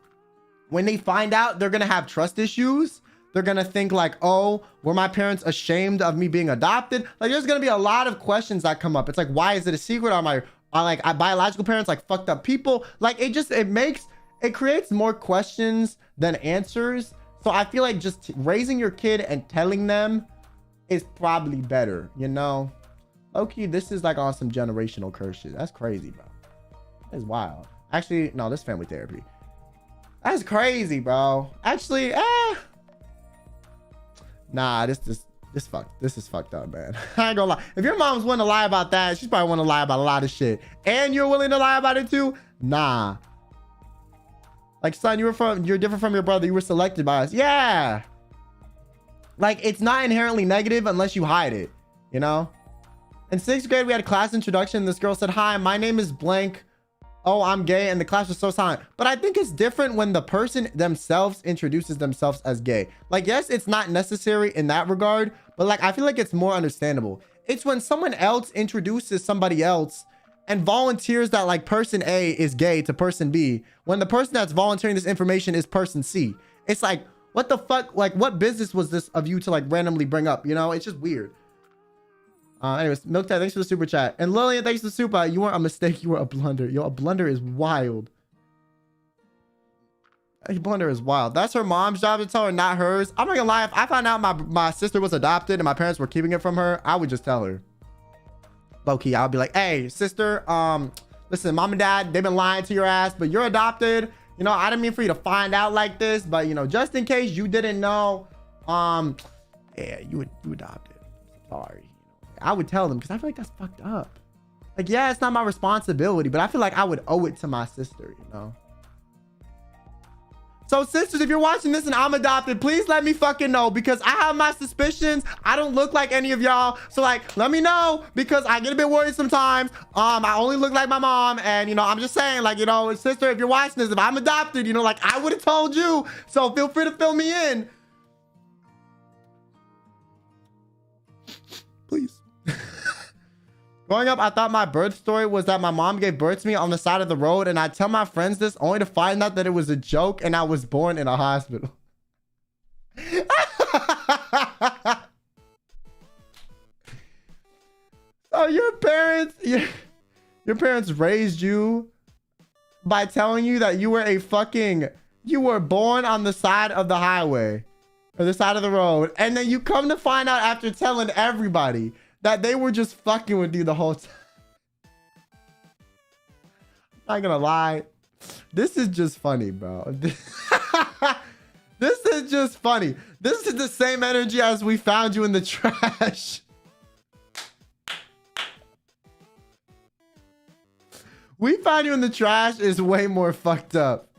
when they find out, they're going to have trust issues. They're going to think like, oh, were my parents ashamed of me being adopted? Like, there's going to be a lot of questions that come up. It's like, why is it a secret? Are my biological parents like fucked up people? Like, it creates more questions than answers. So I feel like just raising your kid and telling them is probably better, you know? Okay, this is like on some generational curse shit. That's crazy, bro. That's wild. Actually, no, this family therapy. That's crazy, bro. Actually, nah, this is fucked up, man. I ain't gonna lie. If your mom's willing to lie about that, she's probably willing to lie about a lot of shit. And you're willing to lie about it too? Nah. Like, son, you're different from your brother. You were selected by us. Yeah. Like, it's not inherently negative unless you hide it, you know? In 6th grade, we had a class introduction. This girl said, hi, my name is blank. Oh, I'm gay. And the class was so silent. But I think it's different when the person themselves introduces themselves as gay. Like, yes, it's not necessary in that regard, but like, I feel like it's more understandable. It's when someone else introduces somebody else and volunteers that like person A is gay to person B, when the person that's volunteering this information is person C. It's like, what the fuck? Like, what business was this of you to like randomly bring up? You know, it's just weird. Anyways, Milk Tide, thanks for the super chat. And Lillian, thanks for the super. You weren't a mistake, you were a blunder. Yo, a blunder is wild. A blunder is wild. That's her mom's job to tell her, not hers. I'm not gonna lie, if I found out my sister was adopted and my parents were keeping it from her, I would just tell her. Low-key, I'll be like, hey, sister, listen, mom and dad, they've been lying to your ass, but you're adopted. You know, I didn't mean for you to find out like this, but you know, just in case you didn't know, yeah, you adopted. Sorry. I would tell them because I feel like that's fucked up. Like, yeah, it's not my responsibility, but I feel like I would owe it to my sister, you know? So sisters, if you're watching this and I'm adopted, please let me fucking know, because I have my suspicions. I don't look like any of y'all. So like, let me know, because I get a bit worried sometimes. I only look like my mom, and you know, I'm just saying, like, you know, sister, if you're watching this, if I'm adopted, you know, like I would have told you. So feel free to fill me in. Please. Growing up, I thought my birth story was that my mom gave birth to me on the side of the road, and I tell my friends this only to find out that it was a joke and I was born in a hospital. So your parents raised you by telling you that you were born on the side of the highway or the side of the road, and then you come to find out after telling everybody that they were just fucking with you the whole time. I'm not gonna lie. This is just funny, bro. This is just funny. This is the same energy as we found you in the trash. We found you in the trash is way more fucked up.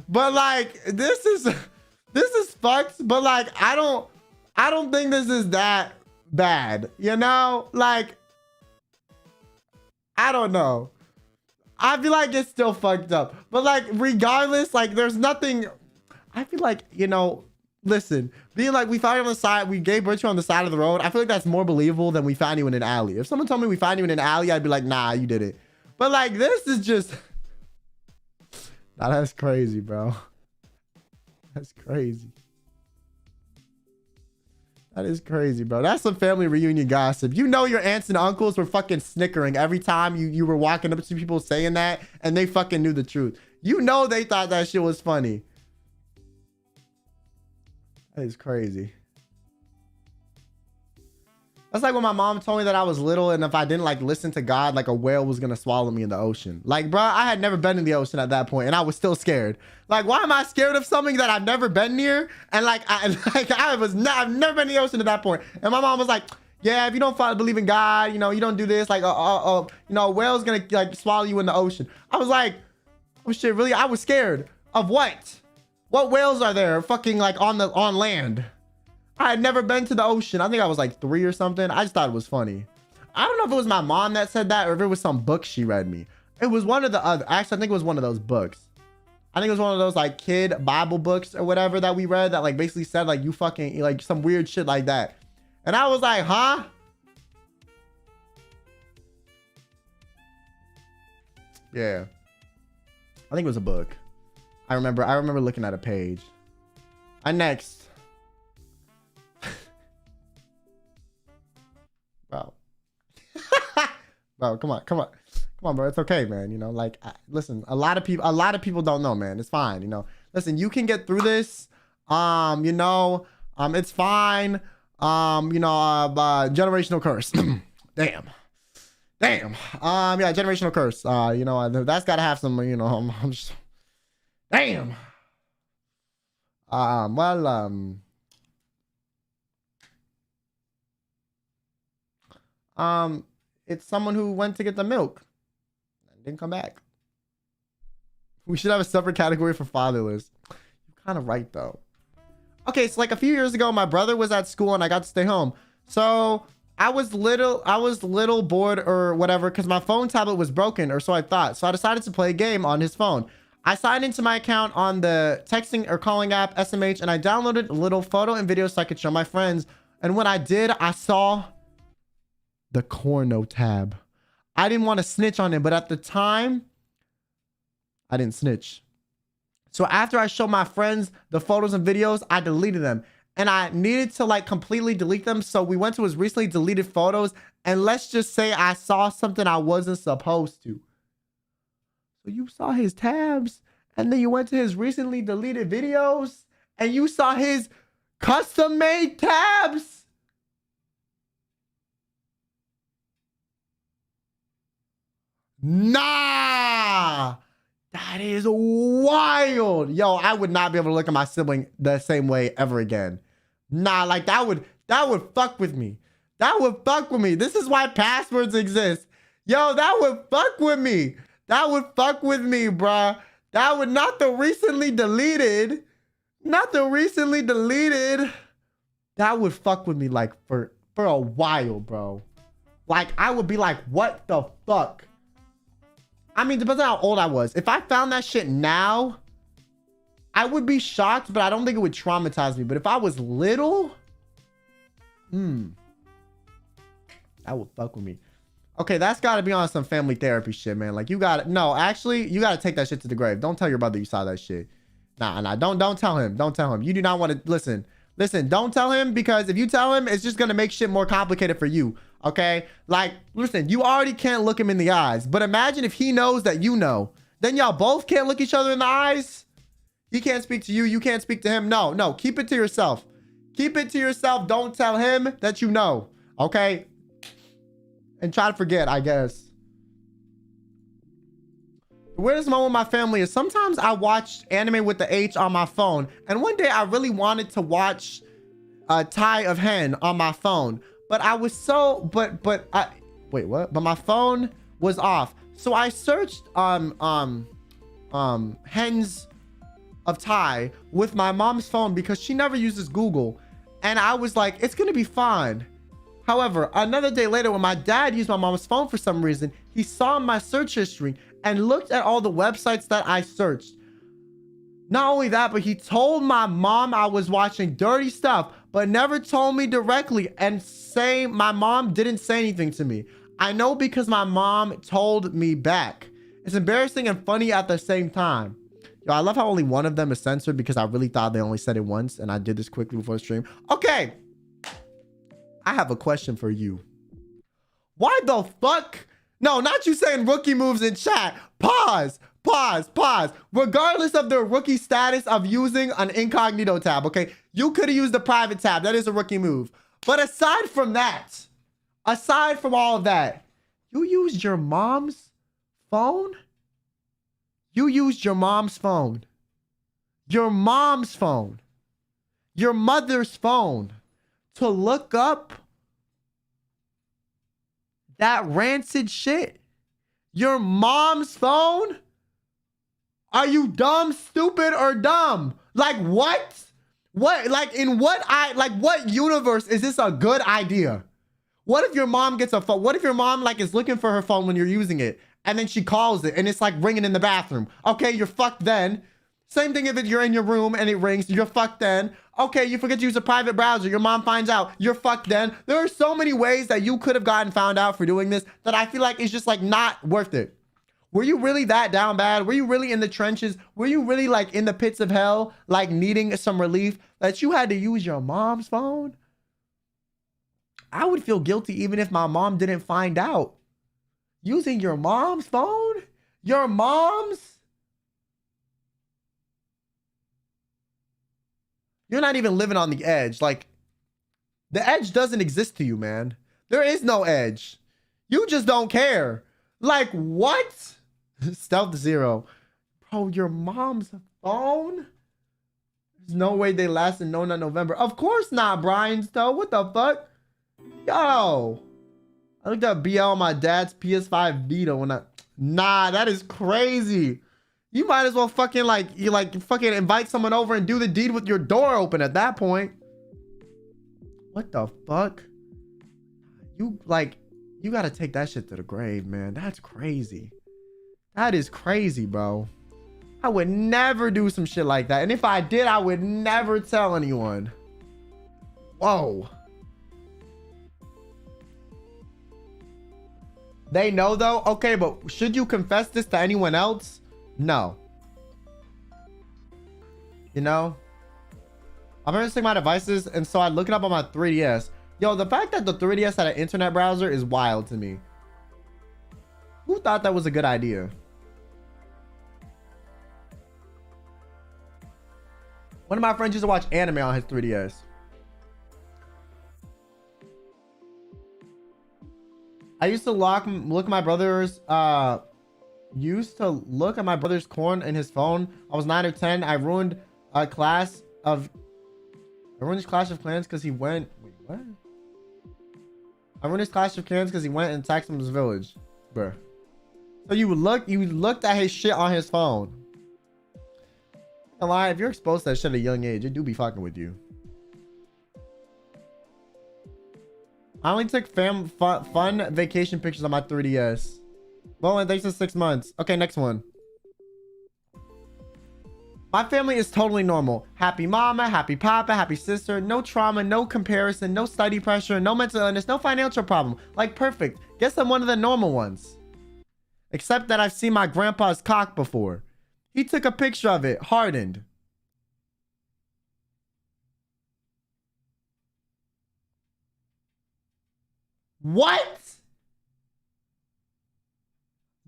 But like, this is fucked, but like, I don't think this is that bad, you know? Like, I don't know. I feel like it's still fucked up, but like, regardless, like, there's nothing. I feel like, you know, listen, being like, we found you on the side, we gave birth to you on the side of the road, I feel like that's more believable than we found you in an alley. If someone told me we found you in an alley, I'd be like, nah, you did it. But like, this is just Nah, that's crazy, bro. That's crazy. That is crazy, bro. That's some family reunion gossip. You know your aunts and uncles were fucking snickering every time you were walking up to people saying that, and they fucking knew the truth. You know they thought that shit was funny. That is crazy. That's like when my mom told me that I was little, and if I didn't like listen to God, like a whale was gonna swallow me in the ocean. Like, bro, I had never been in the ocean at that point, and I was still scared. Like, why am I scared of something that I've never been near? And like, I've never been in the ocean at that point. And my mom was like, yeah, if you don't believe in God, you know, you don't do this. Like, you know, a whale's gonna like swallow you in the ocean. I was like, oh shit, really? I was scared of what? What whales are there fucking like on land? I had never been to the ocean. I think I was like 3 or something. I just thought it was funny. I don't know if it was my mom that said that or if it was some book she read me. It was one of the other. Actually, I think it was one of those books. I think it was one of those like kid Bible books or whatever that we read that like basically said like you fucking like some weird shit like that. And I was like, huh? Yeah. I think it was a book. I remember looking at a page. Next. Bro, come on, bro. It's okay, man. You know, like, listen, a lot of people don't know, man. It's fine. You know, listen, you can get through this. You know, it's fine. You know, generational curse. Damn. Yeah, generational curse. You know, that's gotta have some, you know, I'm just, damn. It's someone who went to get the milk and didn't come back. We should have a separate category for fatherless. You're kind of right though. Okay, so like a few years ago, my brother was at school and I got to stay home. So I was little bored or whatever because my phone tablet was broken, or so I thought. So I decided to play a game on his phone. I signed into my account on the texting or calling app SMH, and I downloaded a little photo and video so I could show my friends. And when I did, I saw the corno tab. I didn't want to snitch on him, but at the time, I didn't snitch. So after I showed my friends the photos and videos, I deleted them. And I needed to like completely delete them. So we went to his recently deleted photos, and let's just say I saw something I wasn't supposed to. So you saw his tabs, and then you went to his recently deleted videos, and you saw his custom made tabs. Nah, that is wild. Yo, I would not be able to look at my sibling the same way ever again. Nah, like that would fuck with me. That would fuck with me. This is why passwords exist. Yo, that would fuck with me. That would fuck with me, bruh. That would not the recently deleted. Not the recently deleted. That would fuck with me like for a while, bro. Like I would be like, what the fuck? I mean, depends on how old I was. If I found that shit now, I would be shocked, but I don't think it would traumatize me. But if I was little, that would fuck with me. Okay, that's got to be on some family therapy shit, man. Like, you got to, no, actually, you got to take that shit to the grave. Don't tell your brother you saw that shit. Nah, don't tell him. Don't tell him. You do not want to, listen, don't tell him, because if you tell him, it's just going to make shit more complicated for you. Okay, like, listen, you already can't look him in the eyes, but imagine if he knows that you know, then y'all both can't look each other in the eyes. He can't speak to you, you can't speak to him. No, keep it to yourself. Keep it to yourself. Don't tell him that you know, okay? And try to forget, I guess. The weirdest moment with my family is sometimes I watch anime with the H on my phone, and one day I really wanted to watch Tai of Hen on my phone. But I was so, wait, what? But my phone was off. So I searched, hens of Tai with my mom's phone because she never uses Google. And I was like, it's going to be fine. However, another day later, when my dad used my mom's phone for some reason, he saw my search history and looked at all the websites that I searched. Not only that, but he told my mom I was watching dirty stuff, but never told me directly, and my mom didn't say anything to me. I know because my mom told me back. It's embarrassing and funny at the same time. Yo, I love how only one of them is censored because I really thought they only said it once, and I did this quickly before the stream. Okay. I have a question for you. Why the fuck? No, not you saying rookie moves in chat. Pause. Regardless of their rookie status of using an incognito tab, okay? You could have used the private tab. That is a rookie move. But aside from that, aside from all of that, you used your mom's phone? You used your mom's phone. Your mom's phone. Your mother's phone to look up that rancid shit. Your mom's phone? Are you dumb, stupid, or dumb? Like what? What, like in what what universe is this a good idea? What if your mom gets a phone? What if your mom like is looking for her phone when you're using it and then she calls it and it's like ringing in the bathroom? Okay, you're fucked then. Same thing if you're in your room and it rings, you're fucked then. Okay, you forget to use a private browser, your mom finds out, you're fucked then. There are so many ways that you could have gotten found out for doing this that I feel like it's just like not worth it. Were you really that down bad? Were you really in the trenches? Were you really like in the pits of hell, like needing some relief that you had to use your mom's phone? I would feel guilty even if my mom didn't find out. Using your mom's phone? Your mom's? You're not even living on the edge. Like, the edge doesn't exist to you, man. There is no edge. You just don't care. Like, what? Stealth 0. Bro, your mom's phone? There's no way they lasted no not November. Of course not, Brian Stowe. What the fuck? Yo. I looked up BL on my dad's PS5 Vita when Nah, that is crazy. You might as well fucking fucking invite someone over and do the deed with your door open at that point. What the fuck? You gotta take that shit to the grave, man. That's crazy. That is crazy, bro. I would never do some shit like that. And if I did, I would never tell anyone. Whoa. They know though? Okay, but should you confess this to anyone else? No. You know? I'm gonna take my devices, and so I look it up on my 3DS. Yo, the fact that the 3DS had an internet browser is wild to me. Who thought that was a good idea? One of my friends used to watch anime on his 3DS. I used to look at my brother's corn in his phone. I was 9 or 10. I ruined his Clash of Clans because he went. Wait, what? I ruined his Clash of Clans because he went and attacked his village, bruh. So you looked at his shit on his phone. A lie, if you're exposed to that shit at a young age, it do be fucking with you. I only took fun vacation pictures on my 3DS. Well, and thanks for 6 months. Okay, next one. My family is totally normal. Happy mama, happy papa, happy sister. No trauma, no comparison, no study pressure, no mental illness, no financial problem. Like, perfect. Guess I'm one of the normal ones. Except that I've seen my grandpa's cock before. He took a picture of it, hardened. What?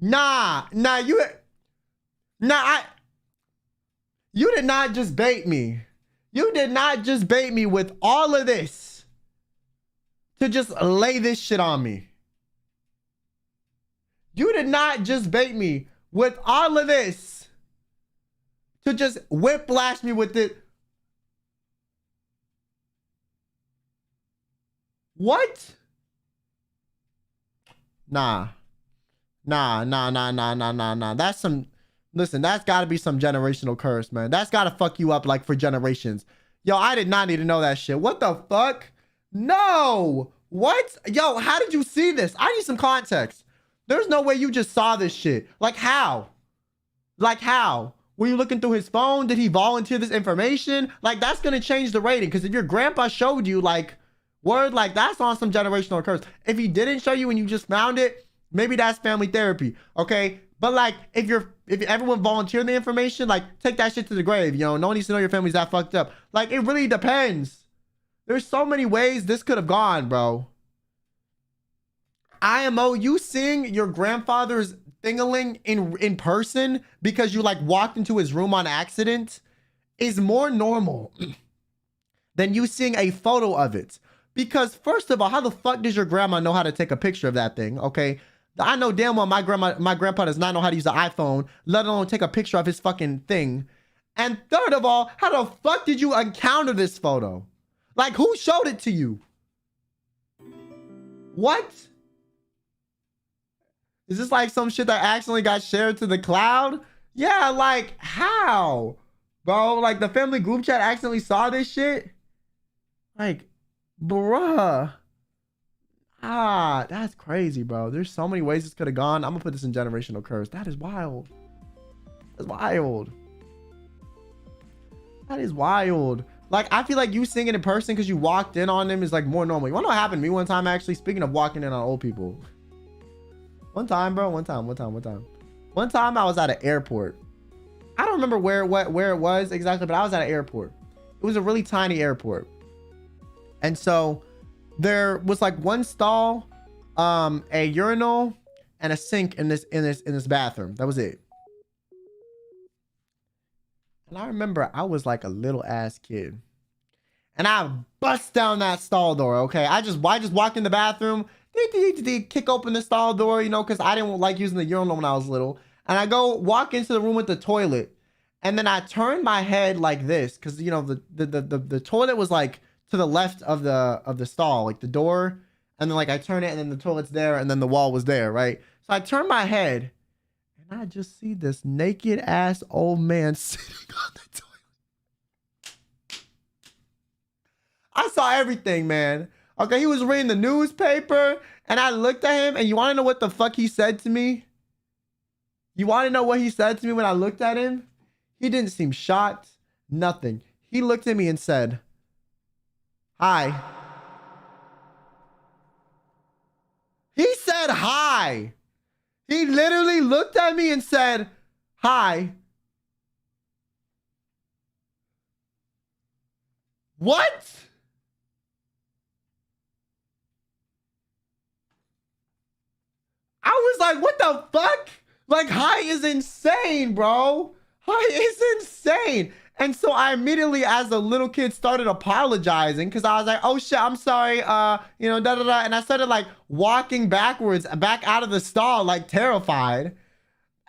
You did not just bait me. You did not just bait me with all of this to just lay this shit on me. You did not just bait me with all of this to just whiplash me with it. What? Nah. That's some, listen, that's gotta be some generational curse, man. That's gotta fuck you up like for generations. Yo, I did not need to know that shit. What the fuck? No. What? Yo, how did you see this? I need some context. There's no way you just saw this shit. Like how? Like how? Were you looking through his phone? Did he volunteer this information? Like that's gonna change the rating. Because if your grandpa showed you like, word, like that's on some generational curse. If he didn't show you and you just found it, maybe that's family therapy, okay? But like, if your if everyone volunteered the information, like take that shit to the grave. You know, no one needs to know your family's that fucked up. Like it really depends. There's so many ways this could have gone, bro. IMO, you seeing your grandfather's thingaling in person because you like walked into his room on accident is more normal than you seeing a photo of it. Because first of all, how the fuck does your grandma know how to take a picture of that thing? Okay, I know damn well my grandpa does not know how to use the iPhone, let alone take a picture of his fucking thing. And third of all, how the fuck did you encounter this photo? Like, who showed it to you? What? Is this like some shit that accidentally got shared to the cloud? Yeah, like, how? Bro, like the family group chat accidentally saw this shit? Like, bruh. Ah, that's crazy, bro. There's so many ways this could have gone. I'm gonna put this in generational curse. That is wild. That's wild. That is wild. Like, I feel like you seeing it in person because you walked in on them is like more normal. You wanna know what happened to me one time, actually? Speaking of walking in on old people. One time, bro. One time I was at an airport. I don't remember where it was exactly, but I was at an airport. It was a really tiny airport. And so there was like one stall, a urinal, and a sink in this bathroom. That was it. And I remember I was like a little ass kid. And I bust down that stall door, okay? I just walked in the bathroom, kick open the stall door, you know, because I didn't like using the urinal when I was little. And I go walk into the room with the toilet. And then I turned my head like this, because, you know, the toilet was like to the left of the stall, like the door. And then like I turn it and then the toilet's there and then the wall was there, right? So I turned my head and I just see this naked ass old man sitting on the toilet. I saw everything, man. Okay, he was reading the newspaper and I looked at him, and you want to know what the fuck he said to me? You want to know what he said to me when I looked at him? He didn't seem shocked, nothing. He looked at me and said, "Hi." He said hi. He literally looked at me and said, "Hi." What? I was like, what the fuck? Like, hi is insane, bro. Hi is insane. And so I immediately, as a little kid, started apologizing because I was like, oh shit, I'm sorry, you know, da da da. And I started like walking backwards, back out of the stall, like terrified.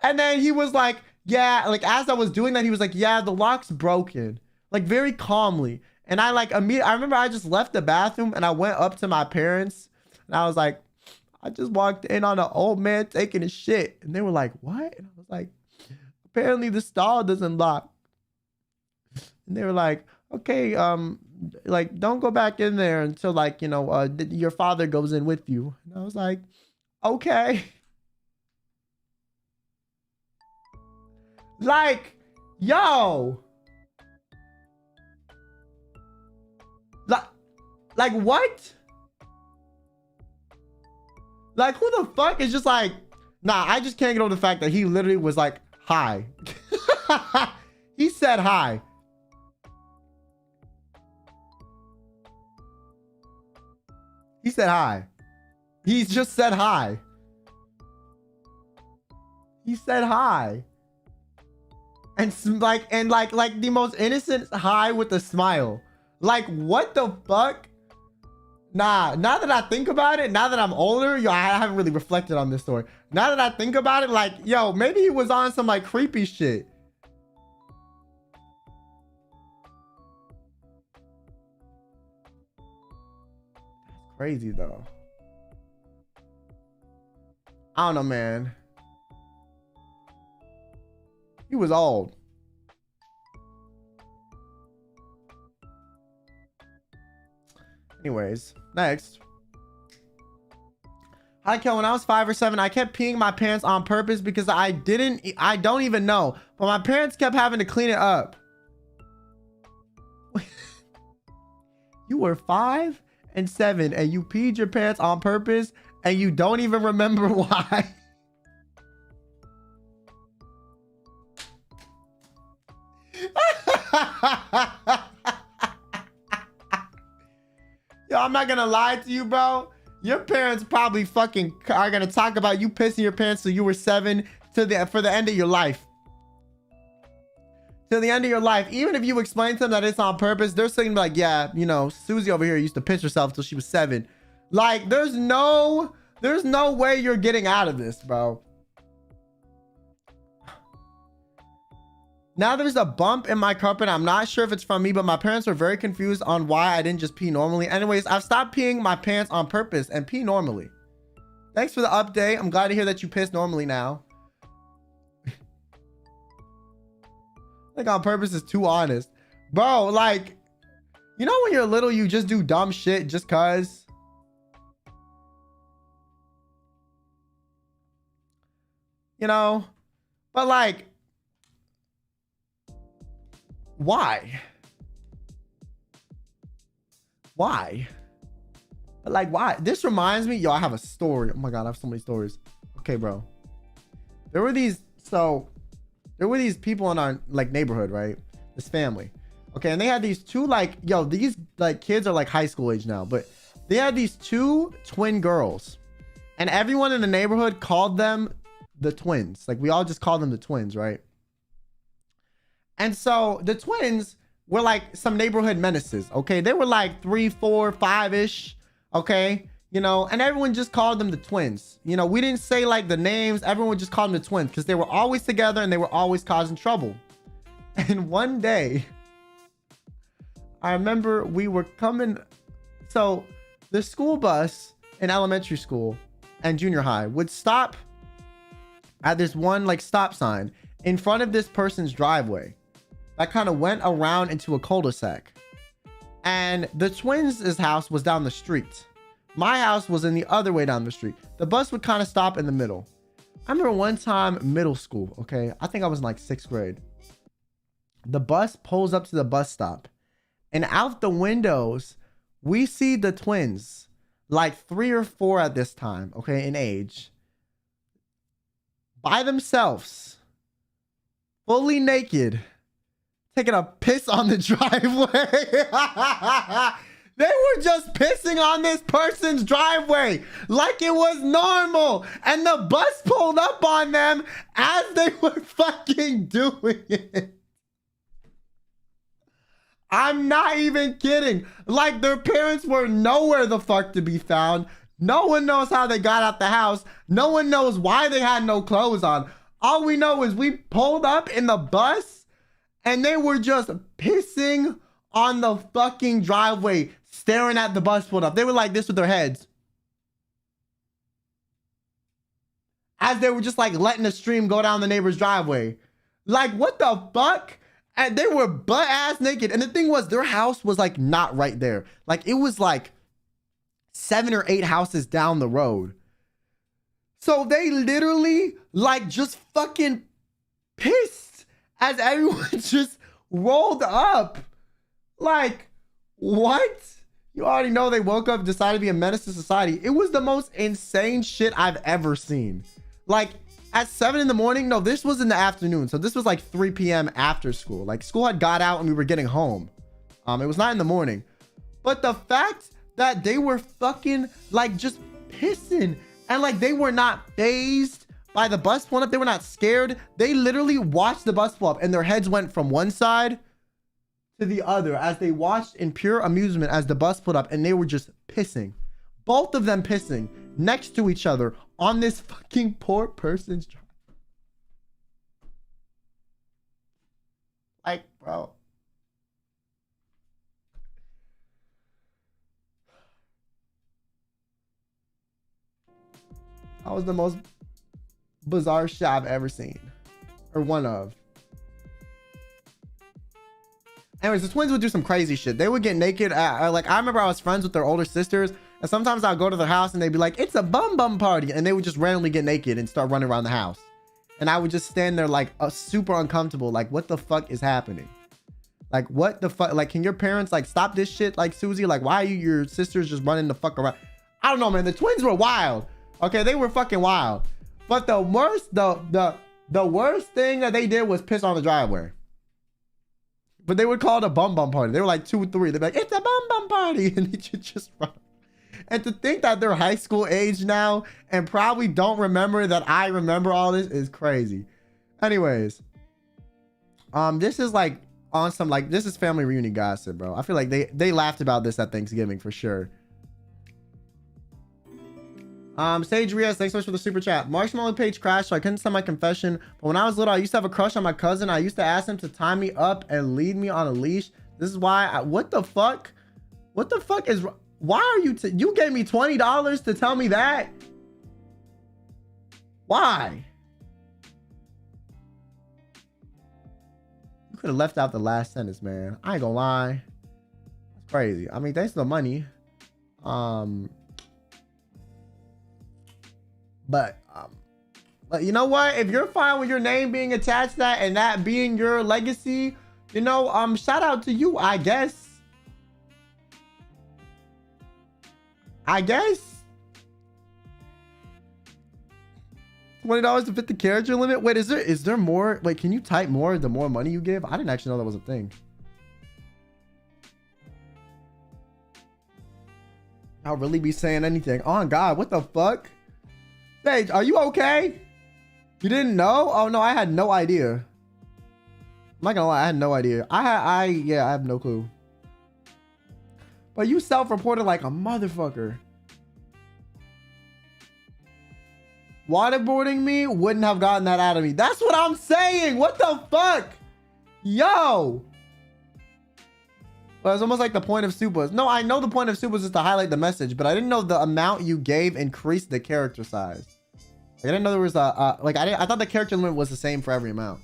And then he was like, yeah, like as I was doing that, he was like, yeah, the lock's broken, like very calmly. And I like immediately, I remember I just left the bathroom and I went up to my parents and I was like, I just walked in on an old man taking a shit. And they were like, what? And I was like, apparently the stall doesn't lock. And they were like, okay, like, don't go back in there until, like, you know, your father goes in with you. And I was like, okay. Like, yo. Like, what? Like, who the fuck is just like, nah, I just can't get over the fact that he literally was like, hi. He said hi. He said hi. He just said hi. He said hi. And like the most innocent hi with a smile. Like, what the fuck? Nah, now that I think about it, now that I'm older, yo, I haven't really reflected on this story. Now that I think about it, like, yo, maybe he was on some like creepy shit. That's crazy though. I don't know, man. He was old. Anyways, next. Hi, Kel. When I was 5 or 7, I kept peeing my pants on purpose because I don't even know. But my parents kept having to clean it up. You were 5 and 7 and you peed your pants on purpose and you don't even remember why. I'm not gonna lie to you, bro. Your parents probably fucking are gonna talk about you pissing your pants till you were 7 for the end of your life. Till the end of your life. Even if you explain to them that it's on purpose, they're saying like, yeah, you know, Susie over here used to piss herself till she was 7. Like, there's no way you're getting out of this, bro. Now there's a bump in my carpet. I'm not sure if it's from me, but my parents were very confused on why I didn't just pee normally. Anyways, I've stopped peeing my pants on purpose and pee normally. Thanks for the update. I'm glad to hear that you piss normally now. I think on purpose is too honest. Bro, like, you know when you're little, you just do dumb shit just cause? You know? But like, why? Why? Like, why? This reminds me, yo, I have a story. Oh my God, I have so many stories. Okay, bro. There were these people in our like neighborhood, right? This family. Okay, and they had these two like, yo, these like kids are like high school age now, but they had these 2 twin girls. And everyone in the neighborhood called them the twins. Like, we all just called them the twins, right? And so the twins were like some neighborhood menaces. Okay, they were like 3, 4, 5-ish. Okay, you know, and everyone just called them the twins. You know, we didn't say like the names. Everyone just called them the twins because they were always together and they were always causing trouble. And one day, I remember we were coming. So the school bus in elementary school and junior high would stop at this one like stop sign in front of this person's driveway that kind of went around into a cul-de-sac. And the twins' house was down the street. My house was in the other way down the street. The bus would kind of stop in the middle. I remember one time, middle school, okay? I think I was in like 6th grade. The bus pulls up to the bus stop. And out the windows, we see the twins, like 3 or 4 at this time, okay, in age, by themselves, fully naked, taking a piss on the driveway. They were just pissing on this person's driveway like it was normal. And the bus pulled up on them as they were fucking doing it. I'm not even kidding. Like, their parents were nowhere the fuck to be found. No one knows how they got out the house. No one knows why they had no clothes on. All we know is we pulled up in the bus and they were just pissing on the fucking driveway, staring at the bus pulled up. They were like this with their heads, as they were just like letting the stream go down the neighbor's driveway. Like, what the fuck? And they were butt ass naked. And the thing was, their house was like not right there. Like, it was like 7 or 8 houses down the road. So they literally like just fucking pissed as everyone just rolled up. Like, what? You already know they woke up, decided to be a menace to society. It was the most insane shit I've ever seen. Like, at 7 in the morning, no, this was in the afternoon. So this was like 3 p.m. after school. Like, school had got out and we were getting home. It was not in the morning. But the fact that they were fucking like just pissing and like they were not fazed by the bus pulling up, they were not scared. They literally watched the bus pull up and their heads went from one side to the other as they watched in pure amusement as the bus pulled up, and they were just pissing. Both of them pissing next to each other on this fucking poor person's drive. Like, bro. That was the most bizarre shit I've ever seen. Or one of. Anyways, the twins would do some crazy shit. They would get naked. Like, I remember I was friends with their older sisters, and sometimes I'd go to their house and they'd be like, it's a bum party. And they would just randomly get naked and start running around the house. And I would just stand there like super uncomfortable. Like, what the fuck is happening? Like, what the fuck? Like, can your parents like stop this shit? Like, Susie, like, why are your sisters just running the fuck around? I don't know, man. The twins were wild. Okay, they were fucking wild. But the worst, the worst thing that they did was piss on the driveway. But they would call it a bum party. They were like 2 or 3. They'd be like, it's a bum party, and they just run. And to think that they're high school age now and probably don't remember that I remember all this is crazy. Anyways, this is like on some like this is family reunion gossip, bro. I feel like they laughed about this at Thanksgiving for sure. Sage Rios, thanks so much for the super chat. Marshmallow page crashed, so I couldn't send my confession. But when I was little, I used to have a crush on my cousin. I used to ask him to tie me up and lead me on a leash. This is why what the fuck? What the fuck is why are you you gave me $20 to tell me that? Why? You could have left out the last sentence, man. I ain't gonna lie. It's crazy. I mean, thanks for the money. But you know what? If you're fine with your name being attached to that and that being your legacy, you know, shout out to you, I guess. $20 to fit the character limit. Wait, is there more? Wait, can you type more the more money you give? I didn't actually know that was a thing. I'll really be saying anything. Oh God, what the fuck? Sage, are you okay? You didn't know? Oh no, I had no idea. I'm not gonna lie, I had no idea. Yeah, I have no clue. But you self-reported like a motherfucker. Waterboarding me wouldn't have gotten that out of me. That's what I'm saying. What the fuck? Yo. Well, it's almost like the point of Supas. No, I know the point of Supas is to highlight the message, but I didn't know the amount you gave increased the character size. Like, I didn't know there was I thought the character limit was the same for every amount.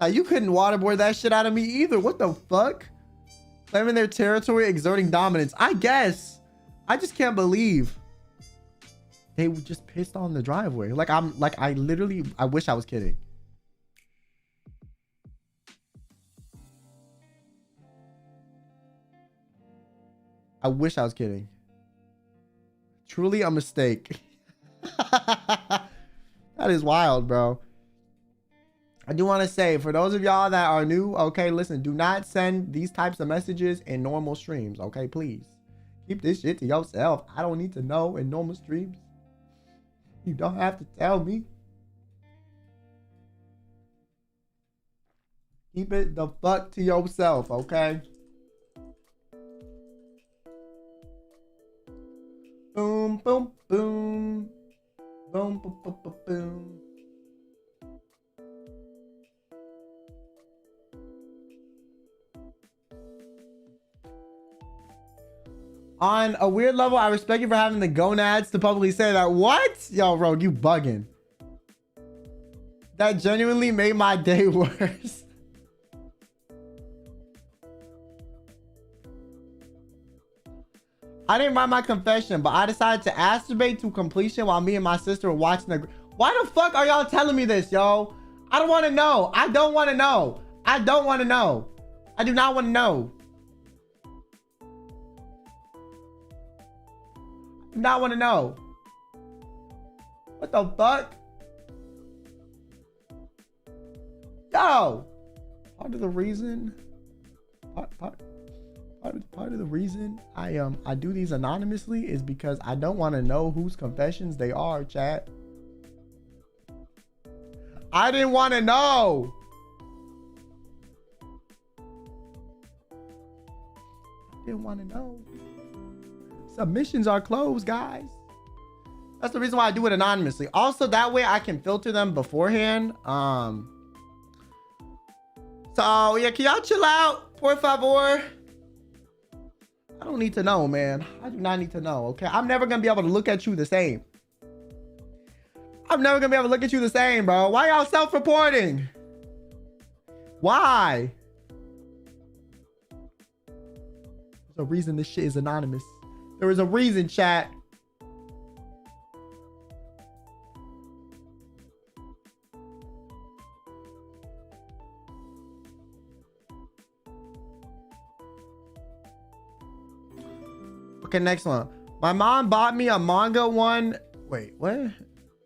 Now, you couldn't waterboard that shit out of me either. What the fuck? Claiming their territory, exerting dominance. I guess. I just can't believe they were just pissed on the driveway. Like, I wish I was kidding. I wish I was kidding. Truly a mistake. That is wild, bro. I do want to say, for those of y'all that are new, okay, listen, do not send these types of messages in normal streams, okay, please. Keep this shit to yourself. I don't need to know in normal streams. You don't have to tell me. Keep it the fuck to yourself, okay? Boom, boom, boom. Boom, boom, boom, boom, boom. On a weird level, I respect you for having the gonads to publicly say that. What? Yo, Rogue, you bugging. That genuinely made my day worse. I didn't write my confession, but I decided to masturbate to completion while me and my sister were watching the... Why the fuck are y'all telling me this, yo? I don't want to know. I don't want to know. I don't want to know. I do not want to know. I do not want to know. What the fuck? Yo! Part of the reason... Part of the reason I do these anonymously is because I don't want to know whose confessions they are, chat. I didn't want to know. I didn't want to know. Submissions are closed, guys. That's the reason why I do it anonymously. Also, that way I can filter them beforehand. So yeah, can y'all chill out, por favor? I don't need to know, man. I do not need to know, okay? I'm never gonna be able to look at you the same. I'm never gonna be able to look at you the same, bro. Why y'all self-reporting? Why? There's a reason this shit is anonymous. There is a reason, chat. Okay, next one. My mom bought me a manga one. Wait, what?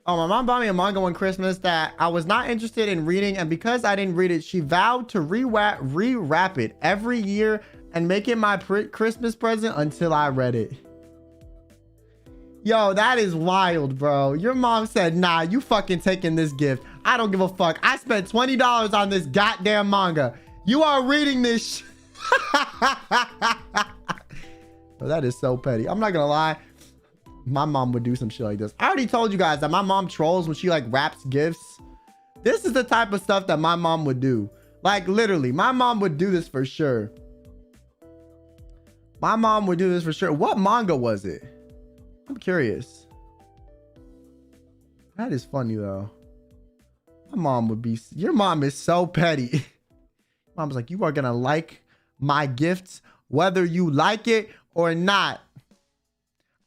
Oh, my mom bought me a manga one Christmas that I was not interested in reading, and because I didn't read it, she vowed to rewrap it every year and make it my Christmas present until I read it. Yo, that is wild, bro. Your mom said, nah, you fucking taking this gift. I don't give a fuck. I spent $20 on this goddamn manga. You are reading this Bro, that is so petty. I'm not gonna lie. My mom would do some shit like this. I already told you guys that my mom trolls when she like wraps gifts. This is the type of stuff that my mom would do. Like literally, my mom would do this for sure. My mom would do this for sure. What manga was it? I'm curious. That is funny though. My mom would be, your mom is so petty. Mom's like, you are gonna like my gifts whether you like it or not.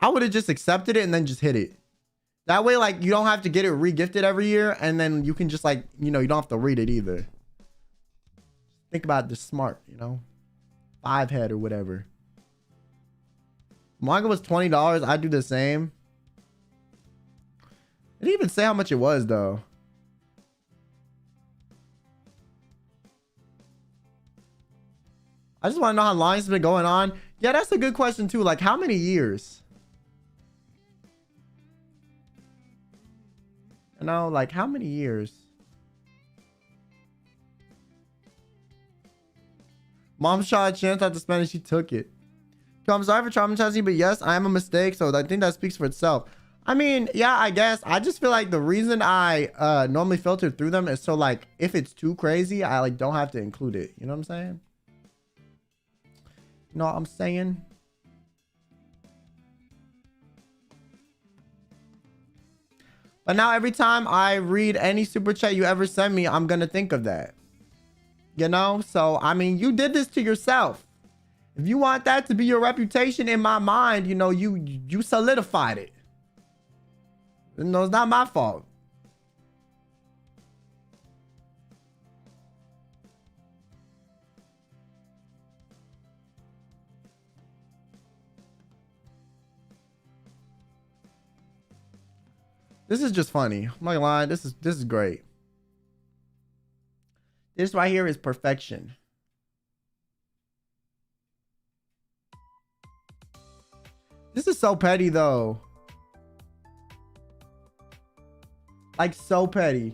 I would have just accepted it and then just hit it. That way, like, you don't have to get it re-gifted every year, and then you can just, like, you know, you don't have to read it either. Think about this smart, you know? 5 head or whatever. Manga was $20. I'd do the same. It didn't even say how much it was, though. I just want to know how long it's been going on. Yeah, that's a good question, too. Like, how many years? You know, like how many years? Mom shot a chance at the Spanish. She took it. I'm sorry for traumatizing you, but yes, I am a mistake. So I think that speaks for itself. I mean, yeah, I guess. I just feel like the reason I normally filter through them is so like if it's too crazy, I like don't have to include it. You know what I'm saying? You know what I'm saying? But now every time I read any super chat you ever send me, I'm going to think of that. You know? So, I mean, you did this to yourself. If you want that to be your reputation in my mind, you know, you solidified it. No, it's not my fault. This is just funny. I'm not gonna lie. This is great. This right here is perfection. This is so petty though. Like so petty.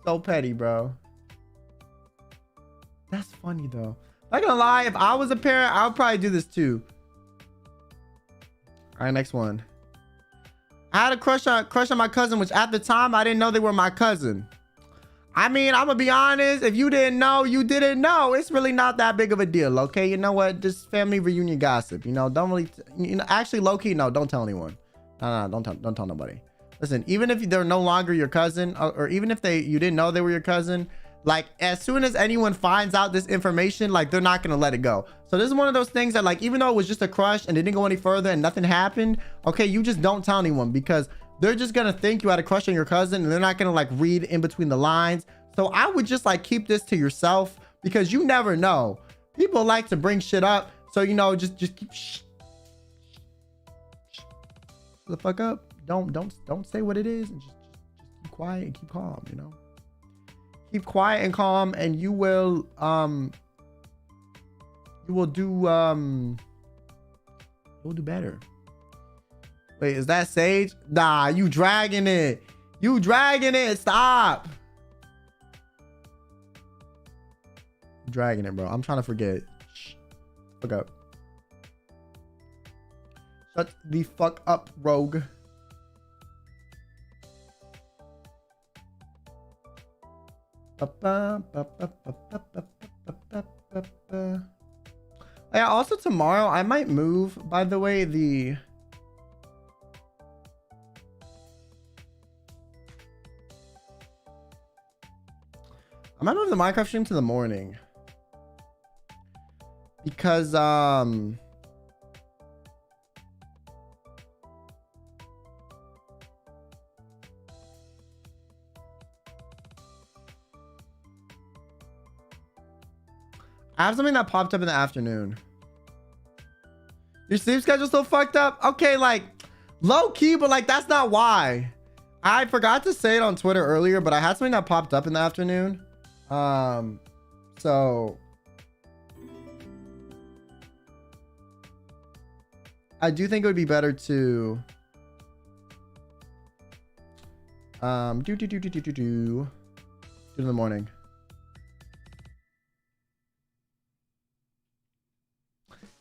So petty, bro. That's funny though. Not gonna lie, if I was a parent, I would probably do this too. All right, next one. I had a crush on my cousin, which at the time I didn't know they were my cousin. I mean, I'm gonna be honest. If you didn't know, you didn't know. It's really not that big of a deal, okay? You know what? Just family reunion gossip. You know, don't really. You know, actually, low key, no, don't tell anyone. No, don't tell nobody. Listen, even if they're no longer your cousin, or even if you didn't know they were your cousin, like as soon as anyone finds out this information, like they're not gonna let it go. So this is one of those things that like, even though it was just a crush and it didn't go any further and nothing happened, okay, you just don't tell anyone because they're just gonna think you had a crush on your cousin and they're not gonna like read in between the lines. So I would just like keep this to yourself because you never know. People like to bring shit up. So, you know, just keep the fuck up. Don't say what it is and just keep quiet and keep calm, you know? Keep quiet and calm and you will do better. Wait, is that Sage? Nah, you dragging it. You dragging it. Stop. Dragging it, bro. I'm trying to forget. Shh. Fuck up. Shut the fuck up, rogue. Yeah, also tomorrow I might move, by the way, I might move the Minecraft stream to the morning because I'm I have something that popped up in the afternoon. Your sleep schedule's so fucked up. Okay, like Low key, but like that's not why. I forgot to say it on Twitter earlier, but I had something that popped up in the afternoon. So I do think it would be better to do in the morning.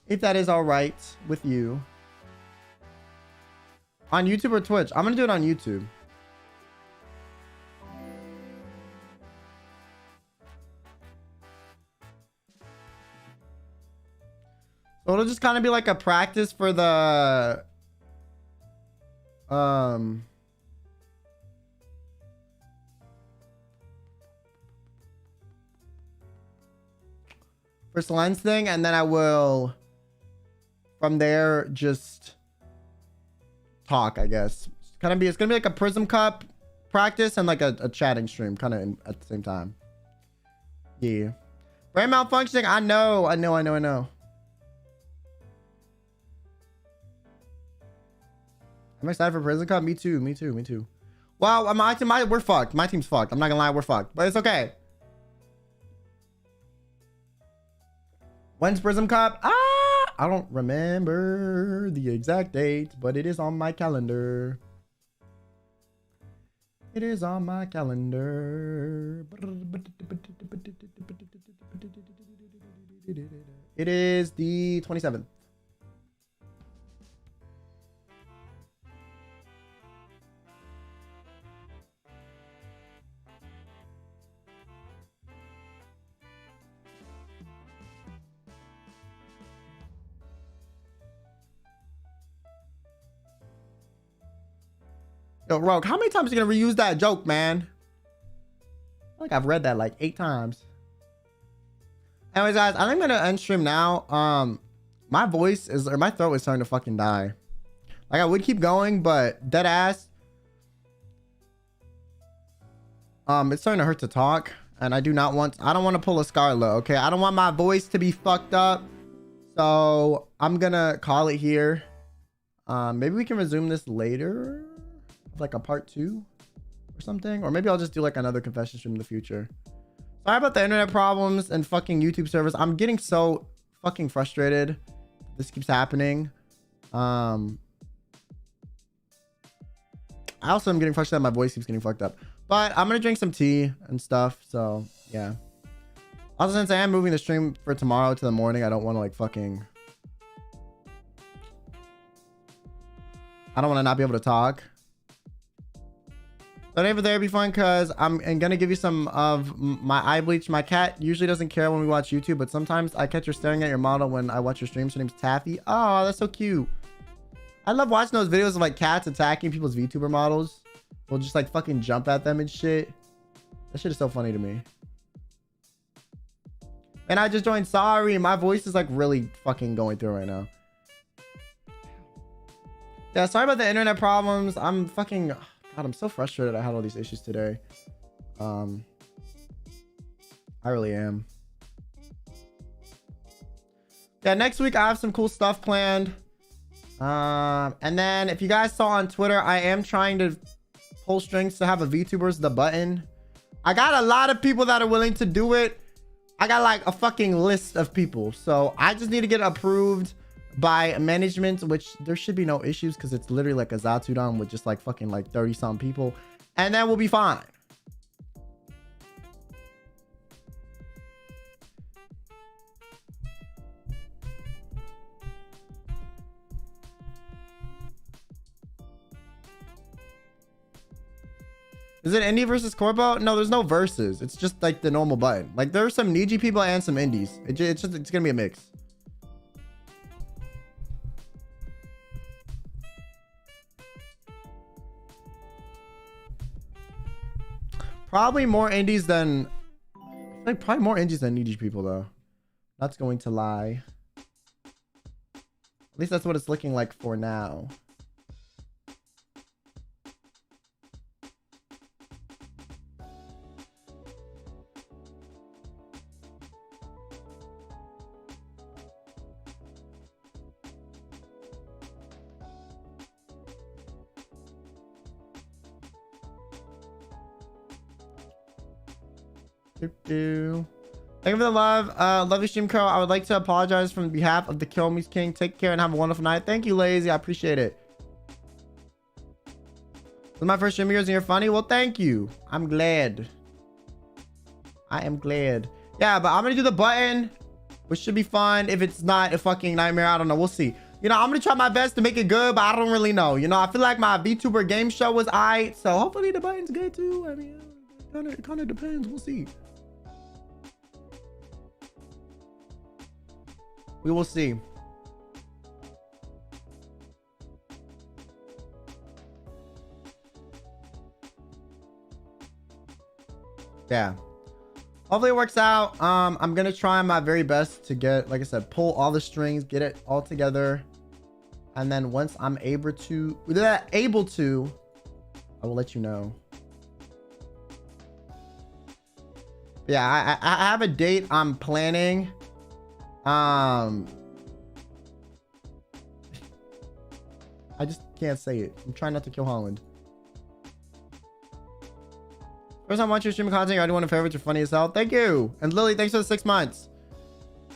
If that is all right with you. On YouTube or Twitch? I'm gonna do it on YouTube. So it'll just kind of be like a practice for the first lens thing, and then I will from there just talk, I guess. It's gonna be like a Prism Cup practice and like a chatting stream kind of at the same time. Yeah. Brain malfunctioning. I know. I'm excited for Prism Cup. Me too. Wow, we're fucked. My team's fucked. I'm not gonna lie, we're fucked, but it's okay. When's Prism Cup? I don't remember the exact date, but it is on my calendar. It is on my calendar. It is the 27th. Yo, Rogue, how many times are you gonna reuse that joke, man? I think I've read that like 8 times. Anyways, guys, I think I'm gonna end stream now. My voice is, or my throat is starting to fucking die. Like I would keep going, but dead ass. It's starting to hurt to talk, and I don't want to pull a Scarlet, okay? I don't want my voice to be fucked up. So I'm gonna call it here. Maybe we can resume this later. Like a part 2 or something, or maybe I'll just do like another confession stream in the future. Sorry about the internet problems and fucking YouTube service. I'm getting so fucking frustrated. This keeps happening. I also am getting frustrated that my voice keeps getting fucked up, but I'm gonna drink some tea and stuff. So yeah. Also, since I am moving the stream for tomorrow to the morning, I don't want to like fucking, I don't want to not be able to talk. So today for therapy fun, because I'm gonna give you some of my eye bleach. My cat usually doesn't care when we watch YouTube, but sometimes I catch her staring at your model when I watch your streams. Her name's Taffy. Oh, that's so cute. I love watching those videos of like cats attacking people's VTuber models. We'll just like fucking jump at them and shit. That shit is so funny to me. And I just joined. Sorry, my voice is like really fucking going through right now. Yeah, sorry about the internet problems. I'm fucking, God, I'm so frustrated I had all these issues today. I really am. Yeah, next week I have some cool stuff planned. And then if you guys saw on Twitter, I am trying to pull strings to have a VTubers the button. I got a lot of people that are willing to do it. I got like a fucking list of people, so I just need to get approved by management, which there should be no issues because it's literally like a Zatsudan with just like fucking like 30 some people, and then we'll be fine. Is it indie versus Corbo? No, there's no verses. It's just like the normal button. Like there's some Niji people and some indies. It's gonna be a mix. Probably more indies than, like probably more indies than Niji people though. That's going to lie. At least that's what it's looking like for now. Thank you for the love. Lovely stream, Kyo. I would like to apologize from behalf of the Kill Me's King. Take care and have a wonderful night. Thank you, Lazy. I appreciate it. This is my first stream of yours and you're funny. Well, thank you. I'm glad. I am glad. Yeah, but I'm gonna do the button, which should be fun. If it's not a fucking nightmare, I don't know. We'll see. You know, I'm gonna try my best to make it good, but I don't really know. You know, I feel like my VTuber game show was aight, so hopefully the button's good too. I mean, it kind of depends. We'll see. We will see. Yeah. Hopefully it works out. I'm gonna try my very best to get, like I said, pull all the strings, get it all together, and then once I'm able to, I will let you know. Yeah, I have a date I'm planning. I just can't say it. I'm trying not to kill Holland. First time watching your streaming content, you're already one of my favorites. You're funny as hell. Thank you. And Lily, thanks for the 6 months.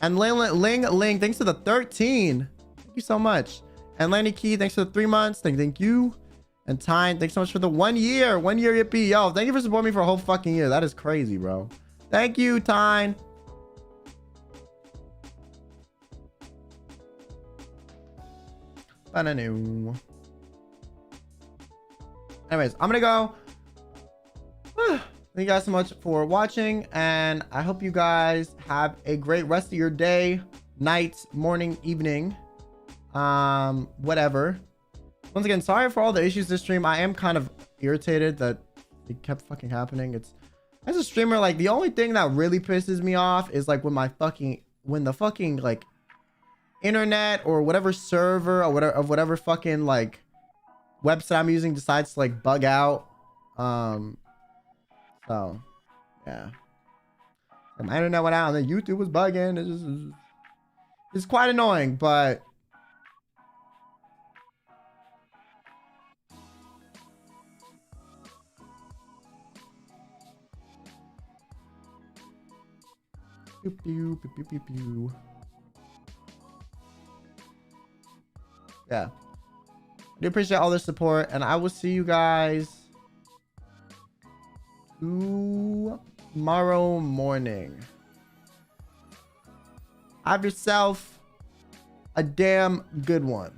And Ling, thanks for the 13. Thank you so much. And Lanny Key, thanks for the 3 months. Thank you. And Tyne, thanks so much for the 1 year. 1 year yippee. Yo, thank you for supporting me for a whole fucking year. That is crazy, bro. Thank you, Tyne. Anyways, I'm gonna go. Thank you guys so much for watching, and I hope you guys have a great rest of your day, night, morning, evening, whatever. Once again, sorry for all the issues this stream. I am kind of irritated that it kept fucking happening. It's, as a streamer, like, the only thing that really pisses me off is like when the fucking like internet or whatever server or whatever fucking like website I'm using decides to like bug out. So yeah, and my internet went out and then YouTube was bugging. It's quite annoying, but pew, pew, pew, pew, pew, pew. Yeah, I do appreciate all the support, and I will see you guys tomorrow morning. Have yourself a damn good one.